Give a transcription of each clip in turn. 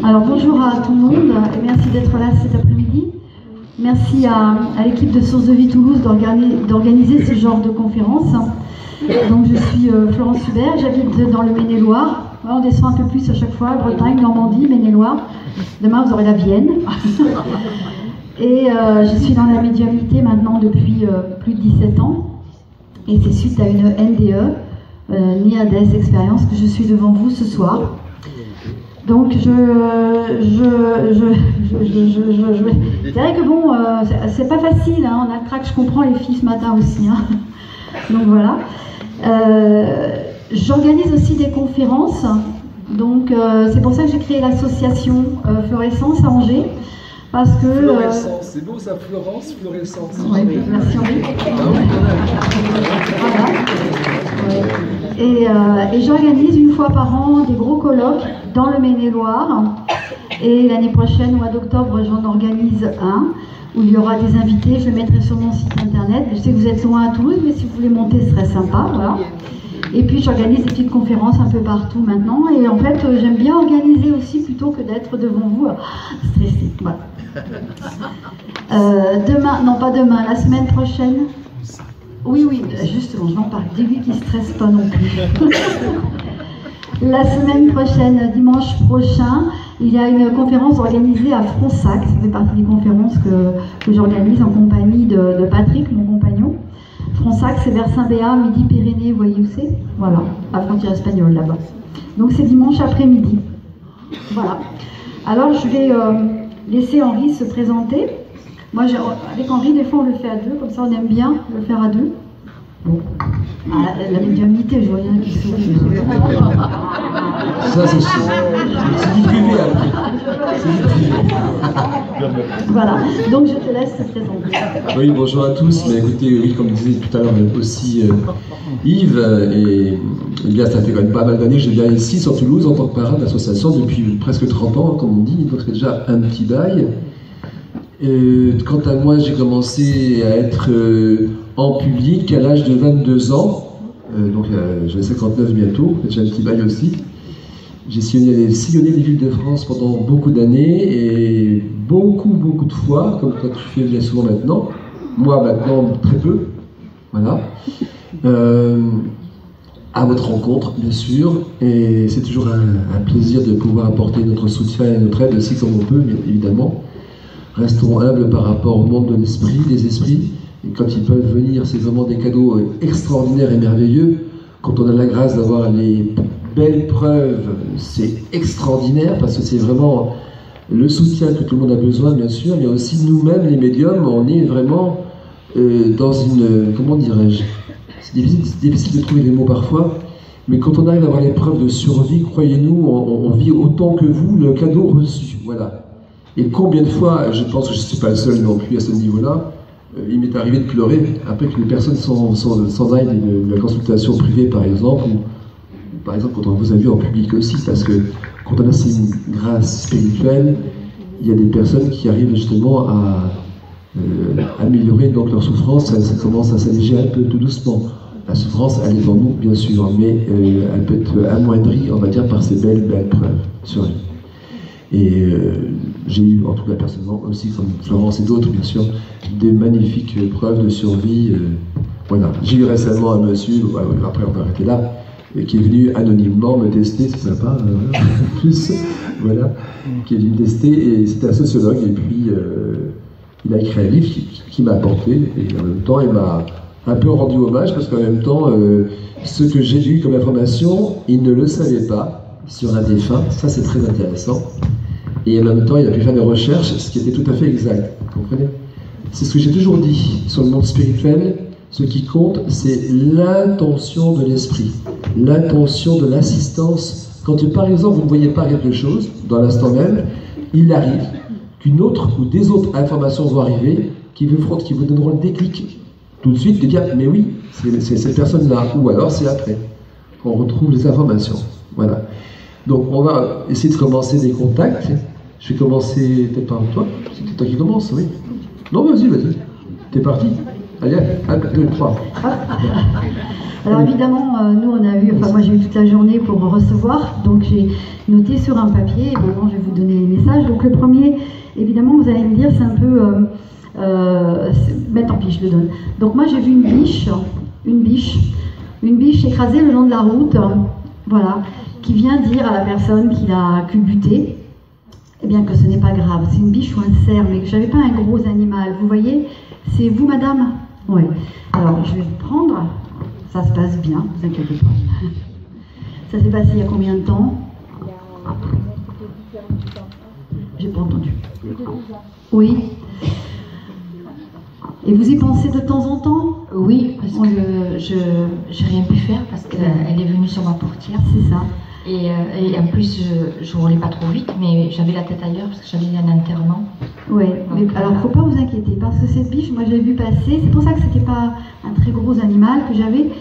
Alors bonjour à tout le monde et merci d'être là cet après-midi. Merci à l'équipe de Source de Vie Toulouse d'organiser ce genre de conférence. Donc je suis Florence Hubert, j'habite dans le Maine-et-Loire. On descend un peu plus à chaque fois, Bretagne, Normandie, Maine-et-Loire. Demain vous aurez la Vienne. Et je suis dans la médiumnité maintenant depuis plus de 17 ans. Et c'est suite à une NDE, Near Death Experience, que je suis devant vous ce soir. Donc c'est vrai que bon, c'est pas facile, hein, on a le trac, je comprends les filles ce matin aussi. Hein. Donc voilà. J'organise aussi des conférences, donc c'est pour ça que j'ai créé l'association Fluorescence à Angers. Parce que, Fluorescence, c'est beau ça, Florence, Fluorescence. Oui, merci Henri. Voilà. Et j'organise une fois par an des gros colloques dans le Maine-et-Loire. Et l'année prochaine, au mois d'octobre, j'en organise un où il y aura des invités. Je le mettrai sur mon site internet. Je sais que vous êtes loin à Toulouse, mais si vous voulez monter, ce serait sympa. Voilà. Et puis j'organise des petites conférences un peu partout maintenant. Et en fait, j'aime bien organiser aussi plutôt que d'être devant vous stressée. Voilà. Demain, non pas demain, la semaine prochaine. Oui, justement, je m'en parle. Dis-lui qu'il ne stresse pas non plus. La semaine prochaine, dimanche prochain, il y a une conférence organisée à Fronsac. Ça fait partie des conférences que j'organise en compagnie de Patrick, mon compagnon. Fronsac, c'est vers Saint-Béat, Midi-Pyrénées, vous voyez où c'est? Voilà, à la frontière espagnole là-bas. Donc c'est dimanche après-midi. Voilà. Alors je vais laisser Henri se présenter. Moi, avec Henri, des fois on le fait à deux, comme ça on aime bien le faire à deux. Bon. Ah, la médiumnité, je vois rien qui sourit. Ça c'est sûr. C'est du privé après. C'est du privé. Voilà, donc je te laisse te présenter. Oui, bonjour à tous. Mais écoutez, oui, comme disait tout à l'heure aussi Yves, et bien, ça fait quand même pas mal d'années que je viens ici sur Toulouse en tant que parrain de l'association depuis presque 30 ans, comme on dit, donc c'est déjà un petit bail. Quant à moi, j'ai commencé à être en public à l'âge de 22 ans, donc j'avais 59 bientôt, j'ai un petit bail aussi. J'ai sillonné les villes de France pendant beaucoup d'années et beaucoup de fois, comme toi tu fais bien souvent maintenant. Moi maintenant très peu, voilà. À votre rencontre bien sûr, et c'est toujours un plaisir de pouvoir apporter notre soutien et notre aide aussi comme on peut, bien évidemment. Restons humbles par rapport au monde de l'esprit, des esprits, et quand ils peuvent venir, c'est vraiment des cadeaux extraordinaires et merveilleux. Quand on a la grâce d'avoir les belles preuves, c'est extraordinaire parce que c'est vraiment le soutien que tout le monde a besoin, bien sûr, mais aussi nous-mêmes, les médiums, on est vraiment dans une, comment dirais-je, c'est difficile de trouver les mots parfois, mais quand on arrive à avoir les preuves de survie, croyez-nous, on vit autant que vous le cadeau reçu, voilà. Et combien de fois, je pense que je ne suis pas le seul non plus à ce niveau-là, il m'est arrivé de pleurer après que les personnes s'en aillent de la consultation privée, par exemple, ou par exemple quand on vous a vu en public aussi, parce que quand on a ces grâces spirituelles, il y a des personnes qui arrivent justement à améliorer donc leur souffrance, ça commence à s'alléger un peu tout doucement. La souffrance, elle est devant nous, bien sûr, mais elle peut être amoindrie, on va dire, par ces belles preuves sur lui. Et j'ai eu, en tout cas personnellement, aussi, comme Florence et d'autres, bien sûr, des magnifiques preuves de survie. Voilà. J'ai eu récemment un monsieur, après on va arrêter là, qui est venu anonymement me tester, c'est sympa, plus, voilà, qui est venu me tester, et c'était un sociologue, et puis il a écrit un livre qui m'a apporté, et en même temps il m'a un peu rendu hommage, parce qu'en même temps, ce que j'ai eu comme information, il ne le savait pas sur un défunt, ça c'est très intéressant, et en même temps il a pu faire des recherches, ce qui était tout à fait exact, vous comprenez? C'est ce que j'ai toujours dit sur le monde spirituel. Ce qui compte, c'est l'intention de l'esprit, l'intention de l'assistance. Quand, par exemple, vous ne voyez pas quelque chose, dans l'instant même, il arrive qu'une autre ou des autres informations vont arriver qui vous donneront le déclic tout de suite de dire « mais oui, c'est cette personne-là » ou alors c'est après qu'on retrouve les informations. Voilà. Donc on va essayer de commencer des contacts. Je vais commencer peut-être par toi. C'est toi qui commence, oui. Non, vas-y. T'es parti. Allez, 1, 2, 3. Alors évidemment, nous on a eu, enfin moi j'ai eu toute la journée pour recevoir, donc j'ai noté sur un papier, et maintenant je vais vous donner les messages. Donc le premier, évidemment vous allez me dire, c'est un peu, mais tant pis je le donne. Donc moi j'ai vu une biche écrasée le long de la route, voilà, qui vient dire à la personne qui l'a culbutée, eh bien que ce n'est pas grave, c'est une biche ou un cerf, mais que j'avais pas un gros animal. Vous voyez, c'est vous madame? Oui. Alors je vais vous prendre. Ça se passe bien, ne vous inquiétez pas. Ça s'est passé il y a combien de temps? J'ai pas entendu. Oui. Et vous y pensez de temps en temps? Oui, parce que je n'ai rien pu faire parce qu'elle est venue sur ma portière. C'est ça. Et en plus, je roulais pas trop vite, mais j'avais la tête ailleurs parce que j'avais un enterrement. Oui, mais alors il ne faut pas vous inquiéter parce que cette biche, moi je l'ai vue passer, c'est pour ça que ce n'était pas un très gros animal que j'avais.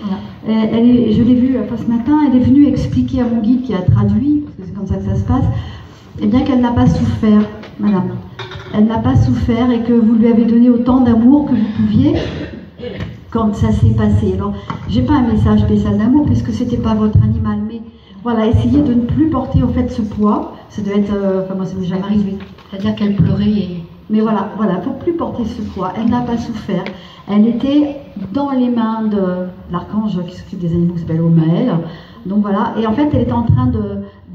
Je l'ai vue ce matin, elle est venue expliquer à mon guide qui a traduit, parce que c'est comme ça que ça se passe, eh bien qu'elle n'a pas souffert, madame. Elle n'a pas souffert et que vous lui avez donné autant d'amour que vous pouviez quand ça s'est passé. Alors, j'ai pas un message spécial d'amour puisque c'était pas votre animal, mais voilà, essayez de ne plus porter au fait ce poids. Ça doit être, enfin moi ça m'est jamais arrivé. C'est-à-dire qu'elle pleurait et... Mais voilà, il ne faut plus porter ce poids. Elle n'a pas souffert. Elle était dans les mains de l'archange qui s'occupe des animaux qui s'appelle Omaël. Donc voilà, et en fait elle était en train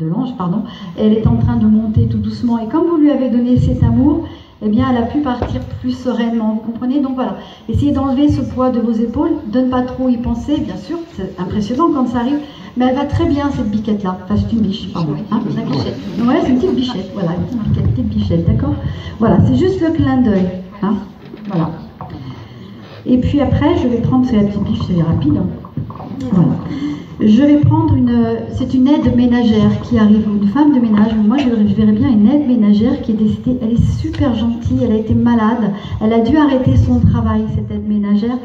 l'ange, pardon, elle était en train de monter tout doucement. Et comme vous lui avez donné cet amour, eh bien elle a pu partir plus sereinement, vous comprenez? Donc voilà, essayez d'enlever ce poids de vos épaules, de ne pas trop y penser, bien sûr, c'est impressionnant quand ça arrive, mais elle va très bien cette biquette-là, enfin c'est une biche, pardon, hein, une bichette. Ouais, c'est une petite bichette, voilà, une petite bichette, d'accord? Voilà, c'est juste le clin d'œil, hein, voilà. Et puis après, je vais prendre, c'est la petite biche, c'est rapide, hein. Voilà. Je vais prendre c'est une aide ménagère qui arrive, une femme de ménage. Moi, je verrais bien une aide ménagère qui est décédée. Elle est super gentille, elle a été malade. Elle a dû arrêter son travail, cette aide ménagère.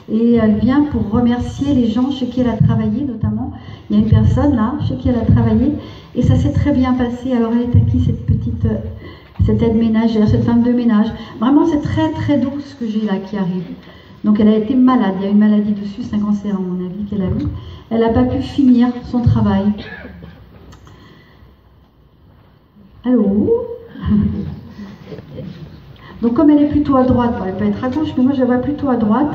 Et elle vient pour remercier les gens chez qui elle a travaillé, notamment. Il y a une personne là, chez qui elle a travaillé. Et ça s'est très bien passé. Alors, elle est à qui cette aide ménagère, cette femme de ménage? Vraiment, c'est très très doux ce que j'ai là qui arrive. Donc elle a été malade, il y a une maladie dessus, c'est un cancer à mon avis qu'elle a eu. Elle n'a pas pu finir son travail. Allô? Donc comme elle est plutôt à droite, elle peut être à gauche, mais moi je la vois plutôt à droite.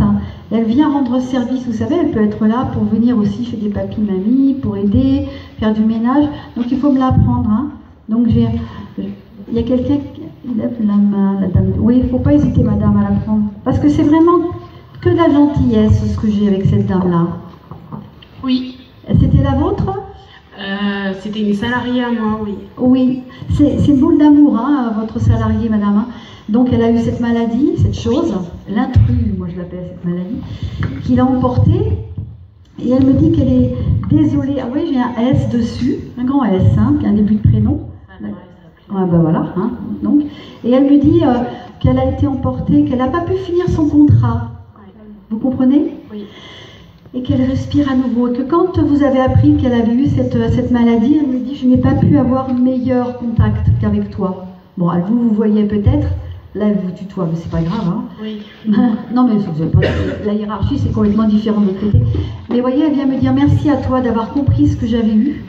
Elle vient rendre service, vous savez, elle peut être là pour venir aussi chez des papis-mamies, pour aider, faire du ménage. Donc il faut me la prendre. Hein. Donc il y a quelqu'un qui lève la main, la dame. Oui, il ne faut pas hésiter madame à la prendre. Parce que c'est vraiment que de la gentillesse ce que j'ai avec cette dame-là. Oui. C'était la vôtre? C'était une salariée à moi, oui. Oui, c'est une boule d'amour, hein, votre salariée, madame. Hein. Donc elle a eu cette maladie, cette chose, l'intrus, moi je l'appelle cette maladie, qui l'a emportée. Et elle me dit qu'elle est désolée. Ah oui, j'ai un S dessus, un grand S, hein, un début de prénom. Ah ben voilà, hein, donc. Et elle me dit qu'elle a été emportée, qu'elle n'a pas pu finir son contrat. Vous comprenez? Oui. Et qu'elle respire à nouveau. Et que quand vous avez appris qu'elle avait eu cette maladie, elle me dit, je n'ai pas pu avoir meilleur contact qu'avec toi. Bon, vous voyez peut-être, là elle vous tutoie, mais c'est pas grave. Hein. Oui. Non mais vous avez pas, la hiérarchie c'est complètement différent de l'autre côté. Mais voyez, elle vient me dire merci à toi d'avoir compris ce que j'avais eu.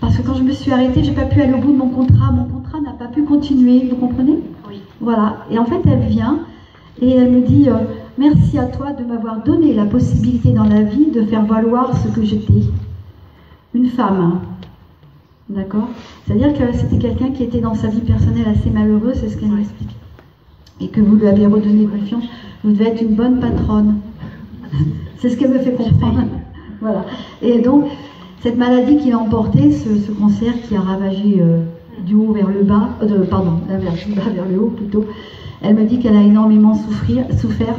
Parce que quand je me suis arrêtée, j'ai pas pu aller au bout de mon contrat n'a pas pu continuer, vous comprenez? Oui. Voilà, et en fait elle vient et elle me dit merci à toi de m'avoir donné la possibilité dans la vie de faire valoir ce que j'étais. Une femme, d'accord? C'est-à-dire que c'était quelqu'un qui était dans sa vie personnelle assez malheureux, c'est ce qu'elle m'explique. Et que vous lui avez redonné confiance, vous devez être une bonne patronne. C'est ce qu'elle me fait comprendre. Voilà. Et donc, cette maladie qui l'a emporté, ce cancer qui a ravagé du haut vers le bas, du bas vers le haut plutôt, elle me dit qu'elle a énormément souffert,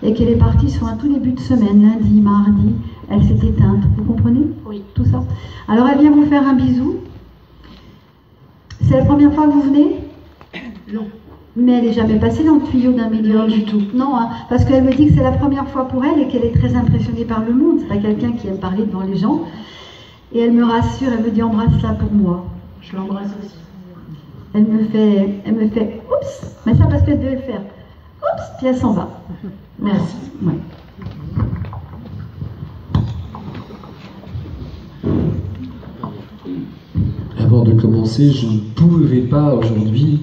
et qu'elle est partie sur un tout début de semaine, lundi, mardi, elle s'est éteinte. Vous comprenez? Oui. Tout ça. Alors elle vient vous faire un bisou. C'est la première fois que vous venez? Non. Mais elle n'est jamais passée dans le tuyau d'un médium. Non, du tout. Non, hein, parce qu'elle me dit que c'est la première fois pour elle et qu'elle est très impressionnée par le monde. C'est pas quelqu'un qui aime parler devant les gens. Et elle me rassure, elle me dit embrasse-la pour moi. Je l'embrasse aussi. Elle me fait, oups, mais ça parce qu'elle devait le faire. puis elle s'en va. Merci. Ouais. Avant de commencer, je ne pouvais pas aujourd'hui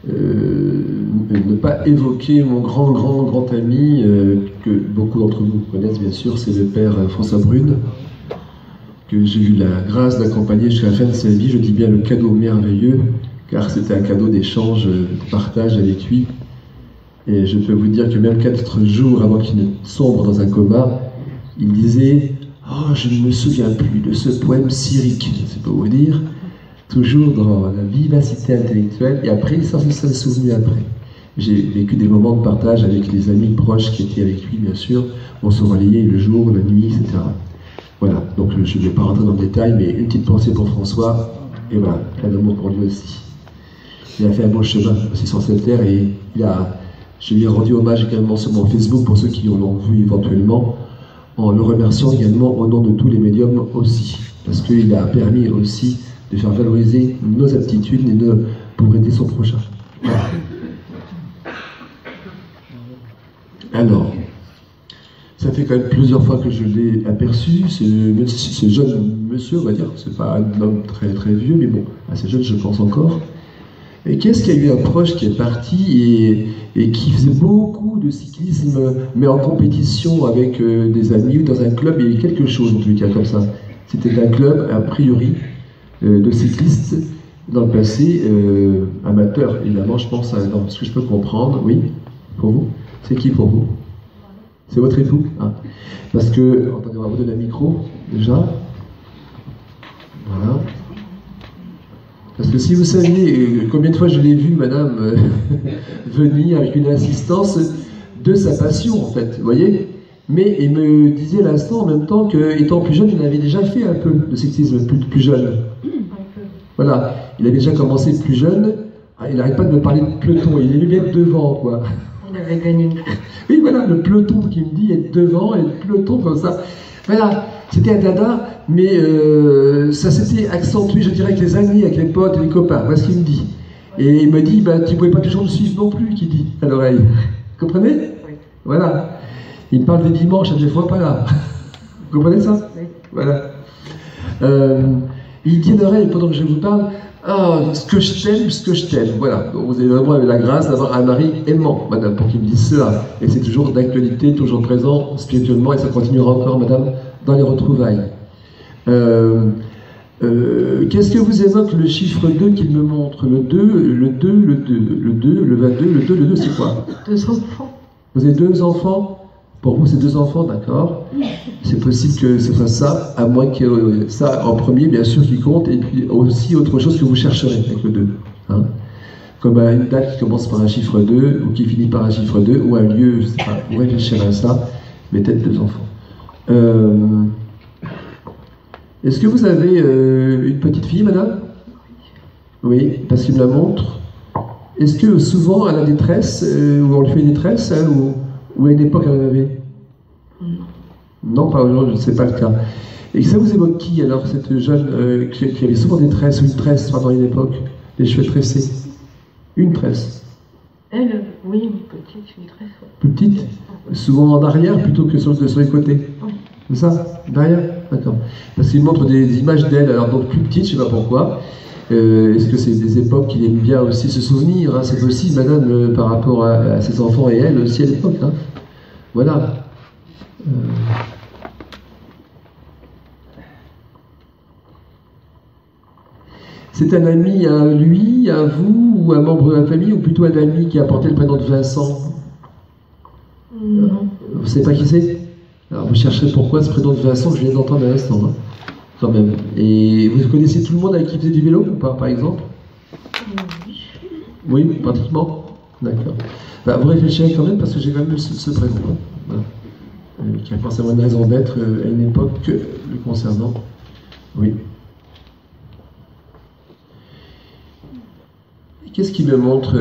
ne pas évoquer mon grand ami que beaucoup d'entre vous connaissent bien sûr, c'est le père François Brune, que j'ai eu la grâce d'accompagner jusqu'à la fin de sa vie. Je dis bien le cadeau merveilleux, car c'était un cadeau d'échange, de partage avec lui. Et je peux vous dire que même 4 jours avant qu'il ne sombre dans un coma, il disait « Oh, je ne me souviens plus de ce poème syrique », c'est pour vous dire, toujours dans la vivacité intellectuelle, et après il s'en est souvenu après. J'ai vécu des moments de partage avec les amis proches qui étaient avec lui, bien sûr. On se relayait le jour, la nuit, etc. Voilà, donc je ne vais pas rentrer dans le détail, mais une petite pensée pour François, et voilà, plein d'amour pour lui aussi. Il a fait un beau chemin aussi sur cette terre, et je lui ai rendu hommage également sur mon Facebook, pour ceux qui l'ont vu éventuellement, en le remerciant également au nom de tous les médiums aussi, parce qu'il a permis aussi de faire valoriser nos aptitudes et pour aider son prochain. Voilà. Alors, ça fait quand même plusieurs fois que je l'ai aperçu, ce jeune monsieur, on va dire, c'est pas un homme très très vieux, mais bon, assez jeune je pense encore. Et qu'est-ce qu'il y a eu un proche qui est parti et qui faisait beaucoup de cyclisme, mais en compétition avec des amis ou dans un club, il y a eu quelque chose en tout cas comme ça. C'était un club, a priori, de cyclistes dans le passé, amateur évidemment, je pense, dans ce que je peux comprendre, oui, pour vous. C'est qui pour vous? C'est votre époux? Parce que, attendez, on va vous donner un micro, déjà. Voilà. Parce que si vous saviez combien de fois je l'ai vu, madame, venir avec une insistance de sa passion, en fait, vous voyez? Mais il me disait à l'instant, en même temps, qu'étant plus jeune, il avait déjà fait un peu de cyclisme, plus jeune. Voilà, il avait déjà commencé plus jeune, il n'arrête pas de me parler de peloton, il aimait bien être devant, quoi. Il avait gagné une course. Oui, voilà, le peloton qui me dit être devant, et le peloton comme ça. Voilà, c'était un dada, mais ça s'était accentué, je dirais, avec les amis, avec les potes, les copains. Voilà ce qu'il me dit. Et il me dit, bah, tu ne pouvais pas toujours me suivre non plus, qu'il dit à l'oreille. Vous comprenez? Oui. Voilà. Il me parle des dimanches, à des fois pas là. Vous comprenez ça? Oui. Voilà. Il dit à l'oreille, pendant que je vous parle, ah, ce que je t'aime. Voilà. Donc, vous avez vraiment eu la grâce d'avoir un mari aimant, madame, pour qu'il me dise cela. Et c'est toujours d'actualité, toujours présent spirituellement, et ça continuera encore, madame, dans les retrouvailles. Qu'est-ce que vous évoque le chiffre 2 qu'il me montre? Le 2, le 2, le 2, le 2, le 22, le 2, le 2, c'est quoi? 2 enfants. Vous avez 2 enfants? Pour vous, c'est 2 enfants, d'accord? C'est possible que ce soit ça, à moins que ça, en premier, bien sûr, qui compte, et puis aussi autre chose que vous chercherez avec le 2. Hein? Comme une date qui commence par un chiffre 2, ou qui finit par un chiffre 2, ou un lieu, je sais pas, vous réfléchirez à ça, mais peut-être 2 enfants. Est-ce que vous avez une petite fille, madame? Oui, parce qu'il me la montre. Est-ce que souvent elle a des tresses, ou on lui fait des tresses, hein, ou à une époque elle en avait? Non, pas aujourd'hui, ce n'est pas le cas. Et ça vous évoque qui alors, cette jeune qui avait souvent des tresses, ou une tresse pendant une époque, les cheveux tressés? Une tresse? Elle, oui, une petite tresse. Plus petite? Souvent en arrière plutôt que sur les côtés? Oui. C'est ça? Derrière? D'accord. Parce qu'il montre des images d'elle, alors donc plus petite, je ne sais pas pourquoi. Est-ce que c'est des époques qu'il aime bien aussi se souvenir, hein? C'est possible, madame, par rapport à ses enfants et elle aussi à l'époque. Hein? Voilà. C'est un ami à lui, à vous, ou un membre de la famille, ou plutôt un ami qui a porté le prénom de Vincent? Non. Vous ne savez pas qui c'est? Alors vous chercherez pourquoi ce prénom de Vincent, je viens d'entendre à l'instant, hein, quand même. Et vous connaissez tout le monde avec qui faisait du vélo ou pas, par exemple? Oui, pratiquement. D'accord. Bah, vous réfléchirez quand même parce que j'ai quand même ce prénom, hein, voilà. Qui a forcément une raison d'être à une époque le concernant. Oui. Qu'est-ce qui me montre?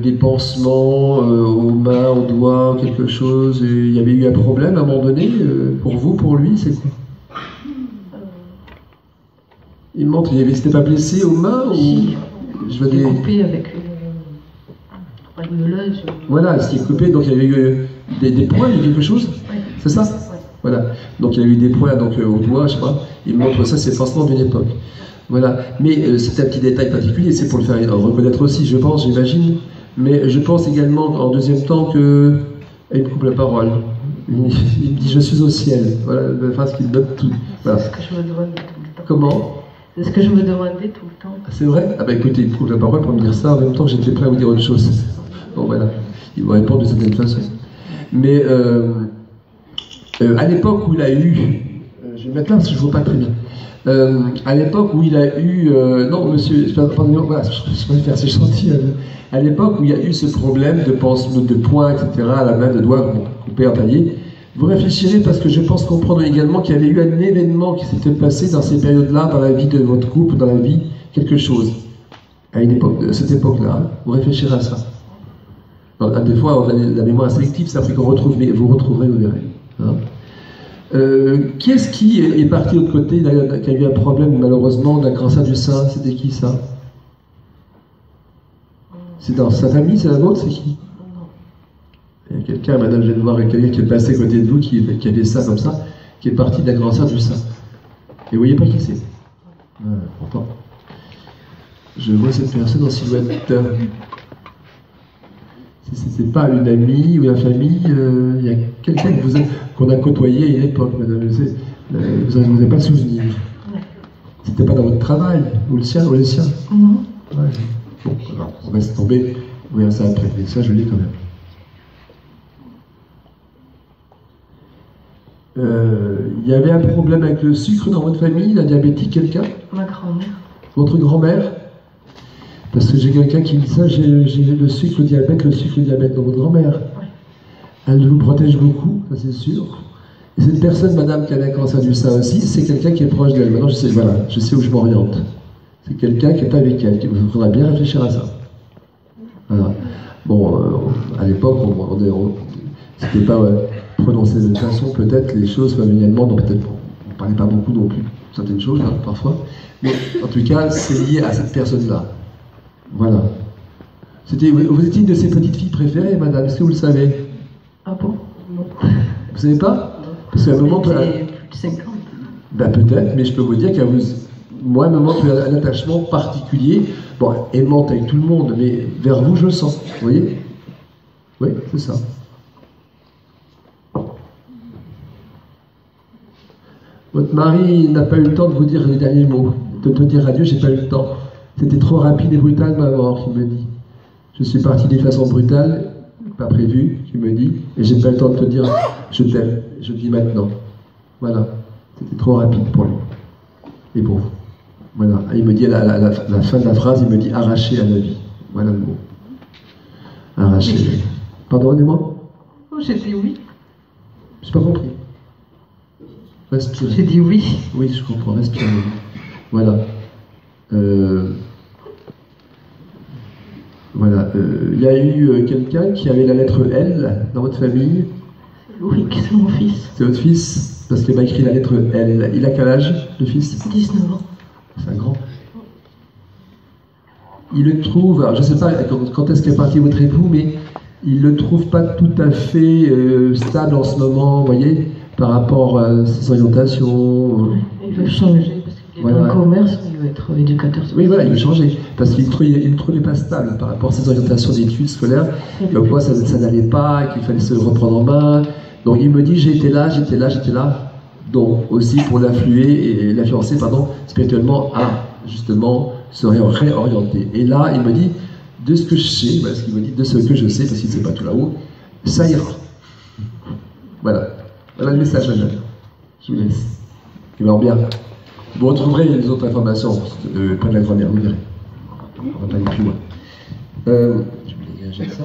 Des pansements aux mains, aux doigts, quelque chose? Il y avait eu un problème à un moment donné, pour vous, pour lui, c'est quoi? Il me montre, il s'était pas blessé aux mains ou... Si, je vois des... coupé avec Voilà, il s'est coupé, donc il y avait eu des points, il y a quelque chose. C'est ça? Voilà. Donc il y a eu des points donc, au doigt, je sais pas. Il montre ça, c'est forcément d'une époque. Voilà. Mais c'est un petit détail particulier, c'est pour le faire reconnaître aussi, je pense, j'imagine. Mais je pense également, en deuxième temps, que. Il me coupe la parole. Il me dit je suis au ciel. Voilà la phrase qu'il note tout. Voilà. C'est ce que je me demandais tout le temps. Comment? C'est ce que je me demandais tout le temps. C'est vrai? Ah bah écoutez, il me coupe la parole pour me dire ça en même temps que j'étais prêt à vous dire autre chose. Bon voilà. Il va répondre de certaine façon. Mais à l'époque où il a eu. Je vais mettre là parce que je ne vois pas très bien. À l'époque où il a eu. Non, monsieur. Pardon, voilà, je vais faire, c'est gentil. À l'époque où il y a eu ce problème de points, etc., à la main, de doigts coupés, entaillés, vous réfléchirez parce que je pense comprendre également qu'il y avait eu un événement qui s'était passé dans ces périodes-là, dans la vie de votre couple, dans la vie, quelque chose, à une époque, cette époque-là. Hein. Vous réfléchirez à ça. Donc, des fois, on a la mémoire sélective, ça fait qu'on retrouve, mais vous retrouverez, vous verrez. Hein. Qui est-ce qui est parti de l'autre côté, qui a eu un problème, malheureusement, d'un cancer du sein? C'était qui, ça? C'est dans sa famille, c'est la vôtre, c'est qui? Il y a quelqu'un, madame, je viens de voir quelqu'un qui est passé à côté de vous, qui avait ça comme ça, qui est parti d'un cancer du sein. Et vous voyez pas qui c'est? Pourtant. Je vois cette personne en silhouette. Si ce n'était pas une amie ou la famille, il y a quelqu'un qu'on a côtoyé à une époque, madame. Vous n'avez pas souvenir. C'était pas dans votre travail, ou le sien, ou les siens? Non. Ouais. Bon, alors, on va se tomber, on verra ça après, mais ça je l'ai quand même. Il y avait un problème avec le sucre dans votre famille, la diabétique, quelqu'un? Ma grand-mère. Votre grand-mère? Parce que j'ai quelqu'un qui me dit ça, j'ai le sucre diabète dans votre grand-mère. Oui. Elle vous protège beaucoup, ça c'est sûr. Et cette personne, madame, qui a un cancer du sein aussi, c'est quelqu'un qui est proche d'elle. Maintenant, je sais où je m'oriente. C'est quelqu'un qui est avec elle. Il faudra bien réfléchir à ça. Voilà. Bon, à l'époque, c'était pas prononcé de toute façon, peut-être les choses familialement, donc peut-être on ne parlait pas beaucoup non plus, certaines choses, hein, parfois. Mais en tout cas, c'est lié à cette personne-là. Voilà. Vous étiez une de ses petites filles préférées, madame, est-ce que vous le savez? Ah bon? Non. Vous savez pas? Parce qu'à un moment... plus de 50. Ben peut-être, mais je peux vous dire qu'à vous... Moi, à un moment, tu as un attachement particulier, bon, aimante avec tout le monde, mais vers vous, je le sens. Vous voyez? Oui, c'est ça. Votre mari n'a pas eu le temps de vous dire les derniers mots, de te dire adieu, j'ai pas eu le temps. C'était trop rapide et brutal, ma mort, il me dit. Je suis parti d'une façon brutale, pas prévue, tu me dis, et j'ai pas le temps de te dire je t'aime, je le dis maintenant. Voilà, c'était trop rapide pour lui et pour vous. Voilà, il me dit à la fin de la phrase, il me dit arraché à la vie. Voilà le mot. Arraché. Pardonnez-moi? Oh, j'ai dit oui. J'ai pas compris. Respirez. J'ai dit oui. Oui, je comprends, respirez. Voilà. Voilà. Il y a eu quelqu'un qui avait la lettre L dans votre famille. Oui, c'est mon fils. C'est votre fils? Parce qu'il m'a écrit la lettre L. Il a quel âge, le fils? 19 ans. C'est un grand. Il le trouve, alors je ne sais pas quand est-ce qu'est parti votre époux, mais il ne le trouve pas tout à fait stable en ce moment, vous voyez, par rapport à ses orientations. Il veut changer, parce qu'il est dans le commerce, il veut être éducateur. Oui, voilà, il veut changer, parce qu'il ne le trouvait pas stable par rapport à ses orientations d'études scolaires, donc moi ça n'allait pas, qu'il fallait se reprendre en main. Donc il me dit, j'étais là, donc aussi pour l'influencer, spirituellement à justement se réorienter. Et là, il me dit, de ce que je sais, voilà ce qu'il me dit, de ce que je sais, parce qu'il ne sait pas tout là-haut, ça ira. Voilà. Voilà le message, madame. Je vous laisse. Alors bien, vous retrouverez les autres informations près de la grand-mère, vous verrez. On va pas aller plus loin. Je vais dégager ça.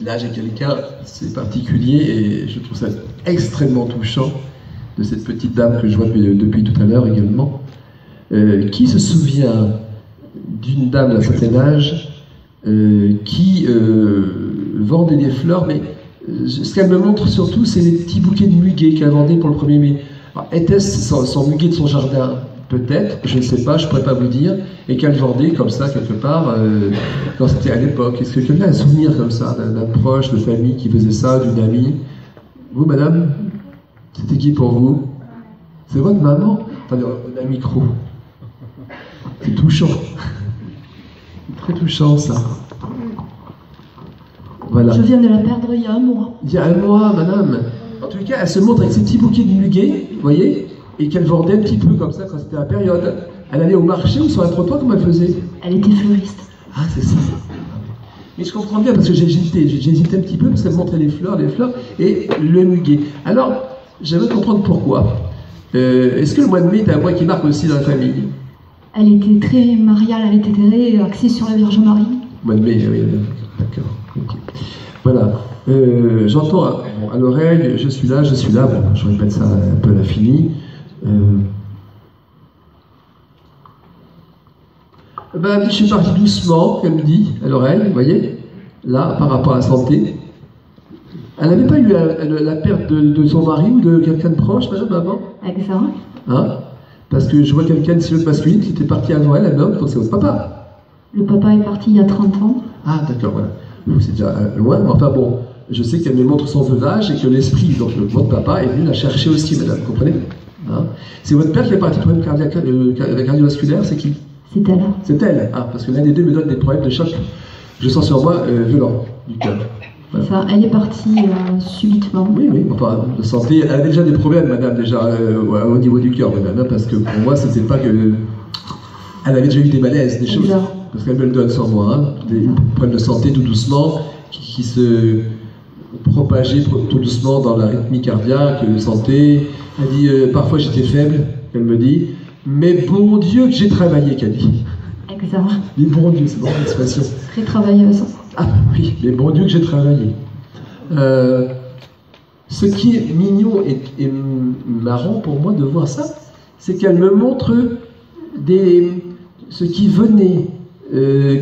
Là, j'ai quelqu'un, c'est particulier, et je trouve ça extrêmement touchant, de cette petite dame que je vois depuis tout à l'heure également, qui se souvient d'une dame d'un certain âge qui vendait des fleurs, mais ce qu'elle me montre surtout, c'est les petits bouquets de muguet qu'elle vendait pour le 1er mai. Était-ce son muguet de son jardin? peut-être, je ne sais pas, je ne pourrais pas vous dire, et qu'elle vendait comme ça quelque part, quand c'était à l'époque. Est-ce que quelqu'un a un souvenir comme ça, d'un proche, de famille qui faisait ça, d'une amie? Vous, madame? C'était qui pour vous? C'est votre maman? Attendez, on a un micro. C'est touchant. Très touchant, ça. Voilà. Je viens de la perdre il y a 1 mois. Il y a 1 mois, madame. En tout cas, elle se montre avec ses petits bouquets de muguet, vous voyez, et qu'elle vendait un petit peu comme ça quand c'était la période. Elle allait au marché ou sur un trottoir, comme elle faisait? Elle était fleuriste. Ah, c'est ça. Mais je comprends bien parce que j'ai hésité un petit peu parce qu'elle montrait les fleurs et le muguet. Alors, j'aimerais comprendre pourquoi. Est-ce que le mois de mai est un mois qui marque aussi dans la famille? Elle était très mariale, elle était très axée sur la Vierge Marie. Mois de mai, oui, d'accord. Okay. Voilà. J'entends à l'oreille, je suis là, bon, je répète ça un peu à l'infini. Je suis parti doucement, comme dit, à l'oreille, vous voyez, là, par rapport à la santé. Elle n'avait pas eu la perte de son mari ou de quelqu'un de proche, madame, avant? Exact. Hein? Parce que je vois quelqu'un de silhouette masculine qui était parti avant elle, un homme, donc c'est votre papa. Le papa est parti il y a 30 ans. Ah, d'accord, voilà. C'est déjà loin, mais enfin bon, je sais qu'elle me montre son veuvage et que l'esprit, donc votre papa, est venu la chercher aussi, madame, vous comprenez? Hein? C'est votre père qui est parti de problème cardiovasculaire, c'est qui? C'est elle. C'est elle. Ah, parce que l'un des deux me donne des problèmes de choc, je sens sur moi, violents, du cœur. Voilà. Ça, elle est partie subitement. Oui, enfin, de santé, elle avait déjà des problèmes, madame, déjà, au niveau du cœur, madame, parce que pour moi, c'était pas que... Elle avait déjà eu des malaises, des choses. Exact. Parce qu'elle me le donne sans moi, hein, des problèmes de santé tout doucement, qui se propageaient tout doucement dans la rythmie cardiaque, de santé. Elle dit, parfois j'étais faible, elle me dit, mais bon Dieu que j'ai travaillé, qu'elle dit. Exact. Mais bon Dieu, c'est bon l'expression. Très travailleuse. Ah oui, mais bon Dieu que j'ai travaillé. Ce qui est mignon et marrant pour moi de voir ça, c'est qu'elle me montre ce qui venait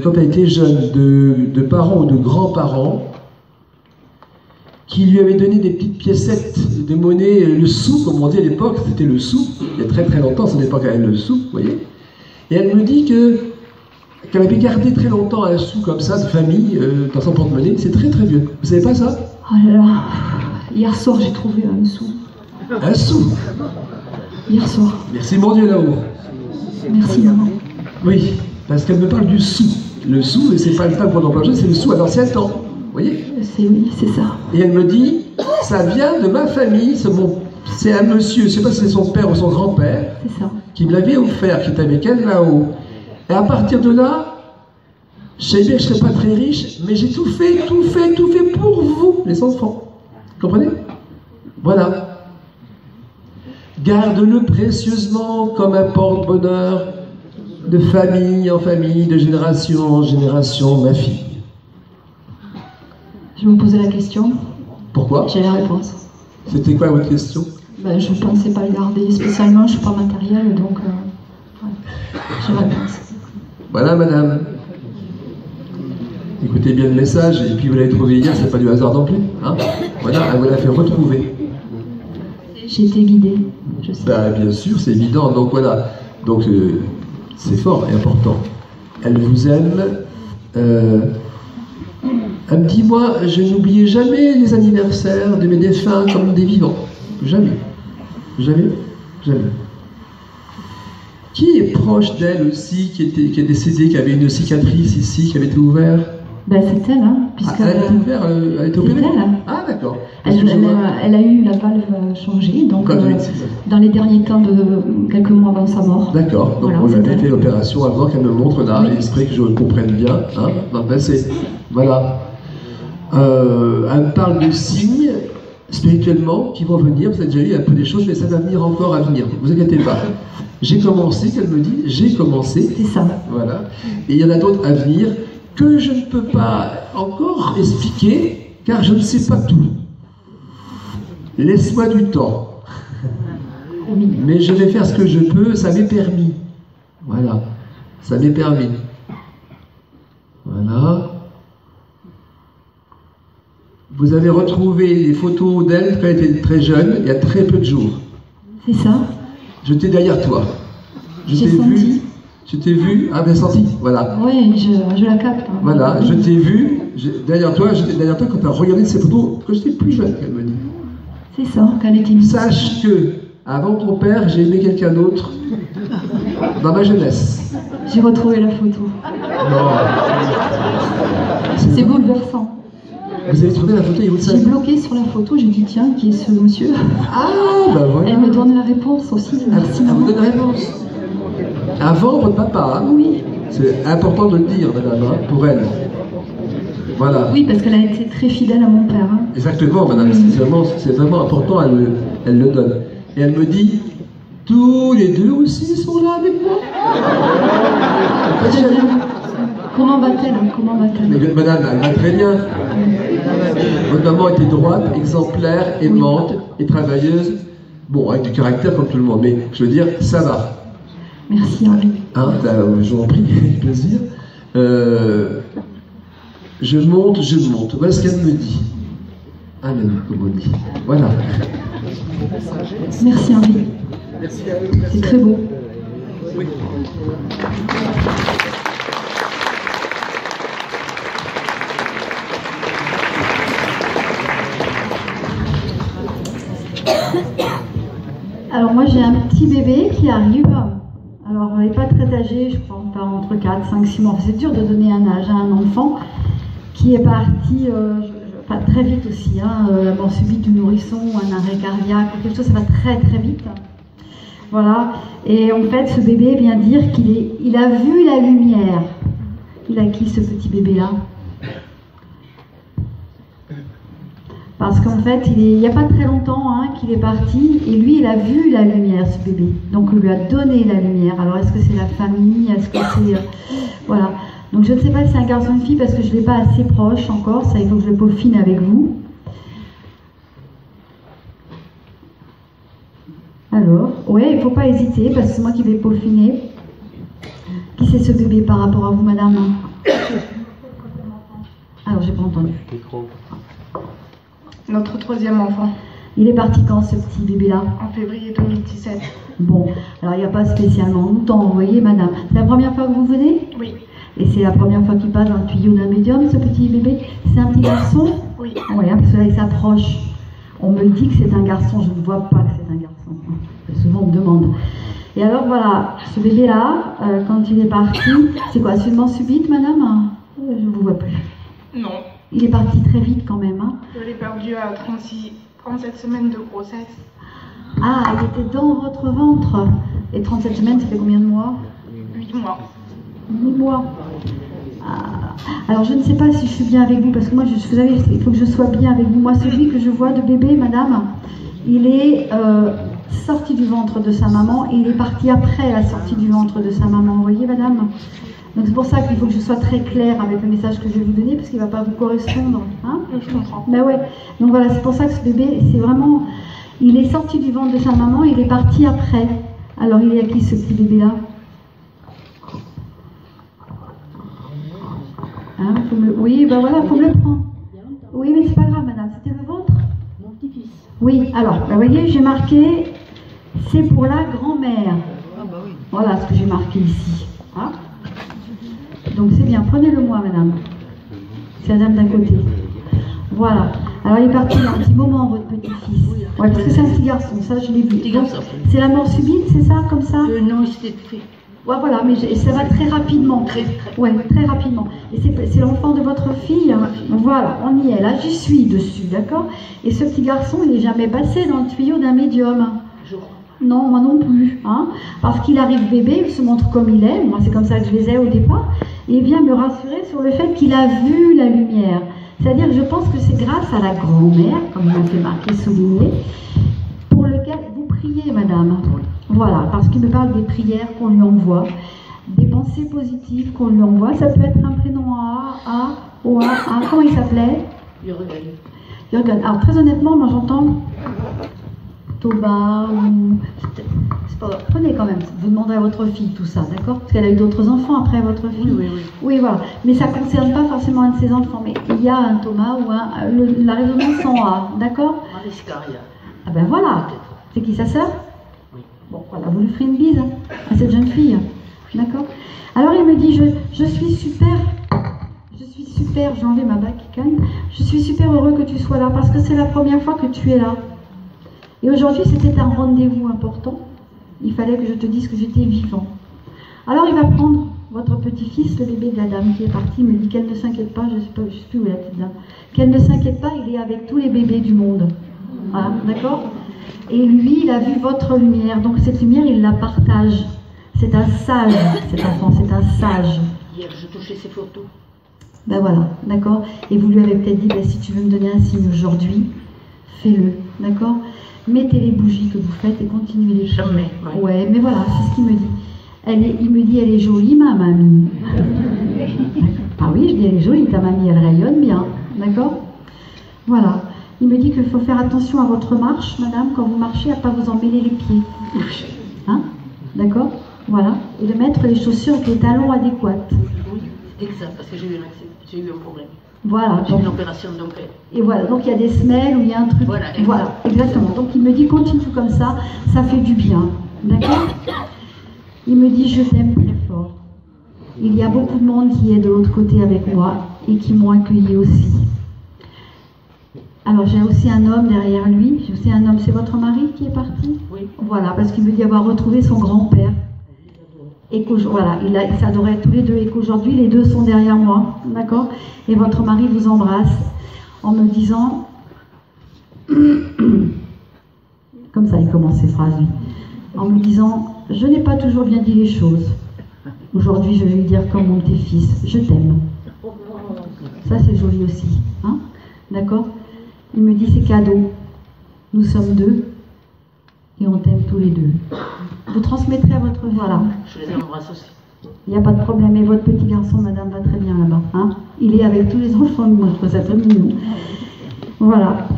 quand elle était jeune de parents ou de grands-parents qui lui avaient donné des petites piécettes de monnaie, le sou, comme on dit à l'époque, c'était le sou, il y a très très longtemps, ce n'est pas quand même le sou, vous voyez. Et elle me dit qu'elle avait gardé très longtemps un sou comme ça, de famille, dans son porte-monnaie. C'est très très vieux. Vous savez pas ça? Oh là là. Hier soir, j'ai trouvé un sou. Un sou? Hier soir. Merci mon Dieu là-haut. Merci maman. Oui, parce qu'elle me parle du sou. Le sou, et c'est pas le temps pour l'emploi, c'est le sou à l'ancien temps. Vous voyez? Oui, c'est ça. Et elle me dit, ça vient de ma famille, c'est un monsieur, je sais pas si c'est son père ou son grand-père, C'est ça. qui me l'avait offert, qui était avec elle là-haut. Et à partir de là, je savais bien que je ne serais pas très riche, mais j'ai tout fait pour vous, les enfants. Vous comprenez? Voilà. Garde-le précieusement comme un porte-bonheur de famille en famille, de génération en génération, ma fille. Je me posais la question. Pourquoi? J'ai la réponse. C'était quoi votre question? Ben, je ne pensais pas le garder spécialement, je ne suis pas matérielle, donc ouais. J'ai la réponse. Voilà, madame. Écoutez bien le message, et puis vous l'avez trouvé hier, c'est pas du hasard non plus. Hein, voilà, elle vous l'a fait retrouver. J'ai été guidée, je sais. Bah, bien sûr, c'est évident. Donc voilà. Donc c'est fort et important. Elle vous aime. Elle me dit, moi, je n'oubliais jamais les anniversaires de mes défunts comme des vivants. Jamais. Jamais. Jamais. Qui est proche d'elle aussi, qui est décédée, qui avait une cicatrice ici, qui avait été ouverte? Ben, c'est elle, hein, puisque... Elle a été ouverte, elle a été opérée? C'est elle. Ah, d'accord. Elle a eu la valve changée, donc dans les derniers temps de quelques mois avant sa mort. D'accord, donc voilà, on avait fait l'opération avant qu'elle me montre là, oui. l'esprit que je comprenne bien, hein, dans le passé. Voilà. Elle me parle de signes spirituellement qui vont venir, vous avez déjà eu un peu des choses, mais ça va venir encore à venir, ne vous inquiétez pas. J'ai commencé, qu'elle me dit, j'ai commencé. C'est ça. Voilà. Et il y en a d'autres à venir que je ne peux pas encore expliquer, car je ne sais pas tout. Laisse-moi du temps. Mais je vais faire ce que je peux, ça m'est permis. Voilà. Ça m'est permis. Voilà. Vous avez retrouvé les photos d'elle quand elle était très jeune, il y a très peu de jours. C'est ça. J'étais derrière toi. J'ai senti. Je t'ai vu, ah bien senti, voilà. Oui, je la capte. Hein. Voilà, je t'ai vu, derrière toi, j'étais derrière toi quand tu as regardé ces photos, quand j'étais plus jeune, elle me dit. C'est ça, qu'elle était mise. Sache que, avant ton père, j'ai aimé quelqu'un d'autre dans ma jeunesse. J'ai retrouvé la photo. Non. C'est bouleversant. Vous avez trouvé la photo et vous le savez. J'ai bloqué sur la photo, j'ai dit tiens, qui est ce monsieur? Ah, bah voilà. Elle me donne la réponse aussi. Merci. Elle vous donne la réponse. Avant votre papa, hein. Oui. C'est important de le dire, madame, hein, pour elle. Voilà. Oui, parce qu'elle a été très fidèle à mon père. Hein. Exactement, madame, c'est vraiment important, elle le donne. Et elle me dit, tous les deux aussi sont là avec moi. Comment va-t-elle? Comment va-t-elle? Mais madame, elle va très bien. Votre maman était droite, exemplaire, aimante et travailleuse. Bon, avec du caractère comme tout le monde, mais je veux dire, ça va. Merci Henri. Hein, je vous en prie, avec plaisir. Je monte. Voilà ce qu'elle me dit. Amen, comme on dit. Voilà. Merci Henri. C'est très beau. Oui. Alors moi j'ai un petit bébé qui arrive. Alors elle n'est pas très âgée, je crois, pas entre 4, 5, 6 mois. C'est dur de donner un âge à un enfant qui est parti très vite aussi. La mort subite du nourrisson, un arrêt cardiaque, quelque chose, ça va très très vite. Voilà. Et en fait, ce bébé vient dire qu'il a vu la lumière. Il a qui ce petit bébé-là? Parce qu'en fait, il n'y a pas très longtemps qu'il est parti, et lui, il a vu la lumière, ce bébé. Donc, on lui a donné la lumière. Alors, est-ce que c'est la famille? Est-ce que c'est... voilà. Donc, je ne sais pas si c'est un garçon ou une fille, parce que je ne l'ai pas assez proche encore. Ça, il faut que je le peaufine avec vous. Alors, ouais, il ne faut pas hésiter, parce que c'est moi qui vais peaufiner. Qui c'est ce bébé par rapport à vous, madame? Alors, j'ai pas entendu. Notre troisième enfant. Il est parti quand, ce petit bébé-là? En février 2017. Bon, alors il n'y a pas spécialement longtemps, vous voyez, madame. C'est la première fois que vous venez? Oui. Et c'est la première fois qu'il passe dans le tuyau d'un médium, ce petit bébé? C'est un petit garçon? Oui. Oui, parce que là, il s'approche. On me dit que c'est un garçon, je ne vois pas que c'est un garçon. Souvent, on me demande. Et alors, voilà, ce bébé-là, quand il est parti, c'est quoi, seulement subite, madame? Je ne vous vois plus. Non. Il est parti très vite quand même, hein? Je l'ai perdu à 37 semaines de grossesse. Ah, il était dans votre ventre. Et 37 semaines, ça fait combien de mois? 8 mois. 8 mois. Ah. Alors, je ne sais pas si je suis bien avec vous, parce que moi, vous savez, il faut que je sois bien avec vous. Moi, celui que je vois de bébé, madame, il est sorti du ventre de sa maman et il est parti après la sortie du ventre de sa maman. Vous voyez, madame? Donc c'est pour ça qu'il faut que je sois très claire avec le message que je vais vous donner, parce qu'il ne va pas vous correspondre. Hein? Je comprends. Ben ouais. Donc voilà, c'est pour ça que ce bébé, c'est vraiment... Il est sorti du ventre de sa maman, il est parti après. Alors il est à qui ce petit bébé-là? Hein, oui, ben voilà, il faut me le prendre. Oui, mais c'est pas grave, madame, c'était le ventre? Mon petit-fils. Oui, alors, ben, vous voyez, j'ai marqué, c'est pour la grand-mère. Ah bah oui. Voilà ce que j'ai marqué ici. Hein? Donc c'est bien, prenez-le moi, madame. C'est la dame d'un côté. Voilà. Alors il est parti il y a un petit moment, votre petit-fils. Ouais, parce que c'est un petit garçon, ça je l'ai vu. Petit garçon. C'est la mort subite, c'est ça, comme ça? Non, il s'était fait. Ouais, voilà, mais ça va très rapidement. Ouais, très rapidement. Et c'est l'enfant de votre fille. Hein. Voilà, on y est. Là, j'y suis dessus, d'accord? Et ce petit garçon, il n'est jamais passé dans le tuyau d'un médium. Non, moi non plus. Hein, parce qu'il arrive bébé, il se montre comme il est. Moi, c'est comme ça que je les ai au départ. Et il vient me rassurer sur le fait qu'il a vu la lumière. C'est-à-dire que je pense que c'est grâce à la grand-mère, comme il m'a fait marquer, souligner, pour lequel vous priez, madame. Voilà, parce qu'il me parle des prières qu'on lui envoie, des pensées positives qu'on lui envoie. Ça peut être un prénom A, O, A. Comment il s'appelait? Jürgen. Alors, très honnêtement, moi j'entends Toba ou... C'est pas... Prenez quand même, vous demandez à votre fille tout ça, d'accord? Parce qu'elle a eu d'autres enfants après votre fille. Oui. Oui, voilà. Mais ça ne concerne pas forcément un de ses enfants. Mais il y a un Thomas ou la résonance en A, d'accord? Mariscaria. Ah ben voilà. C'est qui, sa sœur? Oui. Bon, voilà, vous lui ferez une bise à cette jeune fille. D'accord? Alors il me dit, je suis super, j'ai enlevé ma bacane, je suis super heureux que tu sois là parce que c'est la première fois que tu es là. Et aujourd'hui, c'était un rendez-vous important. Il fallait que je te dise que j'étais vivant. Alors il va prendre votre petit-fils, le bébé de la dame qui est partie, il me dit qu'elle ne s'inquiète pas, je ne sais plus où est la petite dame, qu'elle ne s'inquiète pas, il est avec tous les bébés du monde. Voilà, d'accord? Et lui, il a vu votre lumière, donc cette lumière, il la partage. C'est un sage, cet enfant, c'est un sage. Hier, je touchais ses photos. Ben voilà, d'accord? Et vous lui avez peut-être dit, ben, si tu veux me donner un signe aujourd'hui, fais-le, d'accord? Mettez les bougies que vous faites et continuez les choses. Jamais, ouais. Ouais, mais voilà, c'est ce qu'il me dit. Il me dit, elle est jolie, ma mamie. Ah oui, je dis, elle est jolie, ta mamie, elle rayonne bien, d'accord? Voilà. Il me dit qu'il faut faire attention à votre marche, madame, quand vous marchez, à ne pas vous emmêler les pieds. Hein? D'accord? Voilà. Et de mettre les chaussures avec les talons adéquats. Oui, c'est exact, parce que j'ai eu un accident, j'ai eu un problème. Voilà. J'ai eu une opération, donc... Et voilà, donc il y a des semelles où il y a un truc. Voilà, exactement. Donc il me dit, continue comme ça fait du bien. D'accord? Il me dit, je t'aime très fort. Il y a beaucoup de monde qui est de l'autre côté avec moi et qui m'ont accueilli aussi. Alors j'ai aussi un homme derrière lui. J'ai aussi un homme, c'est votre mari qui est parti? Oui. Voilà, parce qu'il me dit avoir retrouvé son grand-père. Et voilà, ils s'adoraient tous les deux et qu'aujourd'hui les deux sont derrière moi. D'accord? Et votre mari vous embrasse en me disant... Comme ça, il commence ses phrases, lui. En me disant... Je n'ai pas toujours bien dit les choses. Aujourd'hui, je vais lui dire comme mon petit-fils, je t'aime. Ça, c'est joli aussi. Hein? D'accord? Il me dit, c'est cadeau. Nous sommes deux et on t'aime tous les deux. Vous transmettrez à votre... Voilà. Je les embrasse aussi. Il n'y a pas de problème. Et votre petit garçon, madame, va très bien là-bas. Hein? Il est avec tous les enfants de moi. Ça fait mignon. Voilà.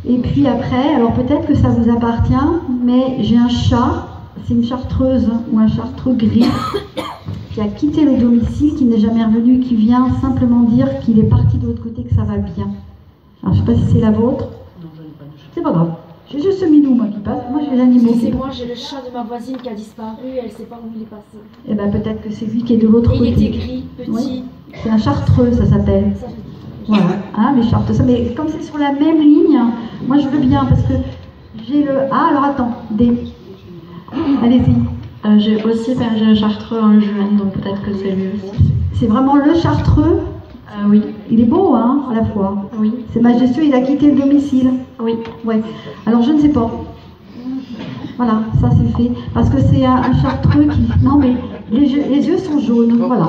Et puis après, alors peut-être que ça vous appartient, mais j'ai un chat. C'est une chartreuse ou un chartreux gris qui a quitté le domicile, qui n'est jamais revenu, qui vient simplement dire qu'il est parti de l'autre côté, que ça va bien. Alors je ne sais pas si c'est la vôtre. Non, je n'ai pas de chat. C'est pas grave. J'ai juste ce minou, moi, qui passe. Moi, j'ai l'animal. C'est moi, j'ai le chat de ma voisine qui a disparu, elle ne sait pas où il est passé. Eh bien, peut-être que c'est lui qui est de l'autre Et côté. il était gris, petit. Oui. C'est un chartreux, ça s'appelle. Ça, Voilà, hein, les chartreux. Ça, mais comme c'est sur la même ligne, moi, je veux bien, parce que j'ai le... Ah, alors attends, D. Allez-y. J'ai aussi perdu un chartreux en juin, donc peut-être que c'est lui aussi. C'est vraiment le chartreux. Oui. Il est beau, hein, à la fois. Oui. C'est majestueux, il a quitté le domicile. Oui. Ouais. Alors, je ne sais pas. Voilà, ça c'est fait. Parce que c'est un chartreux qui... Non, mais les yeux sont jaunes, voilà.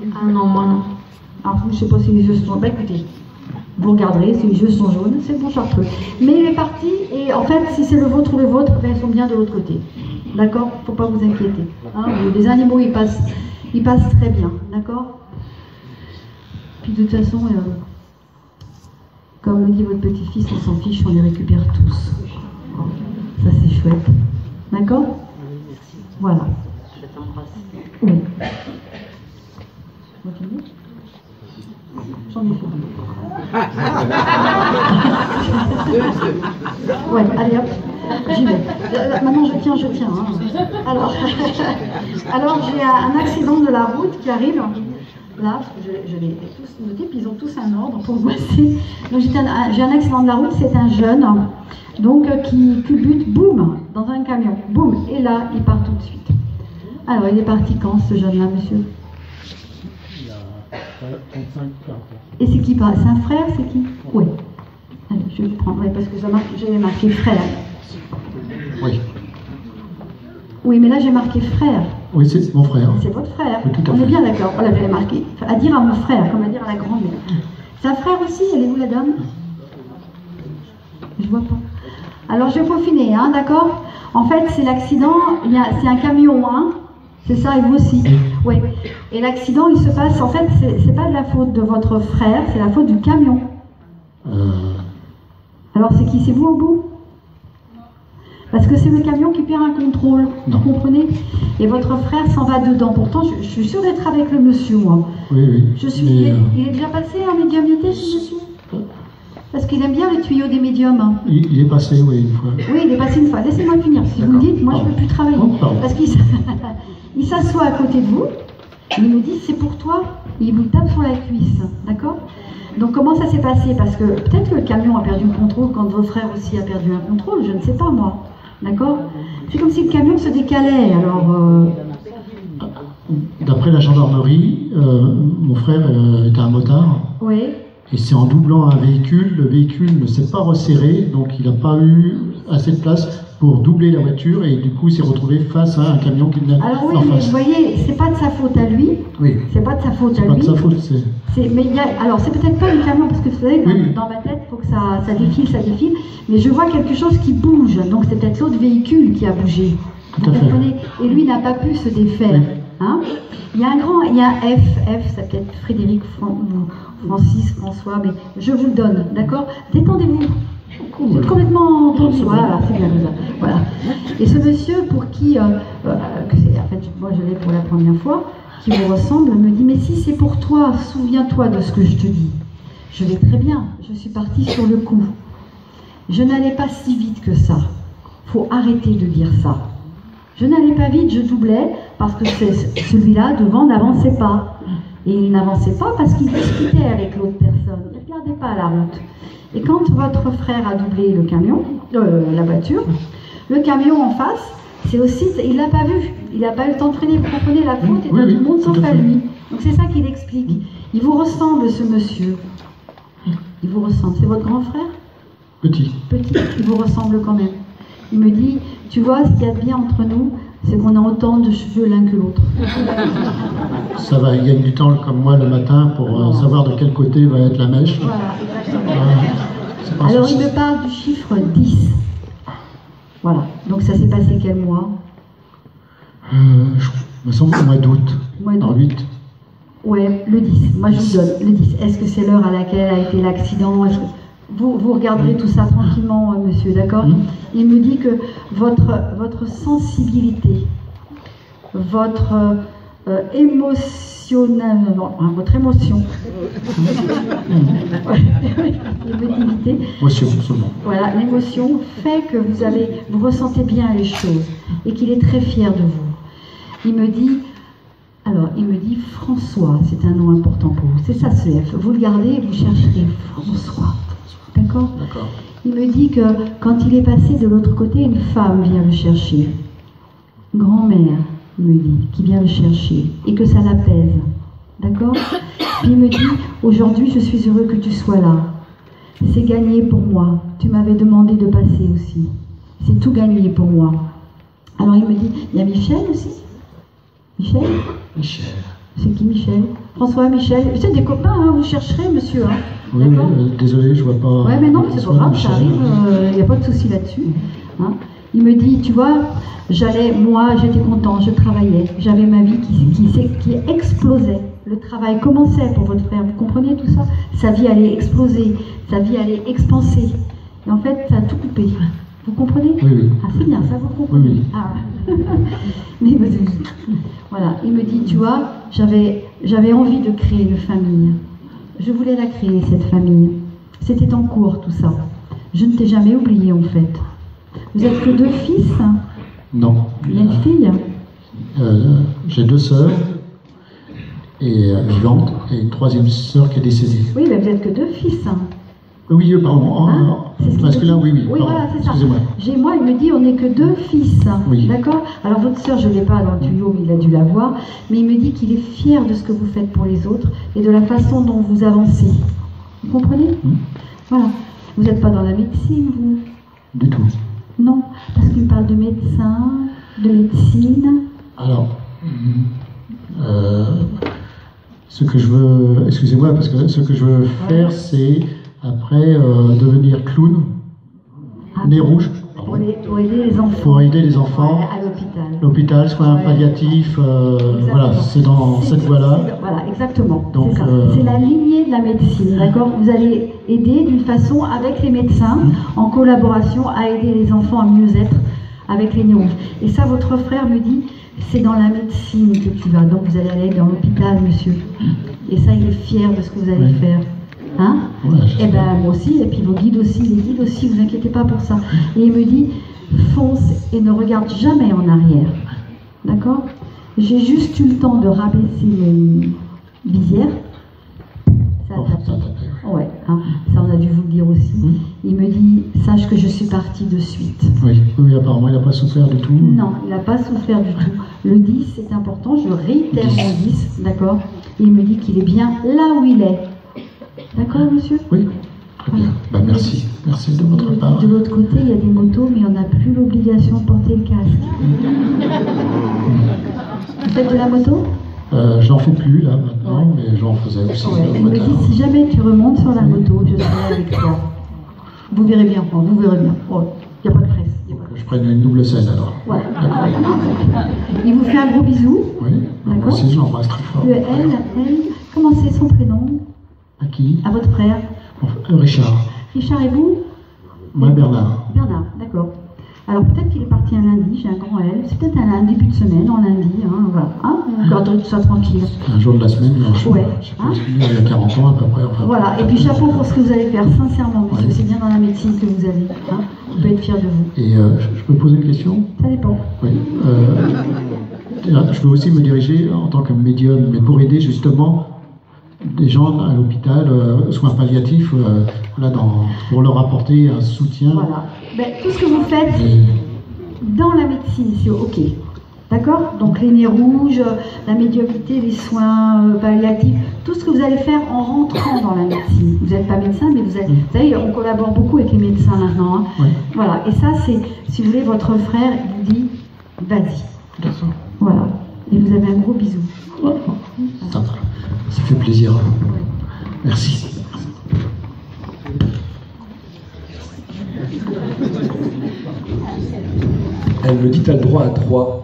Ah non, moi non. Alors, je ne sais pas si les yeux sont... Bah écoutez, vous regarderez, si les yeux sont jaunes, c'est bon chartreux. Mais il est parti, et en fait, si c'est le vôtre ou le vôtre, ben, ils sont bien de l'autre côté. D'accord? Il ne faut pas vous inquiéter. Hein? Les animaux, ils passent très bien. D'accord? Puis de toute façon, comme me dit votre petit-fils, on s'en fiche, on les récupère tous. Ça, c'est chouette. D'accord? Voilà. Je t'embrasse. Oui. J'en ai fait. Ouais, allez hop, j'y vais. Maintenant je tiens. Hein. Alors j'ai un accident de la route qui arrive. Là, je l'ai tous noté, puis ils ont tous un ordre pour voici. Donc j'ai un accident de la route, c'est un jeune donc qui culbute, boum, dans un camion, boum, et là il part tout de suite. Alors il est parti quand ce jeune-là, monsieur? Et c'est qui? C'est un frère, c'est qui? Oui. Allez, je vais le prendre, parce que j'avais marqué frère. Oui. Oui, mais là j'ai marqué frère. Oui, c'est mon frère. C'est votre frère. Oui, tout à On fait. est bien d'accord. Voilà, j'avais marqué. À dire à mon frère, comme à dire à la grand-mère. C'est un frère aussi, elle est où la dame? Je vois pas. Alors je vais peaufiner, hein, d'accord? En fait, c'est l'accident, c'est un camion, hein? C'est ça, et vous aussi. Oui. Et l'accident, il se passe, en fait, c'est pas de la faute de votre frère, c'est la faute du camion. Alors c'est qui? C'est vous au bout? Parce que c'est le camion qui perd un contrôle, vous comprenez? Et votre frère s'en va dedans. Pourtant, je suis sûre d'être avec le monsieur, moi. Oui, oui. Je suis. Il est déjà passé en médiumnité, ce monsieur? Parce qu'il aime bien le tuyau des médiums. Hein. Il est passé, oui, une fois. Oui, il est passé une fois. Laissez-moi finir. Si vous me dites, moi je ne peux plus travailler. Oh, pardon. Parce qu'il il s'assoit à côté de vous, il nous dit c'est pour toi, il vous tape sur la cuisse, d'accord? Donc comment ça s'est passé? Parce que peut-être que le camion a perdu le contrôle quand votre frère aussi a perdu un contrôle, je ne sais pas moi, d'accord? C'est comme si le camion se décalait, alors... D'après la gendarmerie, mon frère était un motard. Oui. Et c'est en doublant un véhicule, le véhicule ne s'est pas resserré, donc il n'a pas eu assez de place pour doubler la voiture et du coup il s'est retrouvé face à un camion qui venait Alors oui, en mais face. vous voyez, c'est pas de sa faute à lui. Oui. C'est pas de sa faute à C'est pas lui. de sa faute, c'est... Mais il y a, alors c'est peut-être pas le camion, parce que vous savez, Oui. dans ma tête, il faut que ça défile, mais je vois quelque chose qui bouge, donc c'est peut-être l'autre véhicule qui a bougé. Tout à Vous fait. comprenez? Et lui n'a pas pu se défaire. Oui. Hein? Il y a un F, ça peut être Frédéric, Francis, François, mais je vous le donne, d'accord? Détendez-vous. Vous êtes complètement tendu, voilà, c'est bien ça. Voilà. Et ce monsieur pour qui, en fait, moi je l'ai pour la première fois, qui vous ressemble, me dit, mais si c'est pour toi, souviens-toi de ce que je te dis. Je vais très bien, je suis partie sur le coup. Je n'allais pas si vite que ça. Faut arrêter de dire ça. Je n'allais pas vite, je doublais, parce que celui-là, devant, n'avançait pas. Et il n'avançait pas parce qu'il discutait avec l'autre personne. Il ne regardait pas la route. Et quand votre frère a doublé le camion, la voiture, le camion en face, c'est aussi, il ne l'a pas vu. Il n'a pas eu le temps de freiner. Vous comprenez la faute et Oui, tout oui, le monde tout sauf à à fait. lui. Donc c'est ça qu'il explique. Il vous ressemble, ce monsieur. Il vous ressemble. C'est votre grand frère? Petit. Petit, il vous ressemble quand même. Il me dit, tu vois, ce qu'il y a de bien entre nous, c'est qu'on a autant de cheveux l'un que l'autre. Ça va, il gagne du temps comme moi le matin pour savoir de quel côté va être la mèche. Voilà, exactement. C'est pas un Alors il souci. me parle du chiffre 10. Voilà, donc ça s'est passé quel mois? Me semble au mois d'août. Mois d'août. En 8. Ouais, le 10. Moi je vous donne le 10. Est-ce que c'est l'heure à laquelle a été l'accident? Vous regarderez tout ça tranquillement, monsieur, d'accord? Il me dit que votre sensibilité, votre votre émotion, l'émotivité, Motion, seulement. voilà, l'émotion fait que vous ressentez bien les choses et qu'il est très fier de vous. Il me dit François, c'est un nom important pour vous. C'est ça ce F. Vous le gardez et vous chercherez François. D'accord? D'accord. Il me dit que quand il est passé de l'autre côté, une femme vient le chercher. Grand-mère, il me dit, qui vient le chercher. Et que ça l'apaise. D'accord? Puis il me dit, aujourd'hui, je suis heureux que tu sois là. C'est gagné pour moi. Tu m'avais demandé de passer aussi. C'est tout gagné pour moi. Alors il me dit, il y a Michel aussi? Michel? Michel. C'est qui Michel? François, Michel. C'est des copains, hein, vous chercherez, monsieur. Hein. Oui, D'accord? désolé, je vois pas. Ouais, mais non, c'est pas grave, ça Michel. arrive, il n'y a pas de souci là-dessus. Hein. Il me dit, tu vois, moi, j'étais content, je travaillais, j'avais ma vie qui explosait. Le travail commençait pour votre frère, vous comprenez tout ça? Sa vie allait exploser, sa vie allait expanser. Et en fait, ça a tout coupé. Vous comprenez? Oui, oui. Ah, c'est bien, ça vous comprenez? Oui, oui. Ah. Mais voilà, il me dit, tu vois, j'avais envie de créer une famille. Je voulais la créer, cette famille. C'était en cours, tout ça. Je ne t'ai jamais oublié, en fait. Vous êtes que 2 fils? Non. Il y a une fille? J'ai 2 sœurs et vivantes et une 3e sœur qui est décédée. Oui, mais vous êtes que 2 fils. Oui, pardon. Hein? C'est ce qu'il Parce me que là, dit. oui. Oui, pardon. voilà, c'est ça. Excusez-moi. Moi, il me dit, on n'est que 2 fils. Oui. D'accord? Alors, votre sœur, je ne l'ai pas dans le tuyau, mais il a dû la voir. Mais il me dit qu'il est fier de ce que vous faites pour les autres et de la façon dont vous avancez. Vous comprenez? Voilà. Vous n'êtes pas dans la médecine, vous? Du tout. Non, parce qu'il me parle de médecin, de médecine. Alors, ce que je veux, excusez-moi, parce que ce que je veux faire, c'est après devenir clown, nez rouge, Pour aider les enfants. pour aider les enfants, Ouais, à l'hôpital. l'hôpital, soins palliatifs, voilà, c'est dans cette voie-là. Voilà, exactement. Donc, c'est ça. C'est la lignée de la médecine, d'accord? Vous allez aider d'une façon avec les médecins, en collaboration, à aider les enfants à mieux être avec les néons. Et ça, votre frère me dit, c'est dans la médecine que tu vas. Donc, vous allez aller dans l'hôpital, monsieur. Et ça, il est fier de ce que vous allez Oui. faire. Hein? Ouais, Eh ben moi aussi, et puis vos guides aussi, les guides aussi, vous inquiétez pas pour ça. Et il me dit, fonce et ne regarde jamais en arrière. D'accord? J'ai juste eu le temps de rabaisser mes visières. Ça a Oh, tapé. ça a tapé. Ouais, hein, ça on a dû vous le dire aussi. Il me dit, sache que je suis partie de suite. Oui, oui, apparemment, il n'a pas souffert du tout. Non, il n'a pas souffert du tout. Le 10, c'est important, je réitère mon 10, d'accord? Et il me dit qu'il est bien là où il est. D'accord, monsieur? Oui, très bien. Ben, merci. Merci de votre part. De l'autre côté, il y a des motos, mais on n'a plus l'obligation de porter le casque. Vous faites de la moto? J'en fais plus là maintenant, mais j'en faisais aussi. Ouais. Il me dit, si jamais tu remontes sur la moto, je serai avec toi. Vous verrez bien, vous verrez bien. Il n'y a pas de presse. Je prenne une double scène alors. Ouais. Il vous fait un gros bisou. Oui, moi D'accord. aussi je l'embrasse très fort. Elle, comment c'est son prénom? À qui? À votre frère? Richard. Richard et vous? Moi, Bernard. Bernard, d'accord. Alors peut-être qu'il est parti un lundi, j'ai un grand L. C'est peut-être un début de semaine, en lundi, hein, voilà. Hein, garderez tout ça tranquille. Un jour de la semaine, non, je Ouais. sais pas, il y a 40 ans à peu près. Enfin, Voilà, et puis chapeau pour ce que vous allez faire, sincèrement, monsieur, c'est bien dans la médecine que vous avez. Hein. On peut être fier de vous. Et je peux poser une question? Ça dépend. Oui. Je veux aussi me diriger en tant que médium, mais pour aider justement des gens à l'hôpital, soins palliatifs, voilà, pour leur apporter un soutien. Voilà. Ben, tout ce que vous faites dans la médecine, c'est OK. D'accord? Donc les nez rouges, la médiumnité, les soins palliatifs, tout ce que vous allez faire en rentrant dans la médecine. Vous n'êtes pas médecin, mais vous savez, on collabore beaucoup avec les médecins maintenant. Hein. Oui. Voilà. Et ça, c'est, si vous voulez, votre frère vous dit, vas-y. D'accord. Voilà. Et vous avez un gros bisou. Ça fait plaisir. Merci. Elle me dit, t'as le droit à 3.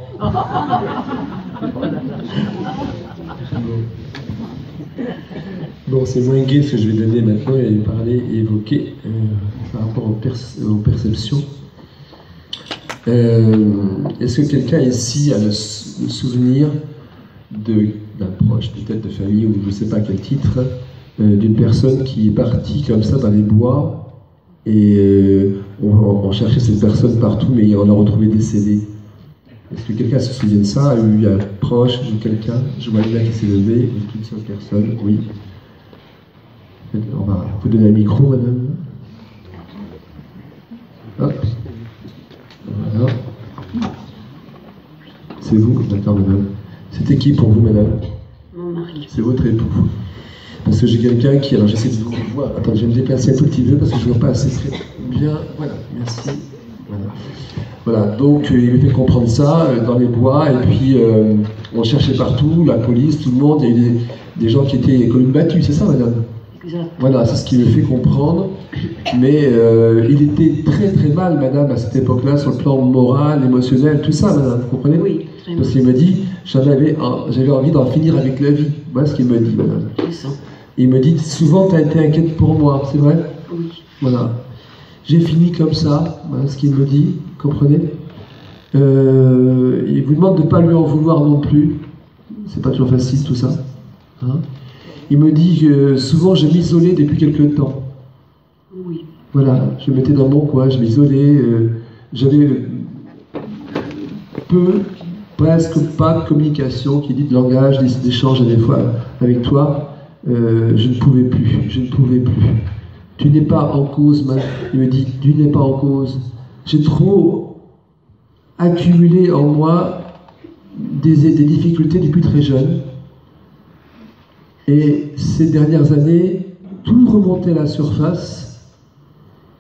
Bon, c'est moins gai ce que je vais donner maintenant et parler et évoquer par rapport aux perceptions. Est-ce que quelqu'un ici a le souvenir d'un proche, peut-être de famille ou je ne sais pas quel titre, d'une personne qui est partie comme ça dans les bois et on cherchait cette personne partout mais on l'a retrouvée décédée? Est-ce que quelqu'un se souvient de ça? A eu un proche de quelqu'un? Je vois une main qui s'est levée, une seule personne, oui. On va vous donner un micro, madame. Hop. Voilà. C'est vous, d'accord, madame. C'était qui pour vous, madame? Mon mari. C'est votre époux. Parce que j'ai quelqu'un qui... Alors j'essaie de vous voir. Attends, je vais me déplacer un tout petit peu parce que je ne vois pas assez très bien. Voilà, merci. Voilà, donc il me fait comprendre ça dans les bois, et puis on cherchait partout, la police, tout le monde, il y a eu des gens qui étaient comme une battue, c'est ça, madame? Exact. Voilà, c'est ce qui me fait comprendre. Mais il était très très mal, madame, à cette époque-là, sur le plan moral, émotionnel, tout ça, madame, vous comprenez? Oui, très mal. Parce qu'il me dit, j'avais envie d'en finir avec la vie. Voilà ce qu'il me dit, madame. C'est ça. Il me dit, souvent tu as été inquiète pour moi, c'est vrai? Oui. Voilà. J'ai fini comme ça, voilà ce qu'il me dit, comprenez? Il vous demande de ne pas lui en vouloir non plus. C'est pas toujours facile tout ça. Hein? Il me dit que souvent je m'isolais depuis quelque temps. Oui. Voilà, je me mettais dans mon coin, je m'isolais, j'avais presque pas de communication, qui dit de langage, d'échange des fois avec toi. Je ne pouvais plus. Tu n'es pas en cause, il me dit, tu n'es pas en cause. J'ai trop accumulé en moi des difficultés depuis très jeune. Et ces dernières années, tout remontait à la surface.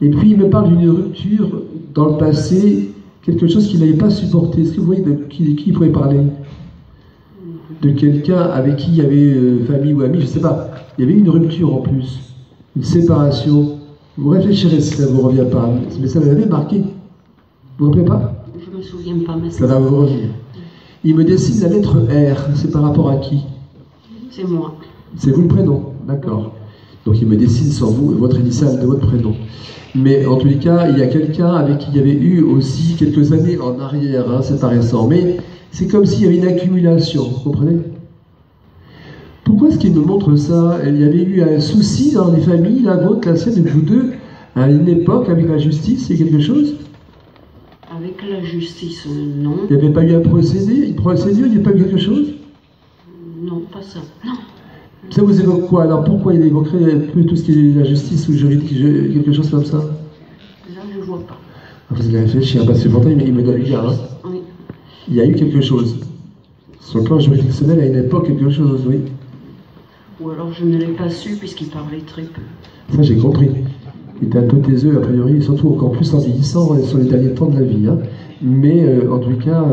Et puis il me parle d'une rupture dans le passé, quelque chose qu'il n'avait pas supporté. Est-ce que vous voyez de qui il pourrait parler? De quelqu'un avec qui il y avait famille ou ami, je ne sais pas. Il y avait une rupture en plus, une séparation. Vous réfléchirez si ça ne vous revient pas, mais ça m'avait marqué. Vous ne vous rappelez pas? Je ne me souviens pas, mais ça va vous revenir. Il me dessine la lettre R, c'est par rapport à qui? c'est moi. C'est vous le prénom, d'accord. Donc il me dessine sur vous votre initiale de votre prénom. Mais en tous les cas, il y a quelqu'un avec qui il y avait eu aussi quelques années en arrière, hein, c'est pas récent, mais c'est comme s'il y avait une accumulation, vous comprenez? Pourquoi est-ce qu'il me montre ça? Il y avait eu un souci dans les familles, la vôtre, la sienne, de vous deux, à une époque, avec la justice, c'est quelque chose? Avec la justice, non. Il n'y avait pas eu un procédure, il n'y a pas eu quelque chose? Non, pas ça. Non. Ça vous évoque quoi? Alors pourquoi il évoquerait un peu tout ce qui est la justice ou juridique, quelque chose comme ça? Là, je ne vois pas. Vous allez réfléchir, parce que pourtant il me donne le gars. Hein. Oui. Il y a eu quelque chose. Sur le plan juridictionnel, à une époque, quelque chose, oui. Ou alors je ne l'ai pas su puisqu'il parlait très peu. Ça, j'ai compris. Il était un peu taiseux, a priori, surtout encore plus en vieillissant sur les derniers temps de la vie. Hein. Mais en tout cas,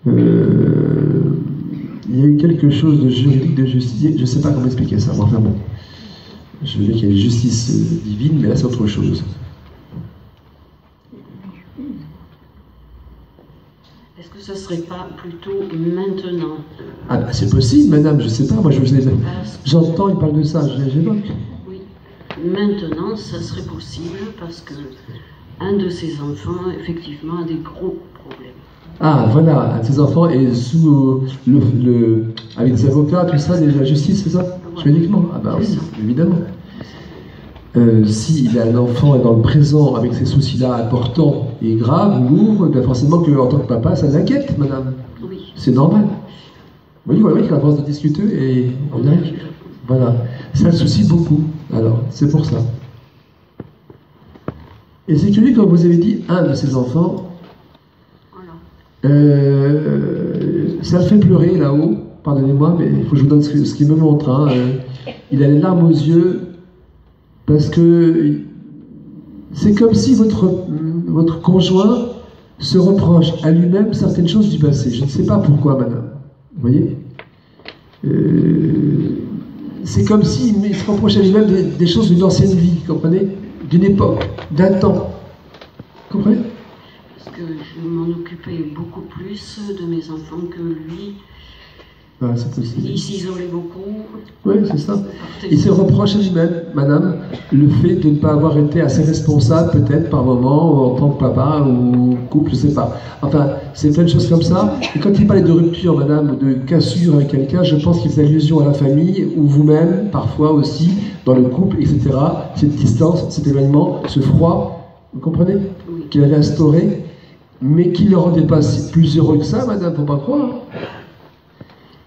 il y a eu quelque chose de juridique, de justice. Je ne sais pas comment expliquer ça. Enfin bon, je veux dire qu'il y a une justice divine, mais là, c'est autre chose. Est-ce que ce ne serait pas plutôt maintenant? Ah, bah, c'est possible, madame, je ne sais pas. Moi, j'entends, il parle de ça, j'évoque. Oui. Maintenant, ça serait possible parce que un de ses enfants, effectivement, a des gros problèmes. Ah, voilà, un de ses enfants est sous avec des avocats, tout ça, la justice, c'est ça? Juridiquement? Ah, bah oui, évidemment. S'il a un enfant dans le présent avec ces soucis-là importants et graves ou lourds, bien forcément qu'en tant que papa, ça l'inquiète, madame. Oui. C'est normal. Oui, voilà, qu'il avance de discuter et on arrive. Voilà. Ça le soucie beaucoup. Alors, c'est pour ça. Et c'est curieux, quand vous avez dit un de ses enfants, ça le fait pleurer là-haut, pardonnez-moi, mais il faut que je vous donne ce qu'il me montre. Hein. Il a les larmes aux yeux. Parce que c'est comme si votre conjoint se reproche à lui-même certaines choses du passé. Je ne sais pas pourquoi, madame. Vous voyez? C'est comme s'il se reproche à lui-même des choses d'une ancienne vie, comprenez? D'une époque, d'un temps. Vous comprenez? Parce que je m'en occupais beaucoup plus de mes enfants que lui. Ah, c'est possible. Il s'isolait beaucoup. Oui, c'est ça. Il se reproche à lui-même, madame, le fait de ne pas avoir été assez responsable, peut-être, par moment, en tant que papa ou couple, je ne sais pas. Enfin, c'est plein de choses comme ça. Et quand il parlait de rupture, madame, de cassure avec quelqu'un, je pense qu'il faisait allusion à la famille, ou vous-même, parfois aussi, dans le couple, etc. Cette distance, cet événement, ce froid, vous comprenez? Oui. Qu'il avait instauré, mais qui ne le rendait pas plus heureux que ça, madame, faut pas croire.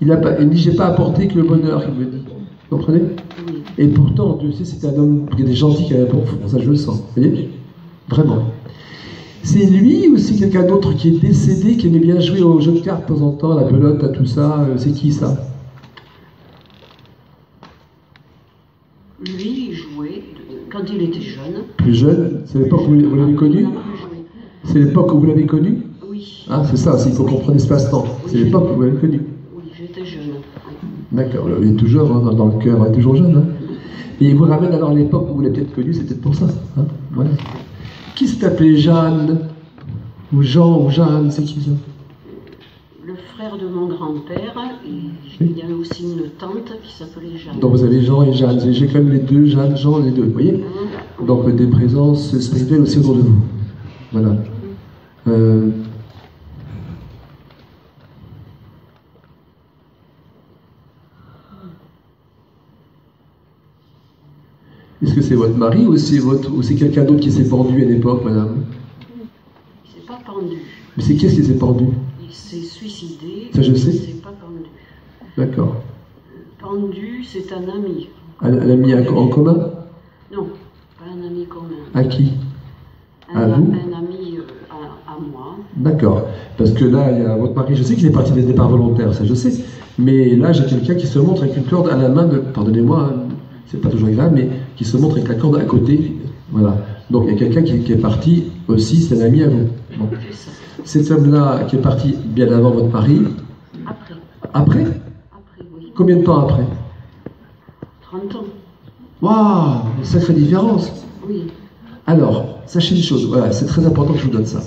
Il dit, j'ai pas apporté que le bonheur, il me dit. Vous comprenez? Oui. Et pourtant, Dieu sait, c'était un homme, il y a des gentils qui avaient pour fond, ça je le sens. Vous voyez? Vraiment. C'est lui ou c'est quelqu'un d'autre qui est décédé, qui aimait bien jouer au jeu de cartes de temps en temps, à la pelote, à tout ça? C'est qui ça? Lui, il jouait quand il était jeune. Plus jeune? C'est l'époque où vous l'avez connu? C'est l'époque où vous l'avez connu? Oui. Ah, c'est ça, il faut comprendre l'espace-temps. C'est l'époque où vous l'avez connu. J'étais jeune. D'accord, il est toujours dans le cœur, il est toujours jeune. Hein. Et il vous ramène alors à l'époque où vous l'avez peut-être connu, c'est peut-être pour ça. Hein. Voilà. Qui s'est appelé Jeanne? Ou Jean, ou Jeanne, c'est qui ça? Le frère de mon grand-père, il y avait aussi une tante qui s'appelait Jeanne. Donc vous avez Jean et Jeanne, j'ai quand même les deux, Jeanne, Jean, les deux, vous voyez? Donc des présences spirituelles aussi autour de vous. Voilà. Est-ce que c'est votre mari ou c'est quelqu'un d'autre qui s'est pendu à l'époque, madame? Il s'est pas pendu. Mais c'est qui qui s'est pendu? Il s'est suicidé. Ça, je sais. Il s'est pas pendu. D'accord. Pendu, c'est un ami. Un ami en commun? Non, pas un ami commun. À qui? À vous? Un ami à moi. D'accord. Parce que là, il y a votre mari, je sais qu'il est parti des départs volontaires, ça je sais. Mais là, j'ai quelqu'un qui se montre avec une corde à la main de... Pardonnez-moi, hein, c'est pas toujours agréable, mais qui se montre avec la corde à côté. Voilà. Donc il y a quelqu'un qui est parti aussi, c'est un ami à vous. Bon. Cet homme-là qui est parti bien avant votre mari. Après. Après? Après, oui. Combien de temps après? 30 ans. Waouh, une sacrée différence. Oui. Alors, sachez une chose, voilà, c'est très important que je vous donne ça.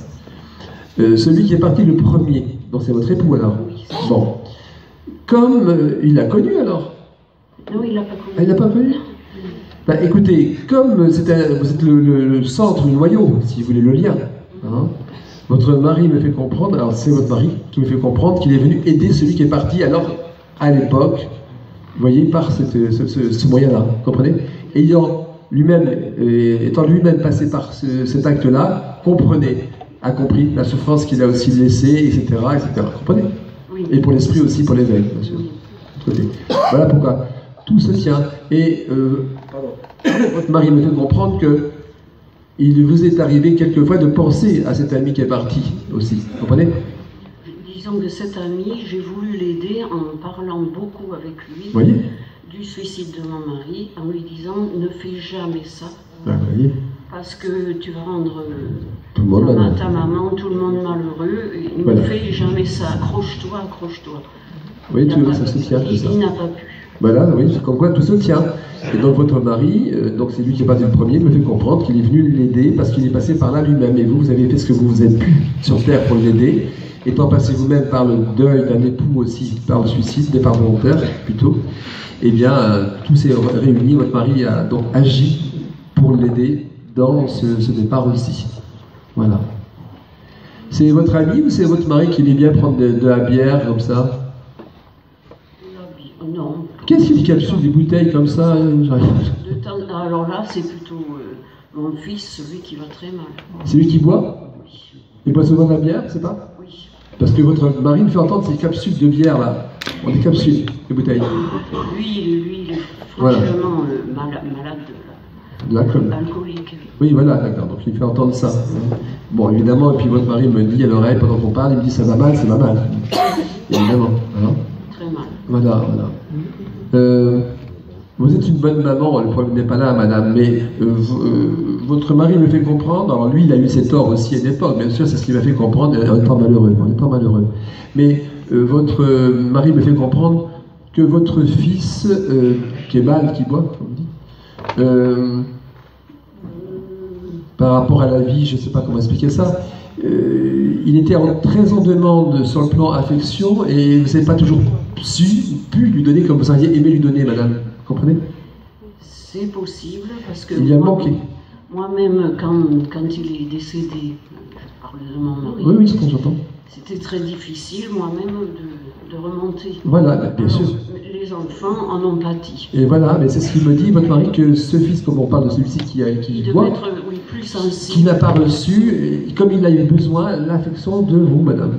Celui qui est parti le premier, donc c'est votre époux alors. Oui. Bon. Comme il l'a connu alors? Non, il l'a pas connu. Ah, il l'a pas connu? Bah, écoutez, comme vous êtes le centre, le noyau, si vous voulez, le lien, hein, votre mari me fait comprendre, alors c'est votre mari qui me fait comprendre qu'il est venu aider celui qui est parti alors à l'époque voyez, par ce moyen-là, comprenez? Étant lui-même passé par cet acte-là, a compris la souffrance qu'il a aussi laissée, etc., comprenez? Oui. Et pour l'esprit aussi, pour l'éveil, bien sûr. Voilà pourquoi tout se tient. Et votre mari me fait comprendre que il vous est arrivé quelquefois de penser à cet ami qui est parti aussi, comprenez? Disons que cet ami, j'ai voulu l'aider en parlant beaucoup avec lui. Voyez? Du suicide de mon mari, en lui disant ne fais jamais ça, Voyez? parce que tu vas rendre Tout le monde ta maman, tout le monde malheureux, et ne fais jamais ça, accroche-toi, accroche-toi. Oui, ça se tient, tout ça. Il n'a pas pu. Voilà, oui, c'est comme quoi tout se tient. Et donc votre mari, donc c'est lui qui est parti le premier, me fait comprendre qu'il est venu l'aider parce qu'il est passé par là lui-même. Et vous avez fait ce que vous êtes pu sur Terre pour l'aider. Étant passé vous-même par le deuil d'un époux aussi, par le suicide, départ volontaire plutôt, eh bien, tout s'est réuni, votre mari a donc agi pour l'aider dans ce départ aussi. Voilà. C'est votre ami ou c'est votre mari qui aimait bien prendre de la bière comme ça? Non. Qu'est-ce qu'il capsule des bouteilles comme ça? Alors là, c'est plutôt mon fils, celui qui va très mal. C'est lui qui boit? Oui. Il boit souvent de la bière, c'est pas? Oui. Parce que votre mari me fait entendre ces capsules de bière là. On des capsules, des bouteilles. Lui, il est franchement malade de l'alcool. Alcoolique. Oui, voilà, d'accord. Donc il fait entendre ça. Bon, évidemment, et puis votre mari me dit à l'oreille pendant qu'on parle, il me dit ça va mal, évidemment. Alors, très mal. Voilà. Vous êtes une bonne maman, le problème n'est pas là, madame, mais votre mari me fait comprendre, alors lui, il a eu ses torts aussi à l'époque, bien sûr, c'est ce qui m'a fait comprendre, on n'est pas malheureux. Mais votre mari me fait comprendre que votre fils, qui est mal, qui boit, comme on dit, par rapport à la vie, je ne sais pas comment expliquer ça, il était très en demande sur le plan affection et vous n'avez pas toujours pu lui donner comme vous auriez aimé lui donner, madame. Comprenez? C'est possible parce que il a manqué. Moi-même, quand il est décédé, je parle de mon mari. Oui, c'est ce j'entends. C'était très difficile moi-même de remonter. Voilà, bien sûr. Les enfants en ont pâti. Et voilà, mais c'est ce qu'il me dit, votre mari, que ce fils, comme on parle de celui-ci qui boit, plus sensible. Qui n'a pas reçu, et comme il a eu besoin, l'affection de vous, madame.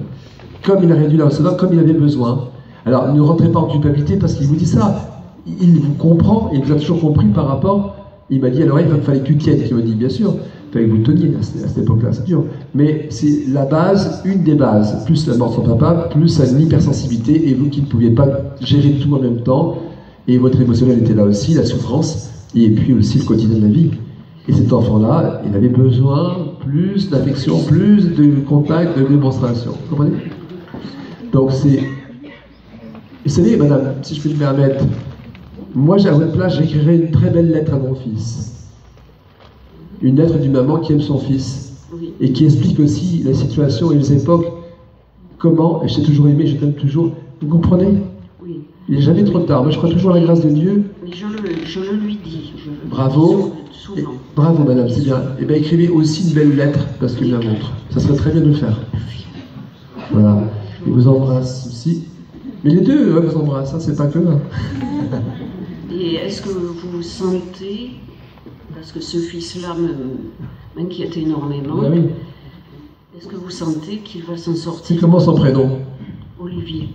Comme il aurait dû la recevoir, comme il avait besoin. Alors, ne rentrez pas en culpabilité parce qu'il vous dit ça. Il vous comprend, et il vous a toujours compris par rapport. Il m'a dit à l'oreille, il fallait que tu tiennes. Il m'a dit, bien sûr, il fallait que vous teniez à cette époque-là, c'est dur. Mais c'est la base, une des bases. Plus la mort de son papa, plus sa hypersensibilité, et vous qui ne pouviez pas gérer tout en même temps. Et votre émotionnel était là aussi, la souffrance, et puis aussi le quotidien de la vie. Et cet enfant-là, il avait besoin plus d'affection, plus de contact, de démonstration. Vous comprenez? Donc c'est... Vous savez, madame, si je peux me permettre, moi, à votre place, j'écrirais une très belle lettre à mon fils. Une lettre d'une maman qui aime son fils. Oui. Et qui explique aussi la situation et les époques. Comment, et je t'ai toujours aimé, je t'aime toujours. Vous comprenez? Oui. Il n'est jamais trop tard. Moi, je crois toujours à la grâce de Dieu. Mais je le lui dis. Bravo. Souvent. Bravo, madame, c'est bien. Et bien, écrivez aussi une belle lettre, parce que je la montre. Ça serait très bien de le faire. Voilà. Il vous embrasse aussi. Mais les deux, vous embrassent, hein, c'est pas que là. Et est-ce que vous sentez, parce que ce fils-là m'inquiète énormément, oui. Est-ce que vous sentez qu'il va s'en sortir? C'est comment son prénom? Olivier.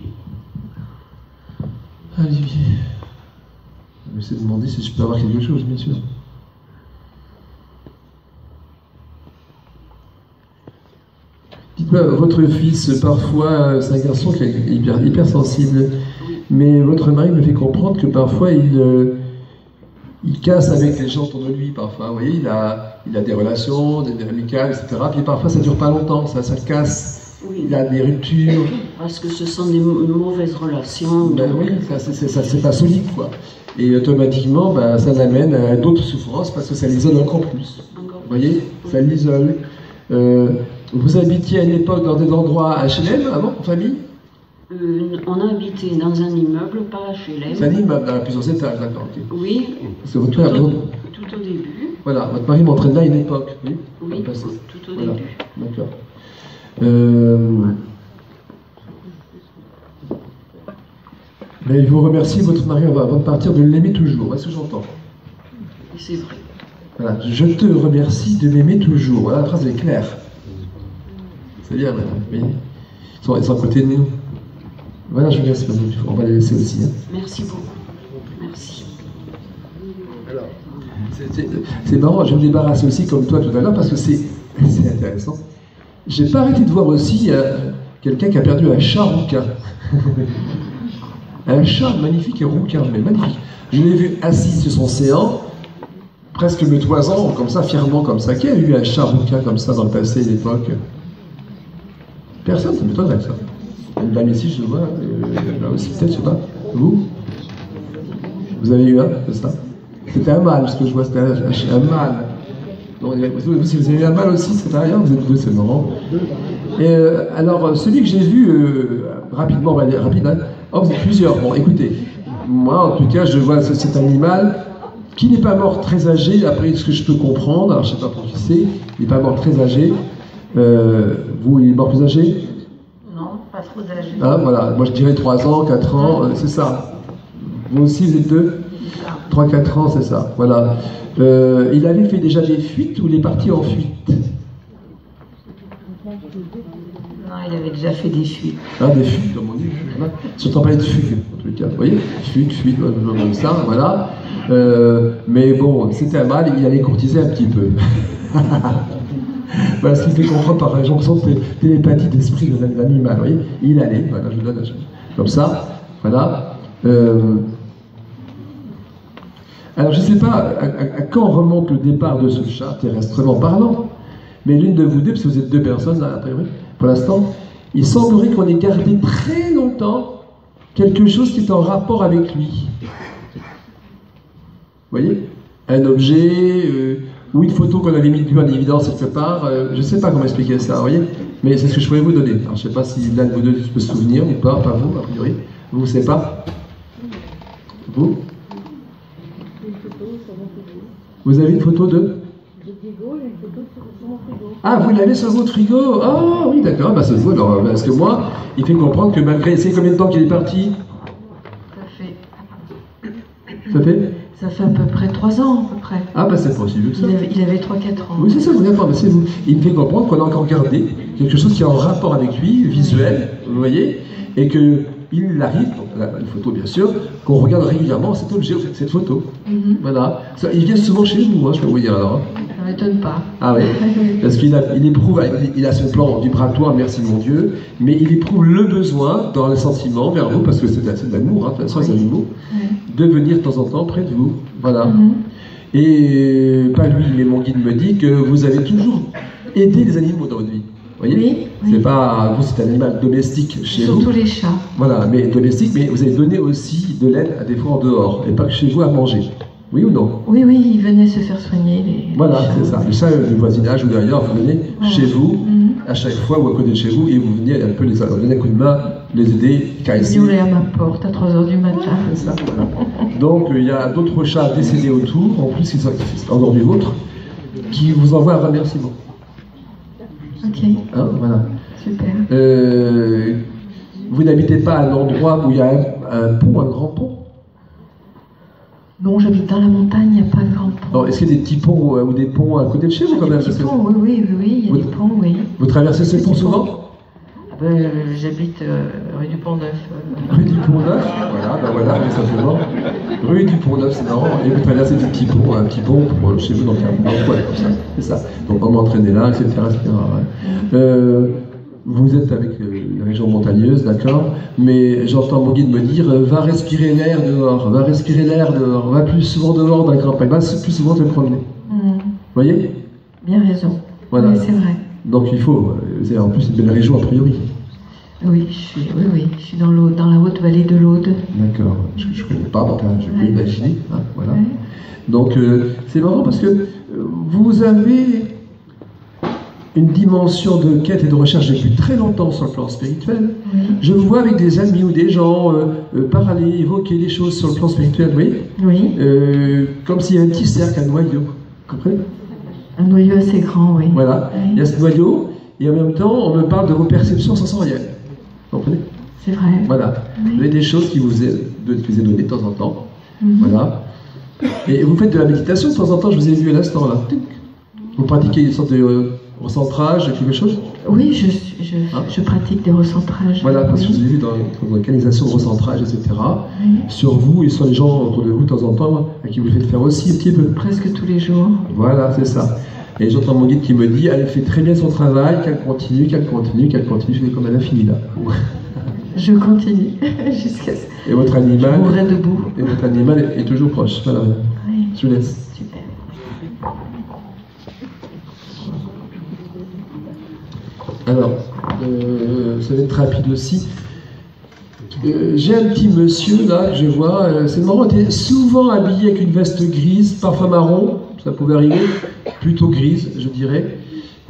Olivier. Je vais essayer de demander si je peux avoir quelque chose, bien sûr. Dites-moi, votre fils, parfois, c'est un garçon qui est hyper sensible, mais votre mari me fait comprendre que parfois il casse avec les gens autour de lui, parfois. Vous voyez, il a des relations, des amicales, etc. Puis parfois ça ne dure pas longtemps, ça casse. Oui. Il a des ruptures. Parce que ce sont des mauvaises relations. Ben oui, c'est pas solide, quoi. Et automatiquement, ça l'amène à d'autres souffrances parce que ça l'isole encore plus. Vous voyez, ça l'isole. Vous habitiez à une époque dans des endroits HLM avant, en famille? On a habité dans un immeuble, pas HLM. C'est un immeuble à plusieurs étages, d'accord, ok. Oui. Parce que votre père, tout au début. Voilà, votre mari m'entraîne là à une époque, oui? Oui, tout au début. D'accord. Mais il vous remercie, votre mari, avant de partir, de l'aimer toujours. Voilà ce que j'entends. C'est vrai. Voilà. Je te remercie de m'aimer toujours. Voilà, la phrase est claire. C'est bien, madame. Oui. Ils sont à côté de nous. Voilà, je vous laisse, madame. On va les laisser aussi. Hein. Merci beaucoup. Merci. Alors, c'est marrant, je me débarrasse aussi comme toi tout à l'heure parce que c'est intéressant. J'ai pas arrêté de voir aussi quelqu'un qui a perdu un chat rouquin. Un chat magnifique et rouquin, mais magnifique. Je l'ai vu assis sur son séant, presque me toisant, comme ça, fièrement comme ça. Qui a eu un chat rouquin comme ça dans le passé, à l'époque? Personne, ça m'étonnerait ça. Une dame ici, je vois, là aussi peut-être, je sais pas. Vous? Vous avez eu un, c'est ça? C'était un mâle, ce que je vois, c'était un mâle. Donc, si vous avez eu un mâle aussi, c'est pareil, vous êtes deux, c'est marrant. Et alors, celui que j'ai vu, rapidement, on va dire rapide, hein. Oh, vous êtes plusieurs. Bon, écoutez, moi, en tout cas, je vois cet animal qui n'est pas mort très âgé, après ce que je peux comprendre, alors je ne sais pas pour qui c'est, il n'est pas mort très âgé. Vous, il est mort plus âgé? Non, pas trop âgé. Ah, voilà, moi je dirais 3 ans, 4 ans, c'est ça. Vous aussi, vous êtes deux? 3-4 ans, c'est ça, voilà. Il avait fait déjà des fuites ou il est parti en fuite? Non, il avait déjà fait des fuites. Ah, des fuites, comme on dit. Voilà. J'entends parler de fugue, en tous les cas. Vous voyez? Fuite, comme ça, voilà. Mais bon, c'était un mâle, il allait courtiser un petit peu. Voilà ce qui fait comprendre par la jonction de télépathie d'esprit de l'animal, vous voyez? Il allait, voilà, je vous donne comme ça, voilà. Alors, je ne sais pas à quand remonte le départ de ce chat, terrestrement parlant, mais l'une de vous deux, parce que vous êtes deux personnes, là, a priori, pour l'instant, il semblerait qu'on ait gardé très longtemps quelque chose qui est en rapport avec lui. Vous voyez? Un objet, ou une photo qu'on avait mis de lui en évidence quelque part, je ne sais pas comment expliquer ça, vous voyez? Mais c'est ce que je pourrais vous donner. Alors, je ne sais pas si l'un de vous deux peut se souvenir ou pas vous, a priori. Vous ne savez pas? Vous? Vous avez une photo de? Ah, vous l'avez sur votre frigo? Ah oui, d'accord, bah c'est vous alors, parce que moi, il fait comprendre que malgré, c'est combien de temps qu'il est parti? Ça fait? Ça fait à peu près 3 ans, à peu près. Ah bah c'est possible que ça. Il avait 3-4 ans. Oui, c'est ça, vous d'accord, c'est vous. Il me fait comprendre qu'on a encore gardé quelque chose qui est en rapport avec lui, visuel, vous voyez, et que il arrive, une photo bien sûr, qu'on regarde régulièrement cet objet, cette photo. Voilà. Ça, il vient souvent chez nous, hein, je peux vous dire alors. Ça ne m'étonne pas. Ah oui, parce qu'il éprouve, il a son plan vibratoire, merci mon Dieu, mais il éprouve le besoin dans les sentiments vers vous, parce que c'est de l'amour, hein, de toute façon, c'est un animaux, de venir de temps en temps près de vous. Voilà. Et pas lui, mais mon guide me dit que vous avez toujours aidé les animaux dans votre vie. Vous voyez? Oui. C'est pas, vous, c'est un animal domestique chez vous. Surtout les chats. Voilà, mais domestique, mais vous avez donné aussi de l'aide à des fois en dehors, et pas que chez vous à manger. Oui ou non? Oui, ils venaient se faire soigner. Voilà, c'est ça. Les chats du voisinage ou d'ailleurs, vous venez chez vous, à chaque fois ou à côté de chez vous, et vous venez un peu les donner un coup de main, les aider, caresser. Ils à ma porte à 3h du matin. C'est ça, voilà. Donc, il y a d'autres chats décédés autour, en plus, qui sont en dehors du vôtre, qui vous envoient un remerciement. Ok. Hein, voilà. Super. Vous n'habitez pas à un endroit où il y a un pont, un grand pont? Non, j'habite dans la montagne, il n'y a pas de grand pont. Est-ce qu'il y a des petits ponts ou des ponts à côté de chez vous quand même? Des petits ponts, oui, il y a des ponts, oui. Vous traversez ces ponts souvent? J'habite rue du Pont-Neuf. Rue du Pont-Neuf? Voilà, mais simplement. Rue du Pont-Neuf, c'est marrant. Et vous traversez des petits ponts, un petit pont pour chez vous, donc un poil comme ça. C'est ça. Donc on m'entraîner là, etc. Ouais. Vous êtes avec une région montagneuse, d'accord, mais j'entends mon guide me dire va respirer l'air dehors, va plus souvent dehors dans la campagne, va plus souvent te promener. Vous voyez? Bien raison. Voilà. Oui, c'est vrai. Donc il faut, c'est en plus une belle région a priori. Oui, je suis dans la haute vallée de l'Aude. D'accord, je ne connais pas, enfin, je peux imaginer. Hein, voilà. Donc c'est marrant parce que vous avez une dimension de quête et de recherche depuis très longtemps sur le plan spirituel. Je vous vois avec des amis ou des gens parler, évoquer des choses sur le plan spirituel, oui. Comme s'il y avait un petit cercle, un noyau. Vous comprenez? Un noyau assez grand, oui. Voilà, il y a ce noyau, et en même temps, on me parle de vos perceptions sensorielles. Vous comprenez? C'est vrai. Voilà. Vous avez des choses qui vous qui vous est donnée de temps en temps. Voilà. Et vous faites de la méditation de temps en temps, je vous ai vu à l'instant là. Vous pratiquez une sorte de recentrage, quelque chose? Oui, je pratique des recentrages. Voilà, parce que je vous ai vu dans l'organisation de recentrage, etc. Sur vous et sur les gens autour de vous de temps en temps, à qui vous faites faire aussi un petit peu. Presque tous les jours. Voilà, c'est ça. Et j'entends mon guide qui me dit, elle fait très bien son travail, qu'elle continue, qu'elle continue, qu'elle continue. Je fais comme elle a fini là. Je continue jusqu'à ce et votre animal, je mourrai debout. Et votre animal est toujours proche. Voilà. Oui. Je vous laisse. Super. Alors, ça va être rapide aussi. J'ai un petit monsieur là que je vois, c'est marrant, il est souvent habillé avec une veste grise, parfois marron, ça pouvait arriver, plutôt grise, je dirais.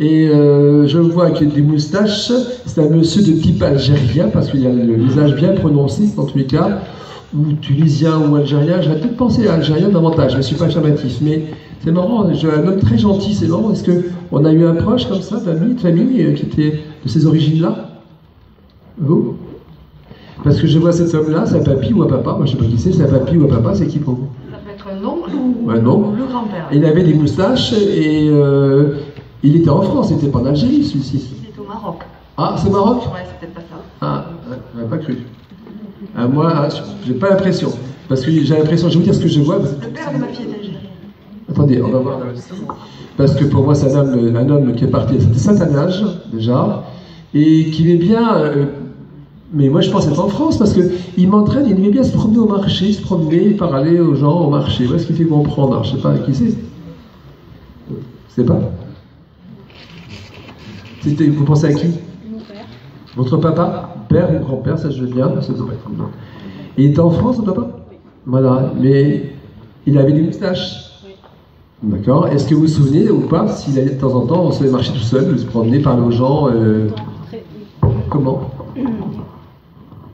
Et je le vois avec des moustaches, c'est un monsieur de type algérien, parce qu'il a le visage bien prononcé, dans tous les cas, ou tunisien ou algérien, j'aurais peut-être pensé à algérien davantage, je ne suis pas affirmatif, mais c'est marrant, j'ai un homme très gentil, c'est marrant, est-ce qu'on a eu un proche comme ça, d'ami, de famille, qui était de ces origines-là? Vous? Parce que je vois cet homme-là, c'est un papy ou un papa, moi je ne sais pas qui c'est un papy ou un papa, c'est qui pour vous? Ça peut être un oncle ou un oncle. le grand-père. Il avait des moustaches et il était en France, il n'était pas en Algérie celui-ci. Il est au Maroc. Ah, c'est Maroc? Ouais, c'est peut-être pas ça. Ah, je n'aurais pas cru. Moi, j'ai pas l'impression. Parce que j'ai l'impression, je vais vous dire ce que je vois. Le père de ma fille est algérien. Attendez, on va voir. Parce que pour moi, c'est un homme qui est parti à un certain âge, déjà, et qui est bien. Mais moi, je pense être en France, parce qu'il m'entraîne, il aimait bien se promener au marché, se promener, parler aux gens au marché. Voilà ce qu'il fait comprendre. Alors, je ne sais pas qui c'est. C'est pas? Vous pensez à qui? Mon père. Votre papa? Père ou grand-père, ça je veux bien. Ça doit être comme il était en France, votre papa? Oui. Voilà, mais il avait des moustaches. Oui. D'accord. Est-ce que vous vous souvenez ou pas s'il allait de temps en temps, on se marcher tout seul, se promener, parler aux gens Comment?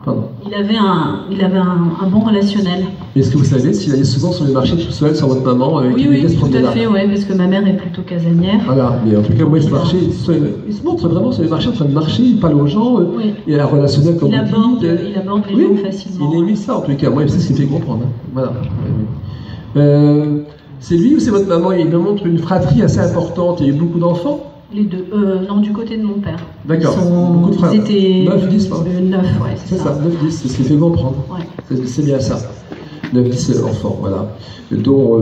Pardon. Il avait un bon relationnel. Est-ce que vous savez s'il allait souvent sur les marchés tout seul, sans votre maman Oui, tout à fait, ouais, parce que ma mère est plutôt casanière. Voilà, mais en tout cas, moi, il se montre vraiment sur les marchés en train de marcher, il parle aux gens, oui. Il a un relationnel comme il aborde les gens facilement. Il aimait ça, en tout cas, moi, c'est ce qui fait comprendre. Hein. Voilà. C'est lui ou c'est votre maman? Il me montre une fratrie assez importante, il y a eu beaucoup d'enfants? Les deux. Non, du côté de mon père. D'accord. Beaucoup de frères. Ils étaient 9-10, pas 9, ouais, c'est ça. 9-10, c'est ce qui fait comprendre. Ouais. C'est bien ça. 9-10 enfants, voilà. Dont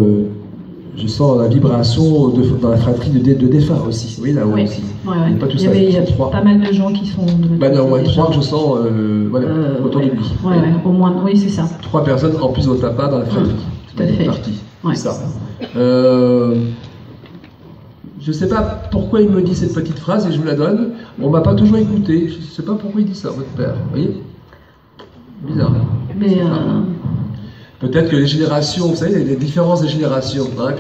je sens la vibration dans la fratrie de défunts aussi. Oui, là-haut aussi. Ouais. Pas tout il y a pas mal de gens qui sont de au moins 3 que je sens autour de lui. Ouais, au moins, oui, c'est ça. 3 personnes en plus de votre papa dans la fratrie. Tout à fait. C'est ça. Je ne sais pas pourquoi il me dit cette petite phrase et je vous la donne. On ne m'a pas toujours écouté. Je ne sais pas pourquoi il dit ça, votre père. Vous voyez? Bizarre. Mais peut-être que les générations, vous savez, les différences des générations. Hein,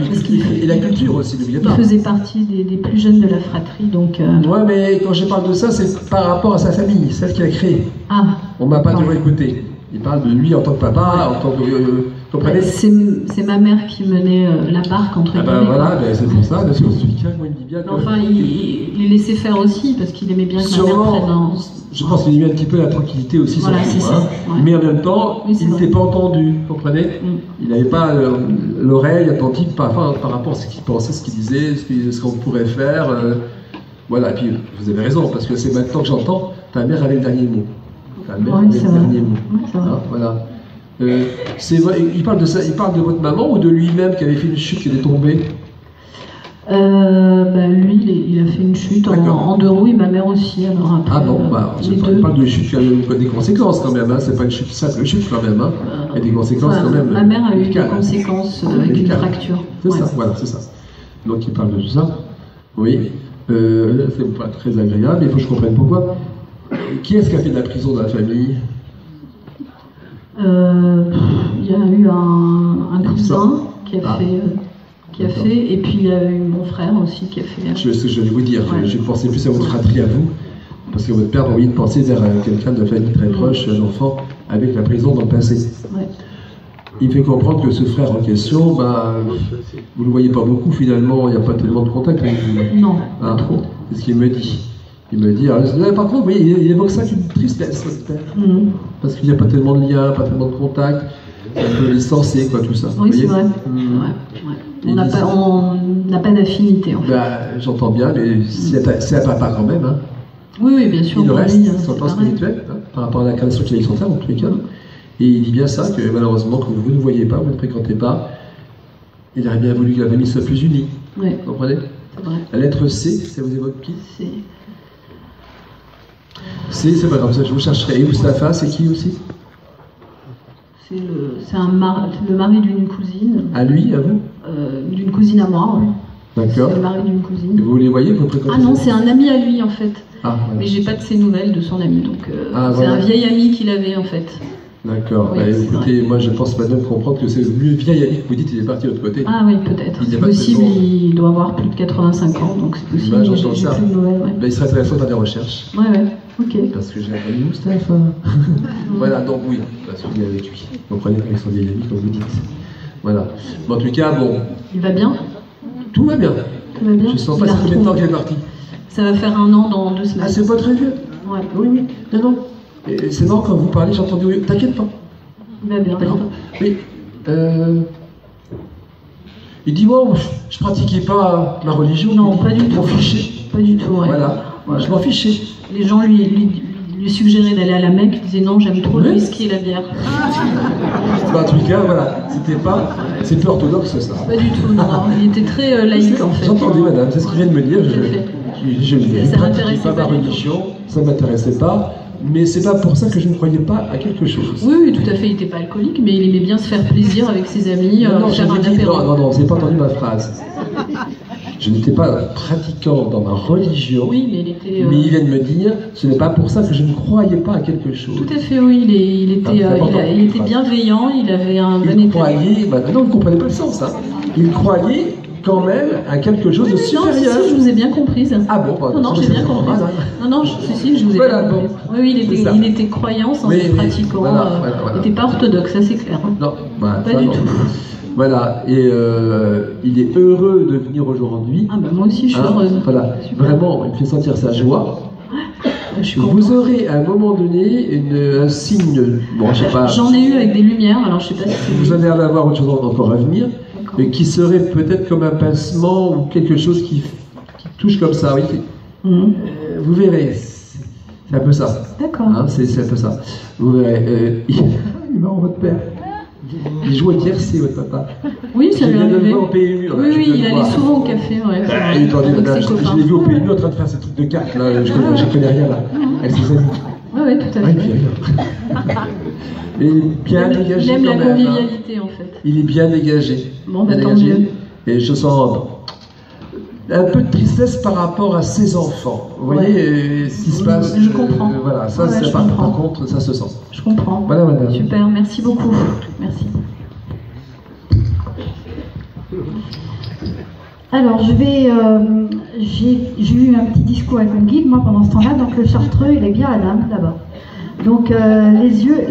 et la culture aussi, n'oubliez pas. Il faisait partie des plus jeunes de la fratrie, donc... Ouais, mais quand je parle de ça, c'est par rapport à sa famille, celle qu'il a créée. Ah. On ne m'a pas toujours écouté. Il parle de lui en tant que papa, en tant que... comprenez? C'est ma mère qui menait la barque, entre guillemets. Voilà, c'est pour ça, parce que moi il me dit bien que... Enfin, il les laissait faire aussi, parce qu'il aimait bien que ma mère prenne en... Je pense qu'il aimait un petit peu la tranquillité aussi, voilà, surtout, ça, ouais. Mais en même temps, il n'était pas entendu, vous comprenez? Il n'avait pas l'oreille attentive par rapport à ce qu'il pensait, ce qu'il disait, ce qu'on pourrait faire. Voilà, et puis vous avez raison, parce que c'est maintenant que j'entends, ta mère avait le dernier mot. Ta mère avait le dernier mot. Hein, voilà. Il parle de ça, il parle de votre maman ou de lui-même qui avait fait une chute, qui était tombé? Lui, il a fait une chute en 2 roues et ma mère aussi. Alors après, il parle de chute qui a des conséquences quand même, hein. C'est pas une chute simple, une chute quand même. Hein. Il y a des conséquences quand même. Ma mère a eu des conséquences avec une fracture. C'est ça, voilà, c'est ça. Donc il parle de tout ça. Oui. C'est pas très agréable, il faut que je comprenne pourquoi. Qui est-ce qui a fait de la prison dans la famille? Il y a eu un cousin qui a fait, et puis il y a eu mon frère aussi qui a fait. Ce que je vais vous dire, je pensais plus à votre fratrie, à vous, parce que votre père a envie de penser vers quelqu'un de famille très proche, un enfant, avec la prison dans le passé. Ouais. Il fait comprendre que ce frère en question, vous ne le voyez pas beaucoup finalement, il n'y a pas tellement de contact avec vous. Non, pas trop. C'est ce qu'il me dit. Il me dit, par contre, oui, il évoque ça qu'une tristesse, votre père. Parce qu'il n'y a pas tellement de liens, pas tellement de contacts, c'est un peu distancé, quoi, tout ça. Oui, c'est vrai. Ouais. On n'a pas d'affinité, en fait. Bah, j'entends bien, mais c'est un papa quand même. Hein. Oui, bien sûr. Il reste lui, sur le plan spirituel, hein, par rapport à l'incarnation qu'il a eu sur Terre, en tous les cas. Et il dit bien ça, que malheureusement, quand vous ne voyez pas, vous ne fréquentez pas, il aurait bien voulu que la famille soit plus unie. Oui. Vous comprenez? C'est vrai. La lettre C, ça vous évoque qui? C'est pas grave, ça, je vous chercherai. Et Mustapha, c'est qui aussi? C'est le mari d'une cousine. À lui, à vous? D'une cousine à moi, oui. D'accord. C'est le mari d'une cousine. Et vous les voyez, vous fréquentez? Ah non, c'est un ami à lui, en fait. Ah, voilà. Mais j'ai pas de ses nouvelles de son ami, donc c'est voilà. un vieil ami qu'il avait, en fait. D'accord. Oui, bah, écoutez, moi je pense madame comprendre que c'est le vieil ami que vous dites, il est parti de l'autre côté. Ah oui, peut-être. C'est possible, il doit avoir plus de 85 ans, donc c'est possible. Bah, j'ai ça. plus de nouvelles, ouais. Bah, il serait intéressant de faire des recherches. Ouais, ok. Parce que j'ai un ami Mustapha. Voilà, donc oui, parce qu'il est avec lui. Vous comprenez avec son vieil ami, comme vous dites. Voilà. Mais en tout cas, bon. Il va bien? Tout va bien. Tout va bien. Je sens pas si combien de temps qu'il est parti. Ça va faire 1 an dans 2 semaines. Ah, c'est pas très vieux? Ouais. Oui. Non. Et c'est marrant quand vous parlez, j'ai entendu oui. T'inquiète pas. Il va bien. Mais, il dit, moi, je pratiquais pas ma religion. Non, pas du tout. Je m'en fichais. Pas du tout, ouais. Voilà, je m'en fichais. Les gens lui suggéraient d'aller à la Mecque, il disait non, j'aime trop le whisky et la bière. Bah, en tout cas, voilà, c'est peu orthodoxe ça. Pas du tout, non. Il était très laïque en fait. J'ai entendu madame, c'est ce qu'il vient de me dire. Je ne pratiquais pas ma religion, ça ne m'intéressait pas. Mais c'est pas pour ça que je ne croyais pas à quelque chose. Oui, tout à fait, il n'était pas alcoolique, mais il aimait bien se faire plaisir avec ses amis, faire un apéro. Non, vous n'avez pas entendu ma phrase. Je n'étais pas pratiquant dans ma religion, oui, mais il était. Mais il vient de me dire, ce n'est pas pour ça que je ne croyais pas à quelque chose. Tout à fait, oui, il était bienveillant, il avait un bon état. Il croyait, non, vous ne comprenez pas le sens, hein. Il croyait quand même à quelque chose de supérieur. Non, si, je vous ai bien comprise. Ah bon, bah, non, j'ai bien compris. Non, si, je vous ai voilà, bien compris. Bon. Oui, il était croyant sans être pratiquant. Voilà. Il n'était pas orthodoxe, ça c'est clair. Non, pas du tout. Voilà, et il est heureux de venir aujourd'hui. Ah bah moi aussi je suis heureuse. Voilà, super. Vraiment, il me fait sentir sa joie. Je suis vous aurez à un moment donné un signe, bon je sais pas. J'en ai eu avec des lumières, alors je sais pas si c'est... Vous allez en avoir autre chose encore à venir, mais qui serait peut-être comme un pincement ou quelque chose qui touche comme ça, oui. Vous verrez, c'est un peu ça. D'accord. Hein, c'est un peu ça. Vous verrez, il est marrant votre père. Il joue au tiercé, votre papa. Oui, ça lui arrivait. Au PMU. Oui, il allait souvent au café. Ouais, attendez, madame, je l'ai vu au PMU en train de faire ces trucs de cartes, là. Je connais rien, là. Avec ses amis. Oui, tout à fait. Et bien dégagé. Il aime la convivialité, en fait. Il est bien dégagé. Bon, bah tant mieux. Et je sens un peu de tristesse par rapport à ses enfants. Vous voyez ce qui se passe. Je comprends. Voilà, ça, par contre, ça se sent. Je comprends. Voilà, madame. Super, merci beaucoup. Merci. Alors, j'ai eu un petit discours avec mon guide, moi, pendant ce temps-là. Donc, le chartreux, il est bien la dame, là-bas. Donc, les yeux,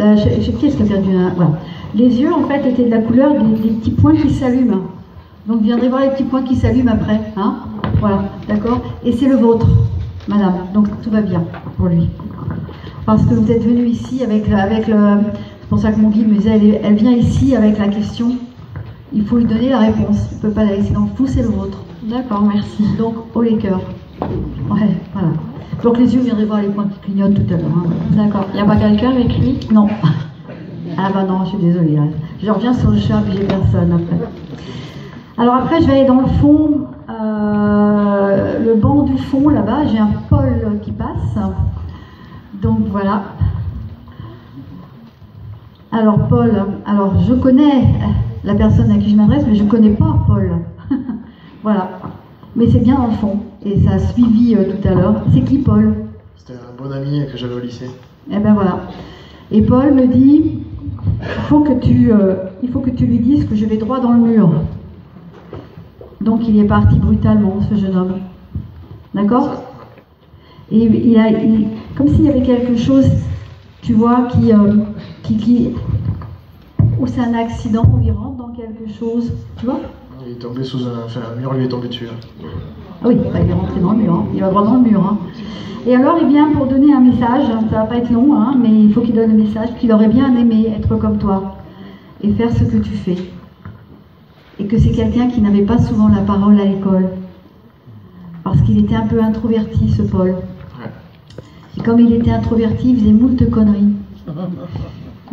qui est-ce qui a perdu un... Voilà. Les yeux, en fait, étaient de la couleur des petits points qui s'allument. Donc, vous viendrez voir les petits points qui s'allument après. Hein, voilà, d'accord. Et c'est le vôtre, madame. Donc, tout va bien pour lui. Parce que vous êtes venu ici avec le... C'est pour ça que mon guide me disait, elle vient ici avec la question. Il faut lui donner la réponse. Il ne peut pas la laisser. Donc, vous, c'est le vôtre. D'accord, merci. Donc, haut les cœurs. Ouais, voilà. Donc, les yeux, vous viendrez voir les points qui clignotent tout à l'heure. Hein. D'accord. Il n'y a pas quelqu'un avec lui? Non. Ah bah non, je suis désolée. Là. Je reviens sur le chat, puis j'ai personne après. Alors après, je vais aller dans le fond. Le banc du fond, là-bas, j'ai un Paul qui passe. Donc, voilà. Alors, Paul, je connais la personne à qui je m'adresse, mais je ne connais pas Paul. Voilà. Mais c'est bien dans le fond. Et ça a suivi tout à l'heure. C'est qui, Paul? C'était un bon ami que j'avais au lycée. Eh ben voilà. Et Paul me dit, il faut que tu lui dises que je vais droit dans le mur. Donc il est parti brutalement, ce jeune homme. D'accord? Et comme s'il y avait quelque chose, tu vois, ou c'est un accident, où il rentre dans quelque chose, tu vois? Il est tombé sous un mur, lui est tombé dessus. Ah oui, bah, il est rentré dans le mur, hein. Il va droit dans le mur. Hein. Et alors il vient pour donner un message, ça va pas être long, hein, mais il faut qu'il donne le message qu'il aurait bien aimé être comme toi et faire ce que tu fais. Et que c'est quelqu'un qui n'avait pas souvent la parole à l'école. Parce qu'il était un peu introverti, ce Paul. Et comme il était introverti, il faisait moult conneries.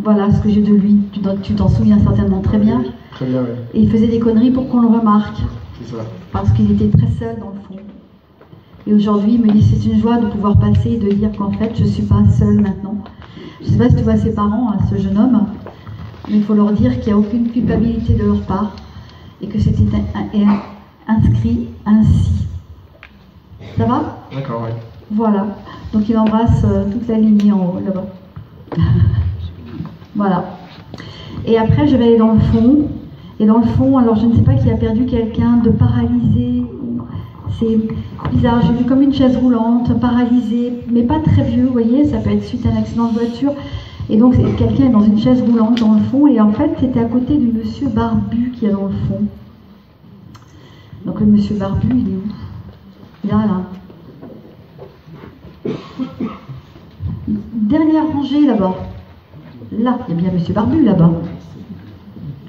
Voilà ce que j'ai de lui. Tu t'en souviens certainement très bien. Très bien, oui. Et il faisait des conneries pour qu'on le remarque. C'est ça. Parce qu'il était très seul dans le fond. Et aujourd'hui, il me dit c'est une joie de pouvoir passer et de dire qu'en fait, je ne suis pas seule maintenant. Je ne sais pas si tu vois ses parents, hein, ce jeune homme, mais il faut leur dire qu'il n'y a aucune culpabilité de leur part et que c'était inscrit ainsi. Ça va? D'accord, oui. Voilà. Donc il embrasse toute la lignée en haut, là-bas. Voilà. Et après, je vais aller dans le fond. Et dans le fond, alors je ne sais pas qui a perdu quelqu'un de paralysé. C'est bizarre, j'ai vu comme une chaise roulante, paralysée, mais pas très vieux, vous voyez, ça peut être suite à un accident de voiture. Et donc quelqu'un est dans une chaise roulante dans le fond, et en fait c'était à côté du monsieur barbu qui est dans le fond. Donc le monsieur barbu, il est où? Il est là. Dernière rangée là-bas. Là, il y a bien monsieur barbu là-bas.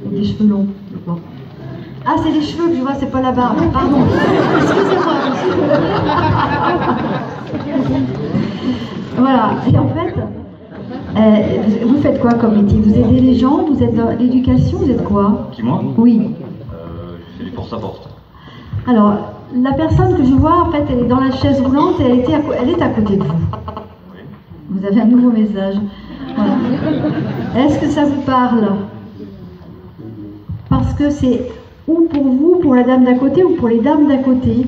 Avec des cheveux longs, je crois. Ah, c'est les cheveux que je vois, c'est pas la barbe. Pardon. Excusez-moi, monsieur. Voilà. Et en fait, vous faites quoi comme métier? Vous aidez les gens? Vous êtes dans l'éducation? Vous êtes quoi? Qui, moi? Oui. Je fais du porte-à-porte. Alors, la personne que je vois, en fait, elle est dans la chaise roulante et elle est à côté de vous. Oui. Vous avez un nouveau message. Voilà. Est-ce que ça vous parle? Parce que c'est ou pour vous, pour la dame d'à côté, ou pour les dames d'à côté.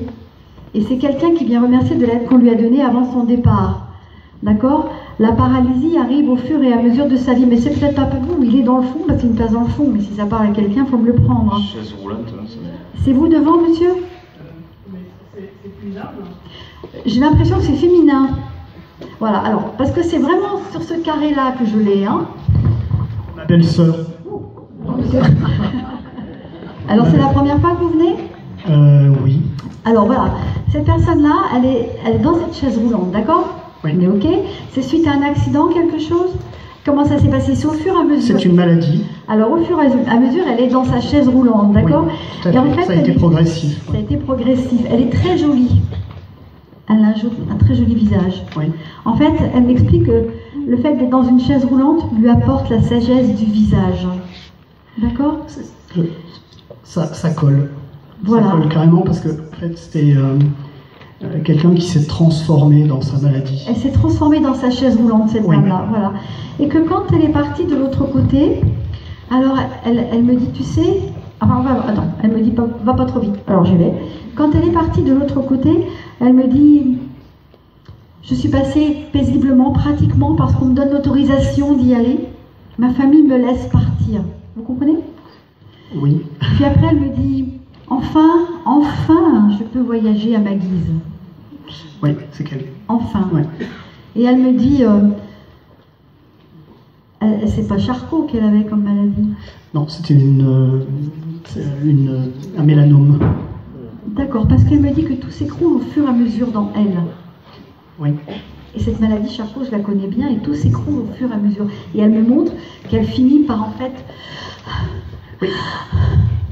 Et c'est quelqu'un qui vient remercier de l'aide qu'on lui a donnée avant son départ. D'accord? La paralysie arrive au fur et à mesure de sa vie. Mais c'est peut-être pas pour vous, il est dans le fond, parce qu'il me place dans le fond. Mais si ça parle à quelqu'un, il faut me le prendre. Hein. Chaise roulante, c'est vous devant, monsieur? J'ai l'impression que c'est féminin. Voilà, alors, parce que c'est vraiment sur ce carré-là que je l'ai. Hein. Ma belle-sœur. Alors, c'est la première fois que vous venez? Oui. Alors, voilà. Cette personne-là, elle est dans cette chaise roulante, d'accord? Oui. On est OK? C'est suite à un accident, quelque chose? Comment ça s'est passé? C'est au fur et à mesure? C'est une maladie. Alors, au fur et à mesure, elle est dans sa chaise roulante, d'accord? Oui, tout à fait. Et en fait, ça a été progressif. Ça a été progressif. Elle est très jolie. Elle a un très joli visage. Oui. En fait, elle m'explique que le fait d'être dans une chaise roulante lui apporte la sagesse du visage. D'accord? Ça colle. Voilà. Ça colle carrément parce que en fait, c'était quelqu'un qui s'est transformé dans sa maladie. Elle s'est transformée dans sa chaise roulante, cette dame-là. Voilà. Et que quand elle est partie de l'autre côté, alors elle me dit, tu sais... Enfin, attends, elle me dit, va pas trop vite. Alors j'y vais. Quand elle est partie de l'autre côté, elle me dit, je suis passée paisiblement, pratiquement, parce qu'on me donne l'autorisation d'y aller. Ma famille me laisse partir. Vous comprenez? Oui. Puis après, elle me dit, enfin, je peux voyager à ma guise. Oui, c'est qu'elle. Enfin. Ouais. Et elle me dit, c'est pas Charcot qu'elle avait comme maladie? Non, c'était un mélanome. D'accord, parce qu'elle me dit que tout s'écroule au fur et à mesure dans elle. Oui. Et cette maladie, Charcot, je la connais bien, et tout s'écroule au fur et à mesure. Et elle me montre qu'elle finit par, en fait... Oui.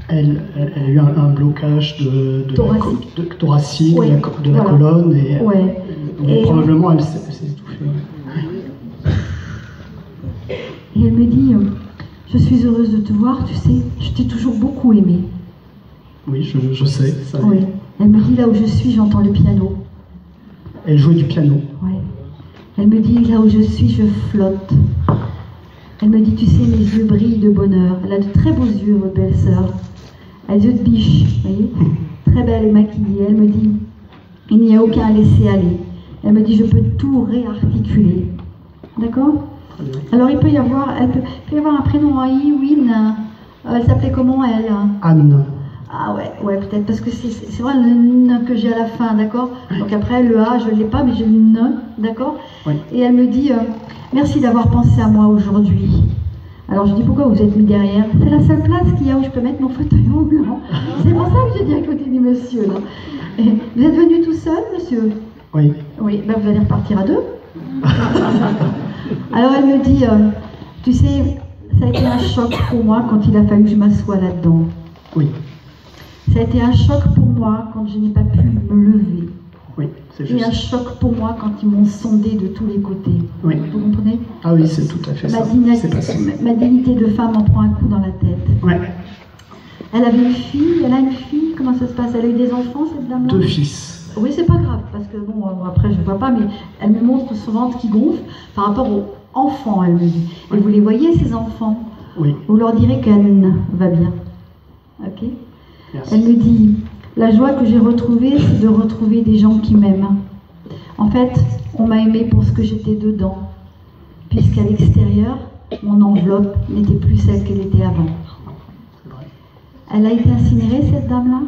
Elle a eu un blocage de thoracique, ouais. de la colonne, et, ouais. Et probablement elle s'est étouffée. Et elle me dit, je suis heureuse de te voir, tu sais, je t'ai toujours beaucoup aimé. Oui, je sais. Ça oui. Elle me dit, là où je suis, j'entends le piano. Elle jouait du piano. Oui. Elle me dit, là où je suis, je flotte. Elle me dit, tu sais, mes yeux brillent de bonheur. Elle a de très beaux yeux, votre belle-sœur. Elle a des yeux de biche, vous voyez, très belle et maquillée. Elle me dit, il n'y a aucun laisser-aller. Elle me dit, je peux tout réarticuler. D'accord? Alors il peut y avoir un prénom en I, Win. Elle s'appelait comment, elle? Anne. Ah ouais, peut-être, parce que c'est vrai le N que j'ai à la fin, d'accord? Donc après, le A, je ne l'ai pas, mais j'ai le N, d'accord? Oui. Et elle me dit, merci d'avoir pensé à moi aujourd'hui. Alors je dis pourquoi vous êtes mis derrière? C'est la seule place qu'il y a où je peux mettre mon fauteuil roulant. C'est pour ça que j'ai dit à côté du monsieur là. Et vous êtes venu tout seul, monsieur? Oui. Oui, ben vous allez repartir à deux. Alors elle me dit, tu sais, ça a été un choc pour moi quand il a fallu que je m'assoie là-dedans. Oui. Ça a été un choc pour moi quand je n'ai pas pu me lever. Oui, c'est Et juste. un choc pour moi quand ils m'ont sondé de tous les côtés. Oui. Vous comprenez? Ah oui, c'est tout à fait ça. C'est pas ça. Ma dignité de femme en prend un coup dans la tête. Ouais. Elle avait une fille, elle a une fille, comment ça se passe? Elle a eu des enfants, cette dame-là? 2 fils. Oui, c'est pas grave, parce que bon, après je vois pas, mais elle me montre son ventre qui gonfle par rapport aux enfants, elle me dit. Et vous les voyez, ces enfants? Oui. Vous leur direz qu'Anne va bien. Ok? Merci. Elle me dit, la joie que j'ai retrouvée, c'est de retrouver des gens qui m'aiment. En fait, on m'a aimée pour ce que j'étais dedans, puisqu'à l'extérieur, mon enveloppe n'était plus celle qu'elle était avant. Elle a été incinérée, cette dame-là?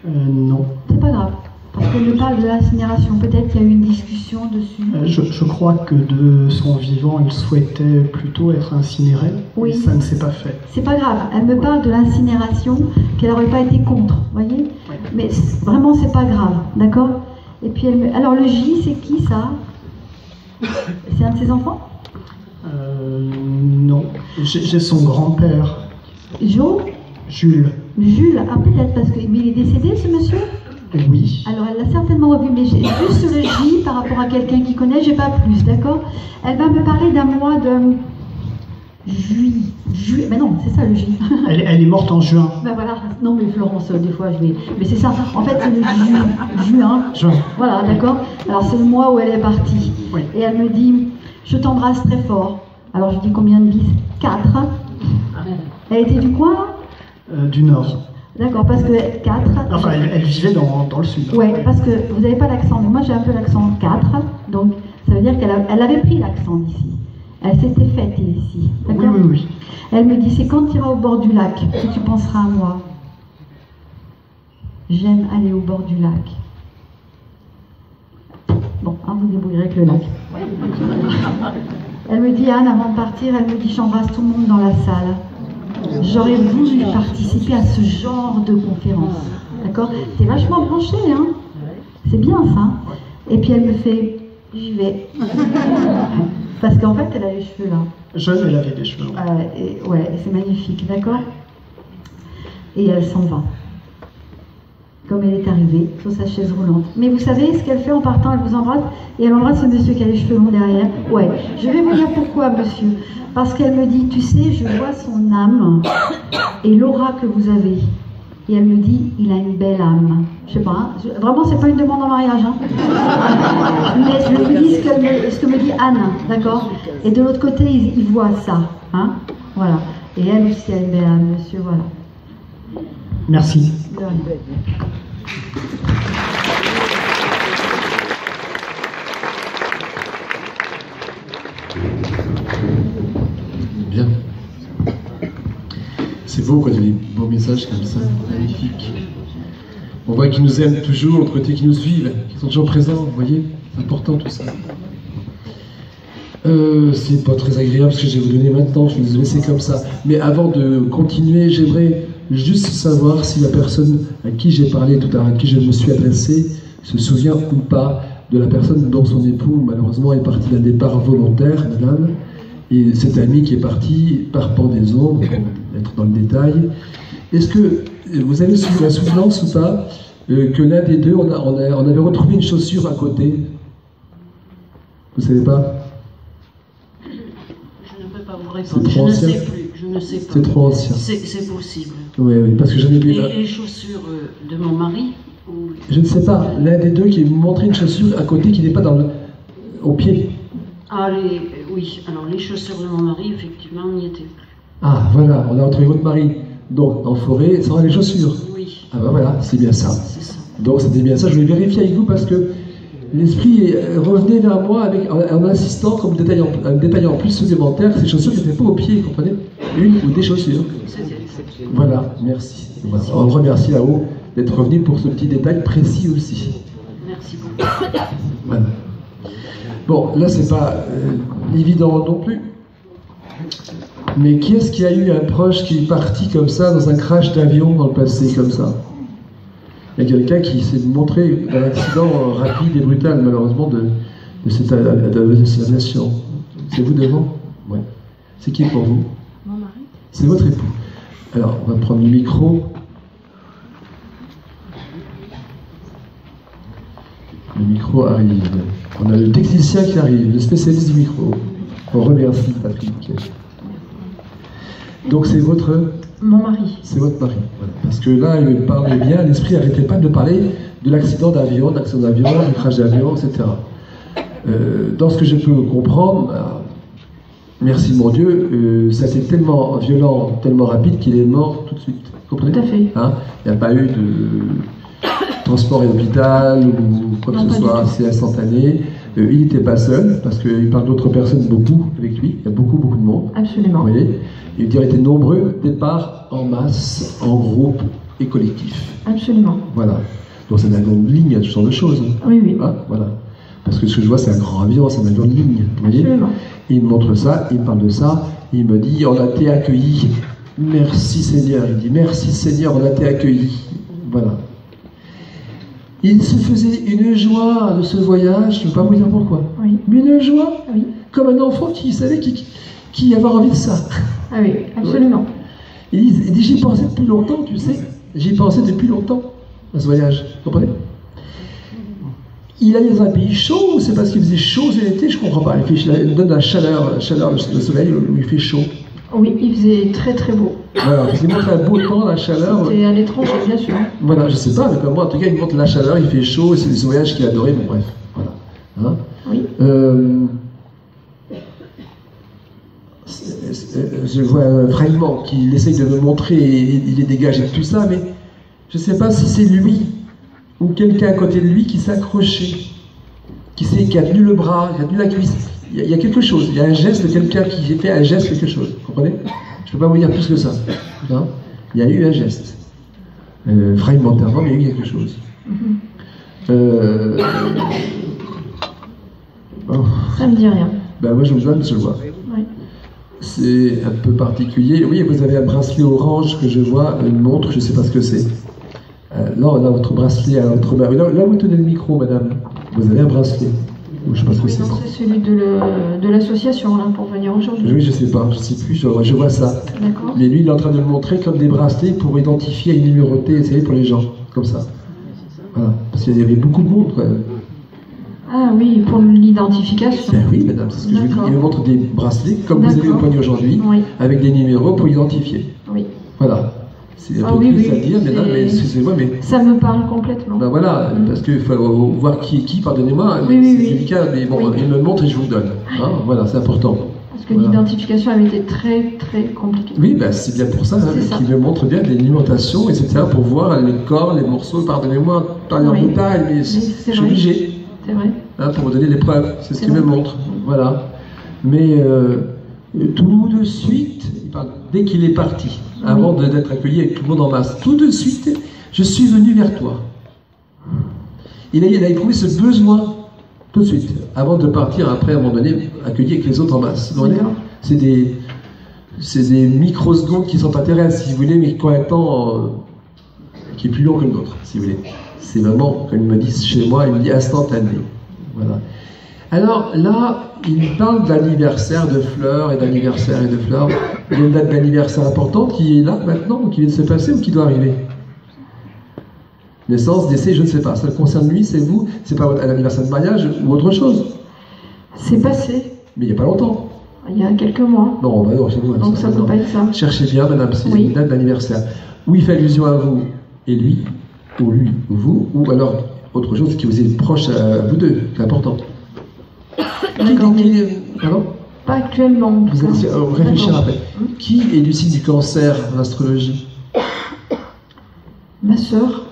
Non. C'est pas grave, parce qu'elle me parle de l'incinération. Peut-être qu'il y a eu une discussion dessus. Je crois que de son vivant, elle souhaitait plutôt être incinérée. Oui. Et ça ne s'est pas fait. C'est pas grave, elle me parle de l'incinération, qu'elle n'aurait pas été contre, voyez? Oui. Mais vraiment, c'est pas grave, d'accord? Et puis elle me... Alors le J, c'est qui ça? C'est un de ses enfants? Non. J'ai son grand-père. Jo? Jules. Jules, ah peut-être, parce que mais il est décédé ce monsieur? Oui. Alors elle l'a certainement revu, mais j'ai juste le J par rapport à quelqu'un qui connaît, j'ai pas plus, d'accord? Elle va me parler d'un mois de juillet, mais non, c'est ça le J. Elle est morte en juin. Ben voilà, non mais Florence, des fois je vais... Mais c'est ça, en fait c'est le juin. Juin. Voilà, d'accord? Alors c'est le mois où elle est partie. Oui. Et elle me dit, je t'embrasse très fort. Alors je dis combien de bis? 4. Elle était du coin là? Du Nord. D'accord, parce que 4... Enfin, elle vivait dans le Sud. Oui, parce que vous n'avez pas l'accent, mais moi j'ai un peu l'accent 4, donc ça veut dire qu'elle avait pris l'accent d'ici. Elle s'était faite ici, Oui, d'accord? oui, oui. Elle me dit, c'est quand tu iras au bord du lac que tu penseras à moi. J'aime aller au bord du lac. Bon, hein, vous débrouillerez avec le lac. Elle me dit, Anne, avant de partir, elle me dit, j'embrasse tout le monde dans la salle. J'aurais voulu participer à ce genre de conférence. D'accord? T'es vachement branchée, hein? C'est bien ça. Et puis elle me fait, j'y vais. Parce qu'en fait, elle a les cheveux là. Jeune, elle avait des cheveux. Ouais, c'est magnifique, d'accord? Et elle s'en va. Comme elle est arrivée, sur sa chaise roulante. Mais vous savez ce qu'elle fait en partant? Elle vous embrasse et elle embrasse ce monsieur qui a les cheveux longs derrière. Ouais, je vais vous dire pourquoi, monsieur. Parce qu'elle me dit, tu sais, je vois son âme et l'aura que vous avez. Et elle me dit, il a une belle âme. Je sais pas, hein, vraiment, c'est pas une demande en mariage. Hein. Mais je lui dis ce que me dit Anne, d'accord? Et de l'autre côté, il voit ça. Hein, voilà. Et elle aussi a une belle âme, monsieur, voilà. Merci. De rien. Bien. C'est beau quand il y a des beaux messages comme ça, magnifique. On voit qu'ils nous aiment toujours, l'autre côté qu'ils nous suivent, qu'ils sont toujours présents, vous voyez? C'est important tout ça. C'est pas très agréable ce que je vais vous donner maintenant, je vais vous laisser comme ça. Mais avant de continuer, j'aimerais juste savoir si la personne à qui j'ai parlé tout à l'heure, à qui je me suis adressé, se souvient ou pas de la personne dont son époux, malheureusement, est parti d'un départ volontaire, madame. Et cet ami qui est parti par pendaison, pour être dans le détail. Est-ce que vous avez la souvenance ou pas que l'un des deux, on avait retrouvé une chaussure à côté? Vous savez pas? Je ne peux pas vous répondre. Je ne sais plus. Je ne sais pas. C'est trop ancien. C'est possible. Oui, oui, parce que j'en ai vu. Les chaussures de mon mari ou... Je ne sais pas. L'un des deux qui me montrait une chaussure à côté qui n'est pas au pied. Ah, oui. Alors, les chaussures de mon mari, effectivement, n'y étaient plus. Ah, voilà, on a retrouvé votre mari. Donc, en forêt, sans les chaussures. Oui. Ah ben voilà, c'est bien ça. C'est ça. Donc, c'était bien ça. Je voulais vérifier avec vous parce que l'esprit revenait vers moi en insistant comme un détail en plus supplémentaire, ces chaussures qui n'étaient pas au pied, vous comprenez? Une ou des chaussures. Voilà, merci. Voilà. On remercie là-haut d'être revenu pour ce petit détail précis aussi. Merci beaucoup. Voilà. Bon, là, c'est pas évident non plus. Mais qui est-ce qui a eu un proche qui est parti comme ça dans un crash d'avion dans le passé, comme ça? Il y a quelqu'un qui s'est montré dans un accident rapide et brutal, malheureusement, de cette aviation. C'est vous devant? Ouais. C'est qui pour vous? Mon mari. C'est votre époux. Alors, on va prendre le micro. Le micro arrive. On a le technicien qui arrive, le spécialiste du micro. On remercie Patrick. Donc c'est votre... Mon mari. C'est votre mari. Voilà. Parce que là, il me parlait bien, l'esprit n'arrêtait pas de parler de l'accident d'avion, du crash d'avion, etc. Dans ce que je peux comprendre, merci mon Dieu, ça a été tellement violent, tellement rapide qu'il est mort tout de suite. Vous comprenez? Tout à fait. Hein? Il n'y a pas eu de transport à l'hôpital ou quoi que ce soit, c'est instantané. Il n'était pas seul, parce qu'il parle d'autres personnes beaucoup avec lui, il y a beaucoup de monde. Absolument. Vous voyez? Il était nombreux, départ en masse, en groupe et collectif. Absolument. Voilà. Donc c'est un avion de ligne, il y a ce genre de choses. Oui, oui. Hein? Voilà. Parce que ce que je vois, c'est un grand avion, c'est un avion de ligne. Vous voyez? Absolument. Et il me montre ça, il me parle de ça, il me dit, on a été accueillis. Merci Seigneur. Il dit, merci Seigneur, on a été accueillis. Voilà. Il se faisait une joie de ce voyage, je ne vais pas vous dire pourquoi. Oui. Mais une joie, oui. Comme un enfant qui savait qui avait envie de ça. Ah oui, absolument. Ouais. Il dit, j'y pensais depuis longtemps, tu sais. J'y pensais depuis longtemps à ce voyage. Vous comprenez? Il allait dans un pays chaud, c'est parce qu'il faisait chaud l'été, je ne comprends pas. Il donne la chaleur, le soleil, où il fait chaud. Oui, il faisait très très beau. Voilà, il montre un beau temps, la chaleur. C'était à l'étranger, bien sûr. Voilà, je sais pas, mais comme moi, en tout cas, il montre la chaleur, il fait chaud, et c'est des voyages qu'il adorait, bon bref. Voilà. Hein? Oui. Je vois un fragment qu'il essaye de me montrer, et il les dégage et tout ça, mais je ne sais pas si c'est lui ou quelqu'un à côté de lui qui s'est accroché, qui a tenu le bras, qui a tenu la cuisse. Il y a quelque chose, il y a un geste de quelqu'un qui a fait un geste, quelque chose. Vous comprenez? Je ne peux pas vous dire plus que ça. Hein? Il y a eu un geste. Fragmentairement, mais il y a eu quelque chose. Oh. Ça me dit rien. Ben moi, je le vois. Oui. C'est un peu particulier. Oui, vous avez un bracelet orange que je vois, une montre, je ne sais pas ce que c'est. Là, on a votre bracelet à votre main. Là, vous tenez le micro, madame. Vous avez un bracelet. Je ne sais pas ce que c'est. C'est celui de l'association, là, pour venir aujourd'hui. Oui, je ne sais pas, je ne sais plus, je vois ça. D'accord. Mais lui, il est en train de le montrer comme des bracelets pour identifier et numéroter, vous savez, pour les gens, comme ça. Voilà, parce qu'il y avait beaucoup de monde, quand même. Ah oui, pour l'identification. Ben oui, madame, c'est ce que je vous dis. Il me montre des bracelets, comme vous avez au poignet aujourd'hui, oui. avec des numéros pour identifier. Oui. Voilà. C'est un peu triste à dire, mais excusez-moi, mais... Ça me parle complètement. Ben voilà, parce qu'il faut voir qui est qui, pardonnez-moi, oui, c'est oui, délicat, mais bon, il me le montre et je vous le donne. Hein, voilà, c'est important. Parce que l'identification avait été très, très compliquée. Oui, ben, c'est bien pour ça, qu'il me montre bien des numérotations, etc., pour voir les corps, les morceaux, pardonnez-moi, pas en détail, mais je suis obligé. C'est vrai. Hein, pour vous donner les preuves, c'est ce qu'il me montre. Voilà. Mais tout de suite, dès qu'il est parti, avant d'être accueilli avec tout le monde en masse, tout de suite, je suis venu vers toi. Il a éprouvé ce besoin, tout de suite, avant de partir après, à un moment donné, accueilli avec les autres en masse. C'est des microsecondes qui sont pas terrestres, si vous voulez, mais qui ont un temps qui est plus long que le nôtre, si vous voulez. C'est vraiment, comme ils me disent chez moi, il me dit instantané. Voilà. Alors là, il parle d'anniversaire de fleurs et d'anniversaire et de fleurs. Il y a une date d'anniversaire importante qui est là maintenant, ou qui vient de se passer, ou qui doit arriver. Naissance, décès, je ne sais pas. Ça le concerne lui, c'est vous, c'est pas un anniversaire de mariage ou autre chose. C'est passé. Mais il n'y a pas longtemps. Il y a quelques mois. Non, bah non, c'est vous. Donc ça ne peut pas être ça. Cherchez bien, madame, c'est une date d'anniversaire. Où il fait allusion à vous et lui, ou lui, ou vous, ou alors autre chose qui vous est proche à vous deux, c'est important. Pardon ? Pas actuellement. Vous allez réfléchir après. Qui est du signe du cancer en astrologie ? Ma sœur.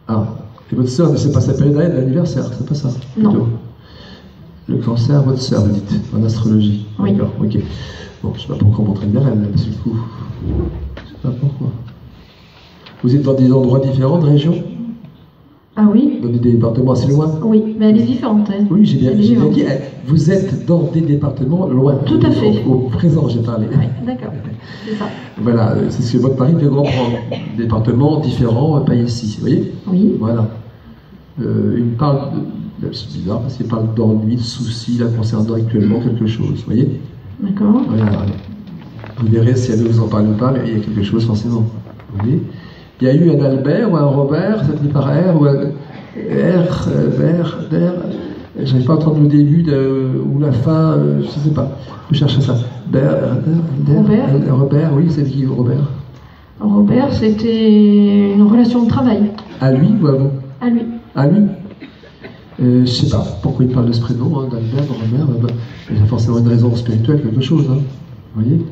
Ah, et votre sœur ne sait pas sa période d'anniversaire, c'est pas ça ? Non. Plutôt. Le cancer, votre sœur, vous dites, en astrologie. Oui. D'accord, ok. Bon, je ne sais pas pourquoi on m'entraîne bien elle, parce que du coup, je ne sais pas pourquoi. Vous êtes dans des endroits différents de région ? Ah oui? Dans des départements assez loin. Oui, mais elle est vivante. Hein. Oui, j'ai bien Elle est dit, vivante. vous êtes dans des départements loin. Tout à fait. Au présent, j'ai parlé. Oui, d'accord. C'est ça. Voilà, c'est ce que votre mari fait comprendre. Départements différents, pas ici, vous voyez? Oui. Voilà. Il me parle, c'est bizarre, parce qu'il parle d'ennui, de soucis, là, concernant actuellement quelque chose, vous voyez? D'accord. Voilà. Vous verrez si elle vous en parle ou pas, mais il y a quelque chose forcément. Vous voyez? Il y a eu un Albert ou un Robert, ça finit par R, ou un R, Vert, Der, j'avais pas entendu le début ou la fin, je sais pas. Vous cherchez ça. Robert, oui, c'est qui Robert? Robert, c'était une relation de travail. À lui ou à vous? À lui. À lui? Je sais pas pourquoi il parle de ce prénom, hein, d'Albert, de Robert. Il y a forcément une raison spirituelle, quelque chose. Hein. Vous voyez?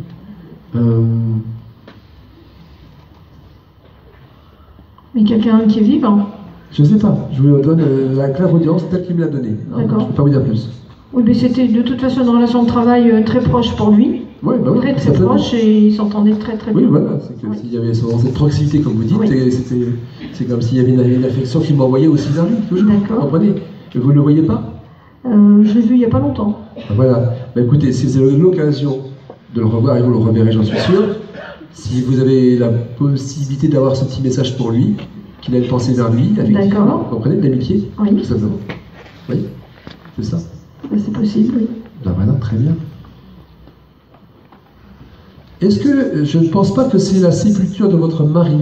Mais quelqu'un qui est vivant? Je sais pas. Je vous donne la clairaudience telle qu'il me l'a donnée. Hein. Je ne peux pas vous dire plus. Oui, mais c'était de toute façon une relation de travail très proche pour lui. Oui, bah oui, très proche et ils s'entendaient très bien. Oui, voilà. C'est que s'il y avait cette proximité, comme vous dites, c'est comme s'il y avait une affection qui m'envoyait aussi vers lui, toujours. D'accord. Vous comprenez? Et vous ne le voyez pas? Je l'ai vu il n'y a pas longtemps. Voilà. Bah, écoutez, si vous avez l'occasion de le revoir, et vous le reverrez, j'en suis sûr, si vous avez la possibilité d'avoir ce petit message pour lui, qu'il a une pensée vers lui, d'accord. Vous comprenez? D'amitié? Oui. Tout simplement. Oui. C'est ça? C'est possible, oui. Ben voilà, très bien. Est-ce que, je ne pense pas que c'est la sépulture de votre mari,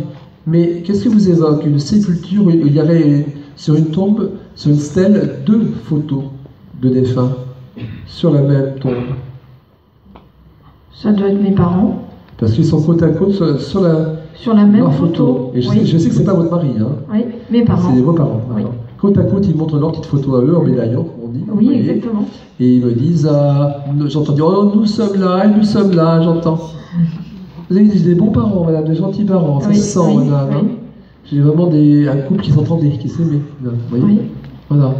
mais qu'est-ce que vous évoque? Une sépulture où il y aurait sur une tombe, sur une stèle, 2 photos de défunts sur la même tombe. Ça doit être mes parents. Parce qu'ils sont côte à côte sur la même photo. Et je sais que c'est pas votre mari. Hein. Oui, mes parents. C'est vos parents. Oui. Côte à côte, ils montrent leur petite photo à eux, en médaillon, comme on dit. Oui, exactement. Et ils me disent, j'entends dire, oh, nous sommes là, j'entends. Vous avez des bons parents, madame, des gentils parents, ça se sent, madame. Hein. J'ai vraiment un couple qui s'entendait, qui s'aimait. Vous voyez? Oui. Voilà.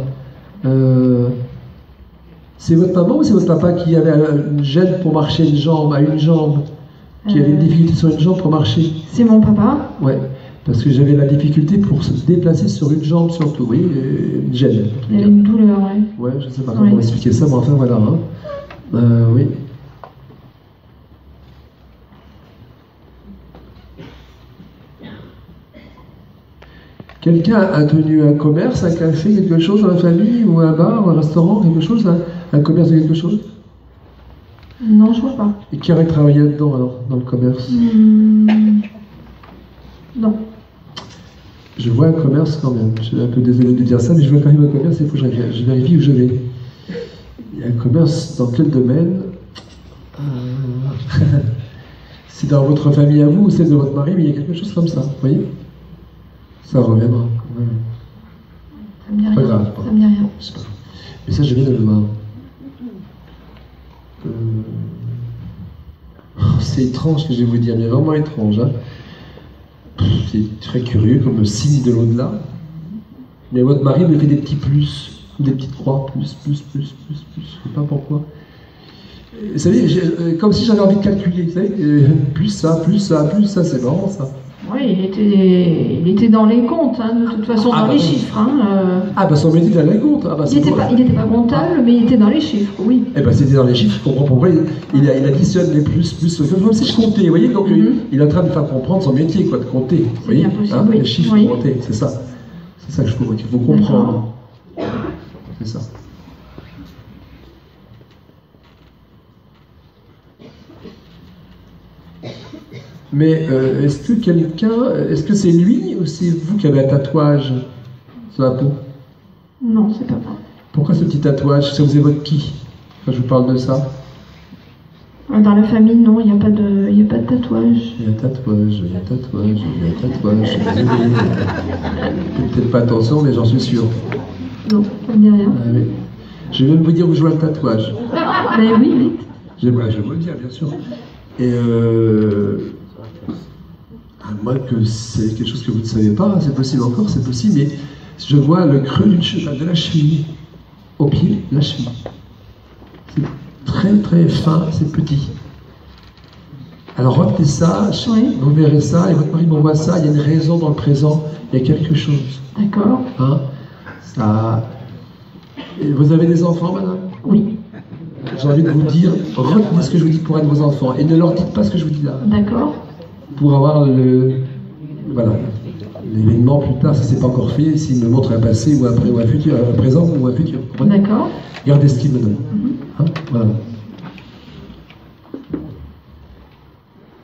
C'est votre maman ou c'est votre papa qui avait une gêne pour marcher à une jambe, qui avait une difficulté sur une jambe pour marcher? C'est mon papa. Ouais. Parce que j'avais la difficulté pour se déplacer sur une jambe surtout, oui, une gêne. Il y avait une douleur, oui. Ouais, je ne sais pas comment expliquer ça, mais enfin voilà. Hein. Oui. Quelqu'un a tenu un commerce, un café, quelque chose dans la famille, ou un bar, ou un restaurant, quelque chose, un commerce de quelque chose? Non, je ne vois pas. Et qui aurait travaillé là-dedans alors, dans le commerce? Non. Je vois un commerce quand même. Je suis un peu désolé de dire ça, mais je vois quand même un commerce, il faut que je vérifie où je vais. Il y a un commerce dans quel domaine? C'est dans votre famille à vous ou celle de votre mari, mais il y a quelque chose comme ça, vous voyez? Ça reviendra. Ça me dit rien. Pas grave. Ça me dit rien. Mais ça, je viens de le voir. C'est étrange ce que je vais vous dire, mais vraiment étrange. Hein. C'est très curieux comme signe de l'au-delà. Mais votre mari me fait des petits plus, des petites croix, plus. Je ne sais pas pourquoi. Vous savez, comme si j'avais envie de calculer, vous savez, plus ça, c'est marrant ça. Oui, il était dans les comptes, hein, de toute façon, dans les chiffres. Hein, son métier était dans les comptes. Il n'était pas comptable, mais il était dans les chiffres, oui. Eh ben, c'était dans les chiffres, je comprends pourquoi il additionne les plus, comme si je comptais, vous voyez, donc il est en train de faire comprendre son métier, quoi, de compter. Vous voyez, hein, oui. Les chiffres, compter, c'est ça. C'est ça que je trouve qu'il faut comprendre. C'est ça. Mais est-ce que c'est lui ou c'est vous qui avez un tatouage sur la peau? Non, c'est papa. Pourquoi ce petit tatouage? Ça vous évoque qui quand je vous parle de ça? Dans la famille, non, il n'y a pas de tatouage. Il y a un tatouage. Peut-être pas attention, mais j'en suis sûr. Non, ça ne me dit rien. Oui. Je vais même vous dire où je vois le tatouage. Mais oui, vite. Je vais vous le dire, bien sûr. Et à moins que c'est quelque chose que vous ne savez pas, c'est possible encore, c'est possible, mais je vois le creux de la cheville, au pied, la cheville. C'est très très fin, c'est petit. Alors retenez ça, vous verrez ça, et votre mari m'envoie ça, il y a une raison dans le présent il y a quelque chose. D'accord. Hein? Ça... Et vous avez des enfants, madame? Oui. J'ai envie de vous dire, retenez ce que je vous dis pour être vos enfants et ne leur dites pas ce que je vous dis là. D'accord. Pour avoir voilà, l'événement plus tard, si ce n'est pas encore fait, s'il me montre un passé ou un futur, un présent ou un futur. D'accord. Gardez ce qu'il me donne. Hein? Voilà.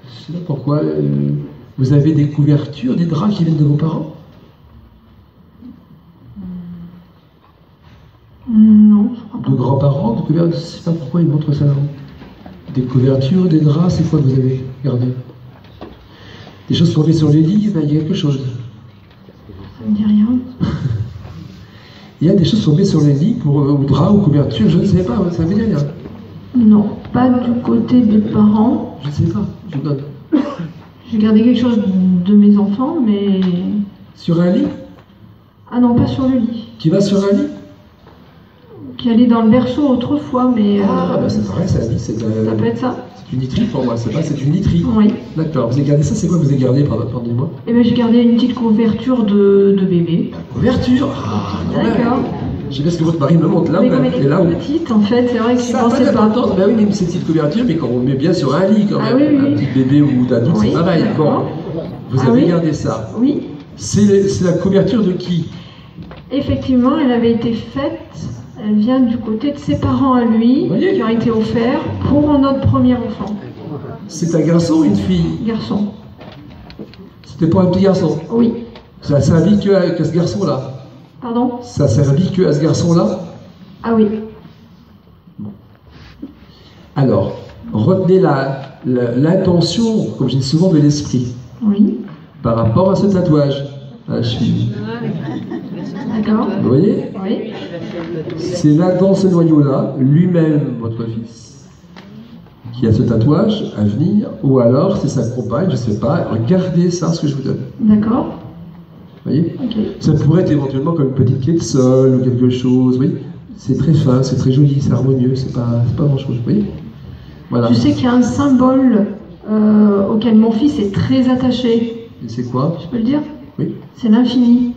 Je sais pas pourquoi. Vous avez des couvertures, des draps qui viennent de vos parents? Non, je crois pas. De grands-parents, de couvertures, je ne sais pas pourquoi ils montrent ça là. Des couvertures, des draps, c'est quoi que vous avez gardé? Des choses qu'on met sur les lits, ben, il y a quelque chose. Ça me dit rien. Il y a des choses qu'on met sur les lits, ou draps, ou couvertures, je ne sais pas, ça veut dire rien. Non, pas du côté des parents. Je ne sais pas, je vous donne. J'ai gardé quelque chose de mes enfants, mais... Sur un lit? Ah non, pas sur le lit. Qui va sur un lit? Qui allait dans le berceau autrefois, mais... Ah, ben c'est pareil, c'est un lit, c'est... Ça peut être ça. C'est une literie pour moi, c'est pas, c'est une literie. Oui. D'accord, vous avez gardé ça, c'est quoi que vous avez gardé, pardonnez-moi? Eh bien, j'ai gardé une petite couverture de bébé. Couverture? Ah, d'accord. Je sais pas ce que votre mari me montre là, mais comme elle et là où... petite, en fait, c'est vrai que je pensais pas. Ben oui, mais c'est une petite couverture, mais quand on met bien sur un lit, quand même. Ah, oui, oui. Un petit bébé ou d'adulte, oui, c'est pareil. Bon, vous avez oui. gardé ça. Oui. C'est la couverture de qui? Effectivement, elle avait été faite, elle vient du côté de ses parents à lui, qui ont été offerts pour notre premier enfant. C'est un garçon ou une fille? Garçon. C'était pas un petit garçon? Oui. Ça a servi que à ce garçon-là? Pardon? Ça a servi que à ce garçon-là? Ah oui. Bon. Alors, retenez l'intention, comme je dis souvent, de l'esprit. Oui. Par rapport à ce tatouage à la cheville. D'accord. Vous voyez? Oui. C'est là, dans ce noyau-là, lui-même, votre fils, qui a ce tatouage à venir, ou alors c'est sa compagne, je ne sais pas, regardez ça, ce que je vous donne. D'accord. Vous voyez? Okay. Ça pourrait être éventuellement comme une petite clé de sol ou quelque chose, oui. C'est très fin, c'est très joli, c'est harmonieux, c'est pas grand-chose, vous voyez? Voilà. Je sais qu'il y a un symbole auquel mon fils est très attaché. Et c'est quoi? Je peux le dire? Oui. C'est l'infini.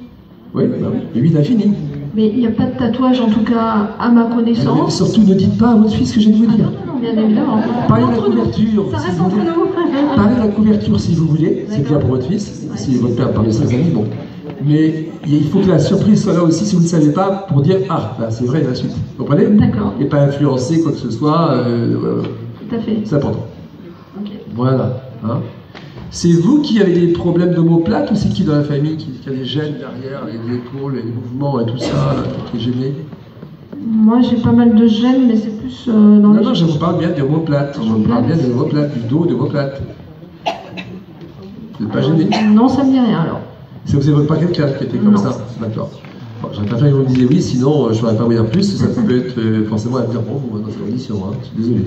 Oui, bah oui, et lui l'infini. Mais il n'y a pas de tatouage, en tout cas, à ma connaissance. Mais surtout, ne dites pas à votre fils ce que je viens de vous dire. Non, bien évidemment. Parlez de la couverture. Ça reste entre nous. Parlez de la couverture si vous voulez, c'est bien pour votre fils. Si votre père parle de ses amis, bon. Mais il faut que la surprise soit là aussi, si vous ne le savez pas, pour dire « Ah, bah, c'est vrai, la suite ». Vous comprenez? D'accord. Et pas influencer quoi que ce soit. Tout à fait. C'est important. Okay. Voilà. Hein. C'est vous qui avez des problèmes d'omoplate ou c'est qui dans la famille qui a des gènes derrière, les épaules, les mouvements et tout ça, qui est gêné? Moi, j'ai pas mal de gènes, mais c'est plus dans Non, non, je vous parle bien d'omoplate. Je vous parle bien de l'omoplate, du dos d'omoplate. Vous n'êtes pas gêné? Non, ça me dit rien alors. Si vous n'avez pas quelqu'un qui était comme ça? D'accord. Bon, j'aurais pas fait que vous me disiez oui, sinon je ne saurais pas vous dire plus. Ça peut être forcément à dire pour vous dans cette audition. Hein. Je suis désolé.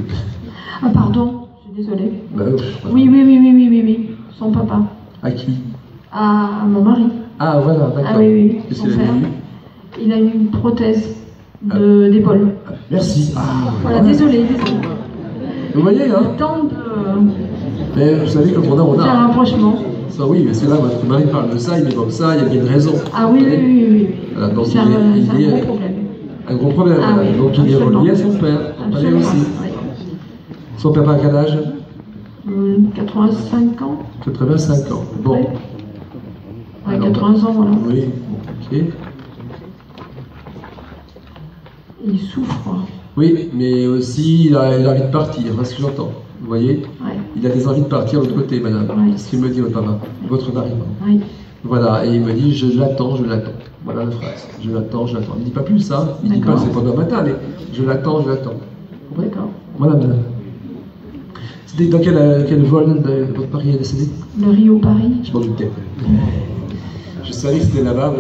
Ah, pardon, je suis désolée. Bah, oui. Son papa. À qui? À mon mari. Ah, voilà, d'accord. Ah oui. Qu'est-ce Son qu'il a frère. eu? Il a eu une prothèse d'épaule. Ah, merci. Ah, voilà, désolé. Vous voyez, hein? Tant de... Mais vous savez, quand on a... C'est un rapprochement. Ça, oui, mais c'est là, votre mari parle de ça, il est comme ça, il y a bien une raison. Ah oui. Voilà, donc c'est un gros problème. Un gros problème, Ah, voilà. oui, Donc il est absolument. relié à son père. Allez aussi. Oui. Son père a quel âge? 85 ans. 85 ans. Bon. Ouais. Ouais, Alors, 80 ans, voilà. Oui, ok. Il souffre. Oui, mais aussi il a envie de partir, c'est ce que j'entends. Vous voyez? Ouais. Il a des envies de partir de l'autre côté, madame. Ouais. C'est ce qu'il me dit, votre papa. Votre mari. Oui. Voilà, et il me dit je l'attends. Voilà la phrase. Je l'attends. Il ne dit pas plus ça. Il ne dit pas que c'est pas demain matin, mais je l'attends. D'accord. Voilà, madame. C'était dans quel vol votre mari est décédé? Le Rio-Paris. Je m'en doutais. Je savais que c'était là-bas,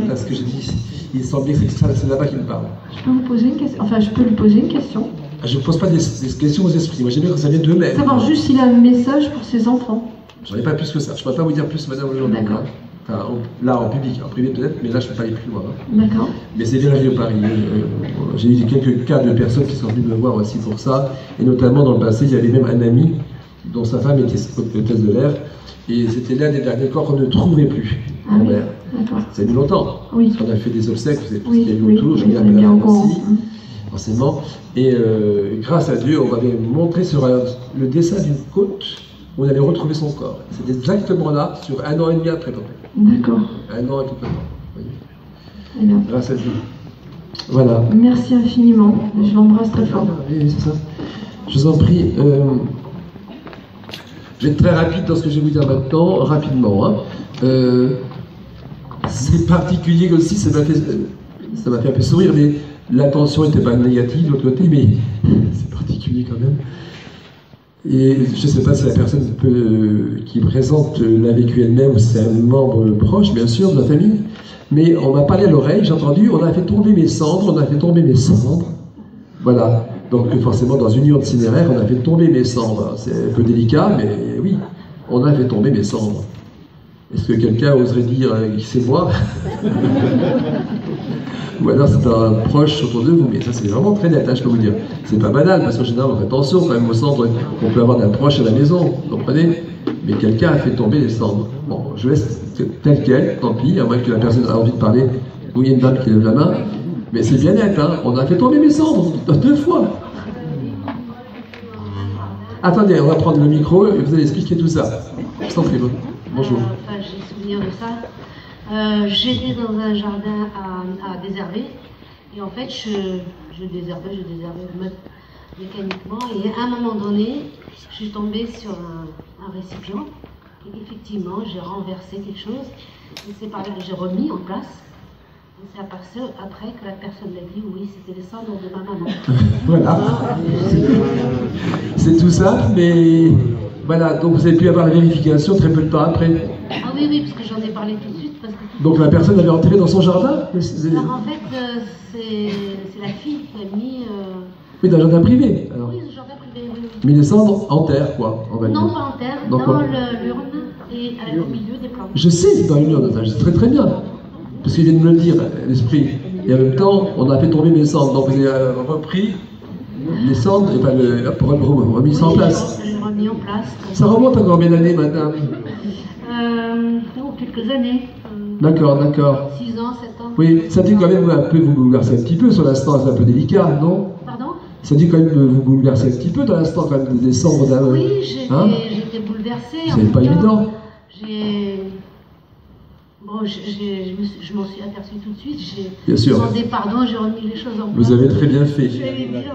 parce que j'ai dit, il semblait que c'est là-bas qu'il me parle. Je peux vous poser une question? Enfin, je peux lui poser une question. Je ne pose pas des questions aux esprits. Moi, j'aime bien que ça vienne d'eux-mêmes. Savoir juste s'il a un message pour ses enfants. J'en ai pas plus que ça. Je ne pourrais pas vous dire plus, madame, aujourd'hui. D'accord. Enfin, là, en public, en privé peut-être, mais là, je ne peux pas aller plus loin. D'accord. Mais c'est bien la vie au Paris. J'ai eu quelques cas de personnes qui sont venues me voir aussi pour ça. Et notamment, dans le passé, il y avait même un ami dont sa femme était hôtesse de l'air. Et c'était l'un des derniers corps qu'on ne trouvait plus en mer. D'accord. Ça a mis longtemps. Oui. Parce qu'on a fait des obsèques, vous savez, Oui, qu'il y a eu oui, autour, oui, je on est bien au courant. aussi, forcément. Et grâce à Dieu, on m'avait montré sur le dessin d'une côte où on allait retrouver son corps. C'était exactement là, sur 1 an et demi après. D'accord. 1 an et quelques temps. Eh bien. Grâce à Dieu. Voilà. Merci infiniment. Je l'embrasse très fort. Oui, c'est ça. Je vous en prie. Je vais être très rapide dans ce que je vais vous dire maintenant, rapidement. Hein. C'est particulier aussi, ça m'a fait un peu sourire, mais l'intention n'était pas négative de l'autre côté, mais c'est particulier quand même. Et je ne sais pas si la personne qui présente l'a vécu elle-même ou si c'est un membre proche, bien sûr, de la famille, mais on m'a parlé à l'oreille, j'ai entendu, on a fait tomber mes cendres, Voilà. Donc forcément, dans une urne cinéraire, on a fait tomber mes cendres. C'est un peu délicat, mais oui, on a fait tomber mes cendres. Est-ce que quelqu'un oserait dire qui c'est moi? Ou alors c'est un proche autour de vous, mais ça c'est vraiment très net, hein, je peux vous dire. C'est pas banal, parce qu'en général on fait attention quand même aux cendres qu'on peut avoir d'un proche à la maison, vous comprenez? Mais quelqu'un a fait tomber les cendres. Bon, je laisse tel quel, tant pis, à moins que la personne ait envie de parler. Oui, il y a une dame qui lève la main. Mais c'est bien net, hein, on a fait tomber mes cendres, 2 fois. Attendez, on va prendre le micro et vous allez expliquer tout ça. Je t'en prie, bonjour. Enfin, j'ai souvenir de ça. J'étais dans un jardin à désherber. Et en fait, je désherbais mécaniquement. Et à un moment donné, je suis tombée sur un récipient. Et effectivement, j'ai renversé quelque chose. Et c'est par là que j'ai remis en place. Et c'est après que la personne m'a dit oui, c'était les cendres de ma maman. Voilà. C'est tout ça, mais voilà, donc vous avez pu avoir la vérification très peu de temps après. Ah oui, oui, parce que j'en ai parlé tout de suite. Parce que donc la personne avait enterré dans son jardin? Non, en fait, c'est la fille qui a mis... Oui, dans un jardin privé alors. Oui, le jardin privé, oui. Mais les cendres en terre, quoi, on va dire. Non, pas en terre, donc, dans l'urne et au milieu des plantes. Je sais, dans une urne, je sais très très bien. Parce qu'il vient de me le dire, l'esprit. Et en même temps, on a fait tomber mes cendres. Donc vous avez repris les cendres et remis ça en place. J'ai remis en place. Ça remonte à combien d'années, madame? Quelques années. D'accord. 6 ans, 7 ans. Oui, ça dit quand même un peu vous bouleverser un petit peu sur l'instant, c'est un peu délicat, non? Pardon? Ça dit quand même de vous bouleverser un petit peu dans l'instant, quand même, des cendres d'un... Oui, j'étais bouleversée. C'est pas évident. Bon, je m'en suis aperçue tout de suite. Bien sûr. J'ai demandé pardon, j'ai remis les choses en place. Vous avez très bien fait.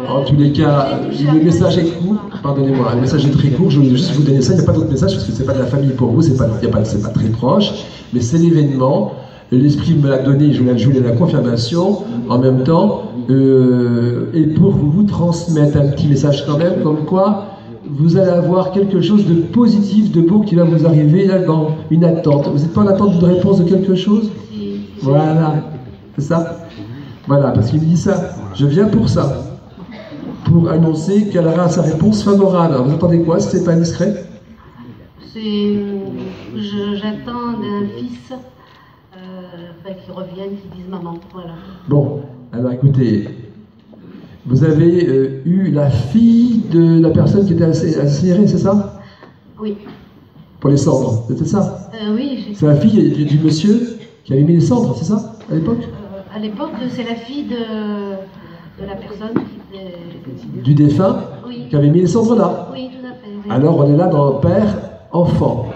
En tous les cas, le message est court. Pardonnez-moi, le message est très court. Je voulais juste vous donner ça. Il n'y a pas d'autre message parce que c'est pas de la famille pour vous. C'est pas très proche. Mais c'est l'événement. L'esprit me l'a donné. Je voulais la confirmation en même temps. Et pour vous transmettre un petit message quand même, comme quoi. Vous allez avoir quelque chose de positif, de beau qui va vous arriver là dans une attente. Vous n'êtes pas en attente d'une réponse de quelque chose? Voilà, c'est ça? Voilà, parce qu'il me dit ça. Je viens pour ça. Pour annoncer qu'elle aura sa réponse favorable. Alors vous attendez quoi si c'est pas indiscret? J'attends d'un fils qui revienne, qui dise maman. Voilà. Bon, alors écoutez. Vous avez eu la fille de la personne qui était incinérée, c'est ça? Oui. Pour les cendres, c'était ça? Oui. C'est la fille du monsieur qui avait mis les cendres, c'est ça, à l'époque? À l'époque, c'est la fille de la personne qui était... Du défunt? Oui. Qui avait mis les cendres là? Oui, tout à fait. Oui. Alors on est là dans père-enfant.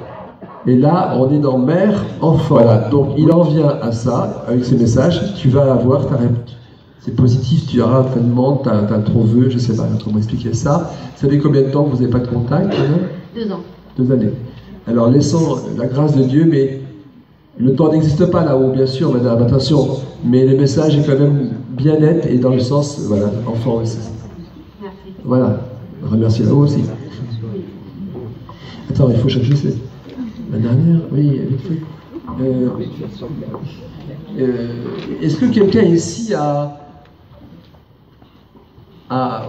Et là, on est dans mère-enfant. Voilà, donc il en vient à ça, avec ce message, tu vas avoir ta réponse. C'est positif, tu auras ta demande, ta trop vœu, je ne sais pas comment expliquer ça. Vous savez combien de temps que vous n'avez pas de contact? 2 ans. 2 années. Alors laissons la grâce de Dieu, mais le temps n'existe pas là-haut, bien sûr, madame, attention. Mais le message est quand même bien net et dans le sens, voilà, enfant aussi. Merci. Voilà, remerciez là-haut aussi. Attends, il faut changer, c'est la dernière, oui, vite fait. Est-ce que quelqu'un ici a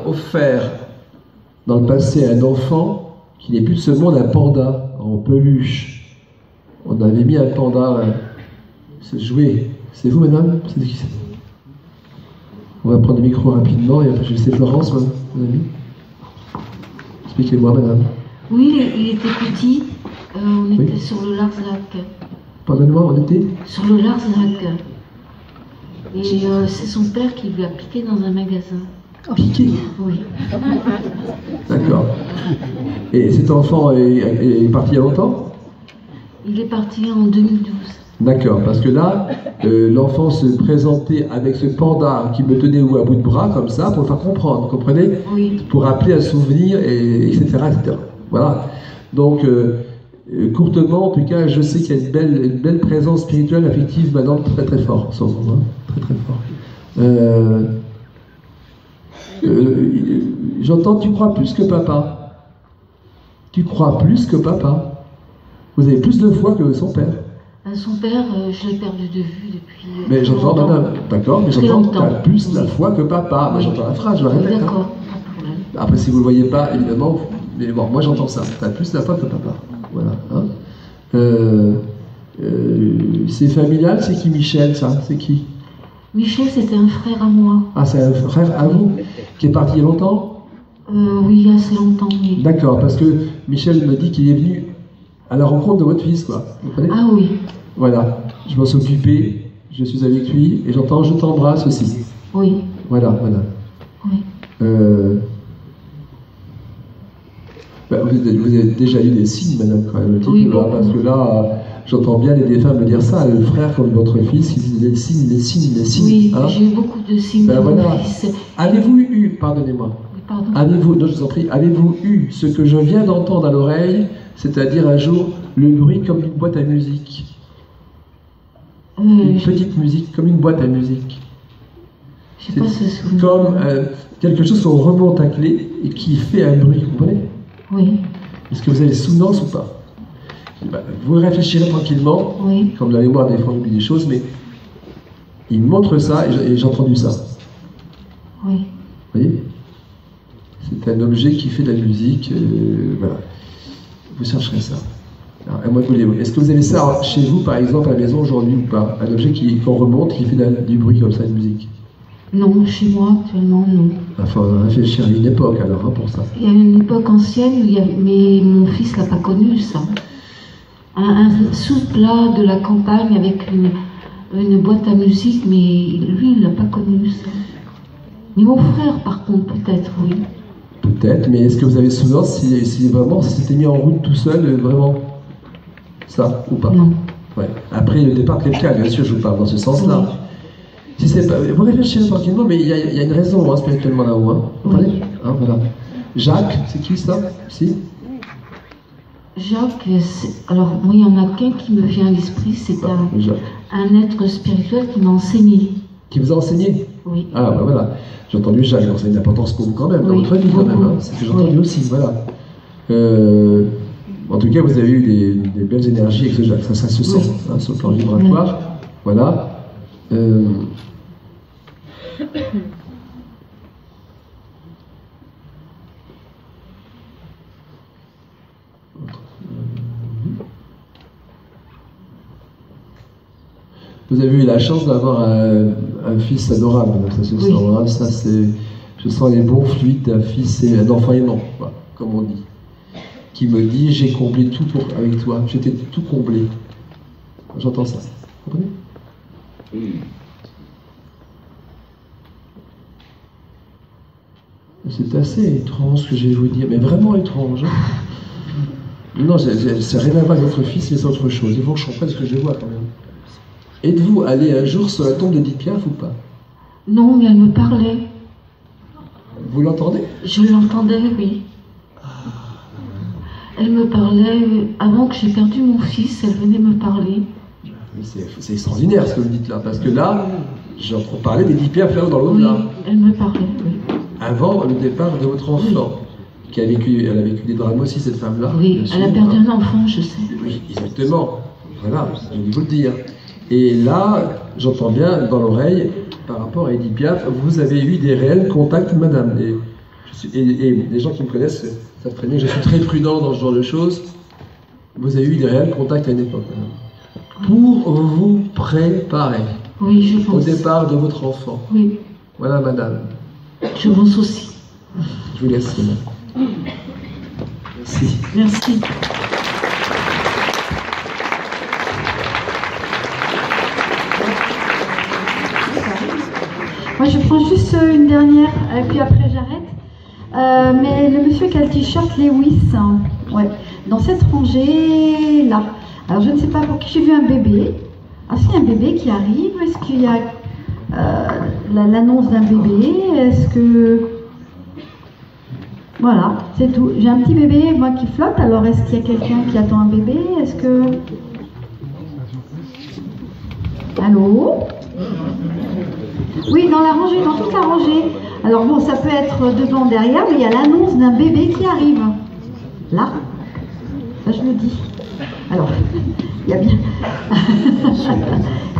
offert dans le passé à un enfant qui n'est plus de ce monde un panda en peluche? On avait mis un panda se jouer. C'est vous, madame? C'est qui? On va prendre le micro rapidement et après je vais laisser Florence, mon ami. Expliquez-moi, madame. Oui, il était petit. On était sur le Larzac. Pardonnez-moi, on était sur le Larzac. Et c'est son père qui lui a piqué dans un magasin. Piqué? Oui. D'accord. Et cet enfant est parti il y a longtemps? Il est parti en 2012. D'accord, parce que là, l'enfant se présentait avec ce panda qui me tenait à bout de bras, comme ça, pour le faire comprendre, vous comprenez? Oui. Pour rappeler un souvenir, etc., etc. Voilà. Donc, courtement, en tout cas, je sais qu'il y a une belle présence spirituelle, affective, maintenant, très très fort, en ce moment, hein. Très très fort. J'entends, tu crois plus que papa. Tu crois plus que papa. Vous avez plus de foi que son père. Son père, je l'ai perdu de vue depuis. Mais j'entends, madame, d'accord, mais j'entends que tu as plus la foi que papa. Moi, Oui. j'entends la phrase, je la répète. D'accord, Hein. pas de problème. Après, si vous ne le voyez pas, évidemment, mais bon, moi j'entends ça. Tu as plus la foi que papa. Voilà. Hein. C'est familial, c'est qui Michel, ça? C'est qui? Michel, c'était un frère à moi. Ah, c'est un frère à vous qui est parti il y a longtemps? Oui, il y a assez longtemps, oui. D'accord, parce que Michel me dit qu'il est venu à la rencontre de votre fils, quoi. Vous comprenez? Ah oui. Voilà, je m'en suis occupé, je suis avec lui, et j'entends « je t'embrasse » aussi. Oui. Voilà, voilà. Oui. Vous avez déjà eu des signes, madame, quand même, Oui, là, beaucoup. parce que là, j'entends bien les défunts me dire ça, le frère comme votre fils, il dit les signes, les signes, les signes. Oui, hein. j'ai eu beaucoup de signes Ben de mon voilà. fils. Avez-vous eu, pardonnez-moi, Oui, pardon. avez-vous, non, je vous en prie, avez-vous eu ce que je viens d'entendre à l'oreille, c'est-à-dire un jour, le bruit comme une boîte à musique? Une petite musique, comme une boîte à musique. Je sais pas ce souvenir. Comme quelque chose qu'on remonte à clé et qui fait un bruit, vous comprenez? Oui. Est-ce que vous avez souvenance ou pas? Ben, vous réfléchirez tranquillement, Oui. comme la mémoire des fois on oublie des choses, mais il me montre ça et j'ai entendu ça. Oui. Vous voyez? C'est un objet qui fait de la musique, voilà. Vous chercherez ça. Alors, à moi de vous dire, est-ce que vous avez ça chez vous, par exemple, à la maison aujourd'hui ou pas? Un objet qu'on remonte, qui fait du bruit comme ça, de musique? Non, chez moi actuellement, non. Il faut réfléchir à une époque alors, hein, pour ça. Il y a une époque ancienne, où mais mon fils l'a pas connu, ça. Un sous-plat de la campagne avec une boîte à musique, mais lui, il l'a pas connu, ça. Mais mon frère, par contre, peut-être, oui. Peut-être, mais est-ce que vous avez souvenance si vraiment ça s'était mis en route tout seul, vraiment? Ça, ou pas? Non. Ouais. Après le départ de quelqu'un, bien sûr, je vous parle dans ce sens-là. Oui. Si c'est pas, vous réfléchissez tranquillement, mais il y a une raison, hein, spirituellement là-haut. Hein. Vous Oui. comprenez? Hein, voilà. Jacques, c'est qui ça? Si? Jacques, alors moi, il y en a qu'un qui me vient à l'esprit, c'est un être spirituel qui m'a enseigné. Qui vous a enseigné? Oui. Ah, bah voilà. J'ai entendu Jacques, alors c'est une importance pour vous quand même, dans Oui, votre vie quand même. beaucoup. Hein. C'est ce que j'ai entendu aussi, voilà. En tout cas, vous avez eu des belles énergies avec ce Jacques, ça se sent, Oui. hein, sur le plan vibratoire. Voilà. Vous avez eu la chance d'avoir un fils adorable, ça se sent. Hein, ça, je sens les bons fluides d'un fils et un enfant aimant, voilà, comme on dit. Qui me dit, j'ai comblé tout avec toi, j'étais tout comblé. J'entends ça. Vous comprenez? C'est assez étrange ce que je vais vous dire, mais vraiment étrange. Hein. Non, c'est rien à voir avec votre fils, mais c'est autre chose. Il faut que je comprenne ce que je vois quand même. Êtes-vous allé un jour sur la tombe d'Édith Piaf ou pas? Non, mais elle me parlait. Vous l'entendez? Je l'entendais, oui. Elle me parlait, avant que j'ai perdu mon fils, elle venait me parler. C'est extraordinaire ce que vous dites là, parce que là, j'entends parler d'Édith Piaf là dans l'au-delà. Oui, elle me parlait, oui. Avant le départ de votre enfant, elle a vécu des drames aussi, cette femme-là. Oui, elle a perdu un enfant, je sais. Oui, exactement. Voilà, je vais vous le dire. Et là, j'entends bien dans l'oreille, par rapport à Édith Piaf, vous avez eu des réels contacts, madame. Et les gens qui me connaissent savent très bien que je suis très prudent dans ce genre de choses. Vous avez eu des réels contacts à une époque, madame. Pour vous préparer oui, je pense. au départ de votre enfant. Oui. Voilà, madame. Je pense aussi. Je vous laisse, madame. Merci. Merci. Moi, je prends juste une dernière, et puis après j'arrête. Mais le monsieur qui a le t-shirt Lewis, hein, ouais, dans cette rangée-là. Alors, je ne sais pas pour qui j'ai vu un bébé. Ah, c'est un bébé qui arrive. Est-ce qu'il y a l'annonce d'un bébé? Est-ce que... Voilà, c'est tout. J'ai un petit bébé, moi, qui flotte. Alors, est-ce qu'il y a quelqu'un qui attend un bébé? Est-ce que... Allô? Oui, dans la rangée, dans toute la rangée. Alors bon, ça peut être devant, derrière, mais il y a l'annonce d'un bébé qui arrive. Là. Ça, je le dis. Alors, il y a bien...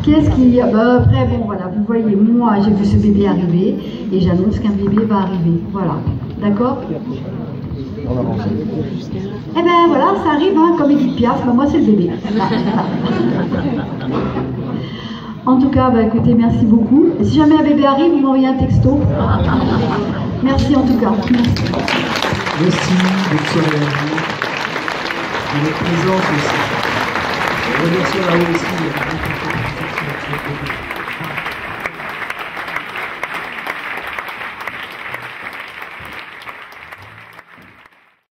Qu'est-ce qu'il y a? Après, bon, voilà, vous voyez, moi, j'ai vu ce bébé arriver, et j'annonce qu'un bébé va arriver. Voilà. D'accord? Eh ben voilà, ça arrive, hein, comme Edith Piaf, moi c'est le bébé. En tout cas, bah, écoutez, merci beaucoup. Et si jamais un bébé arrive, vous m'envoyez un texto. Merci en tout cas. Merci, bonne soirée à vous. Et votre présence aussi. Je remercie là-haut aussi.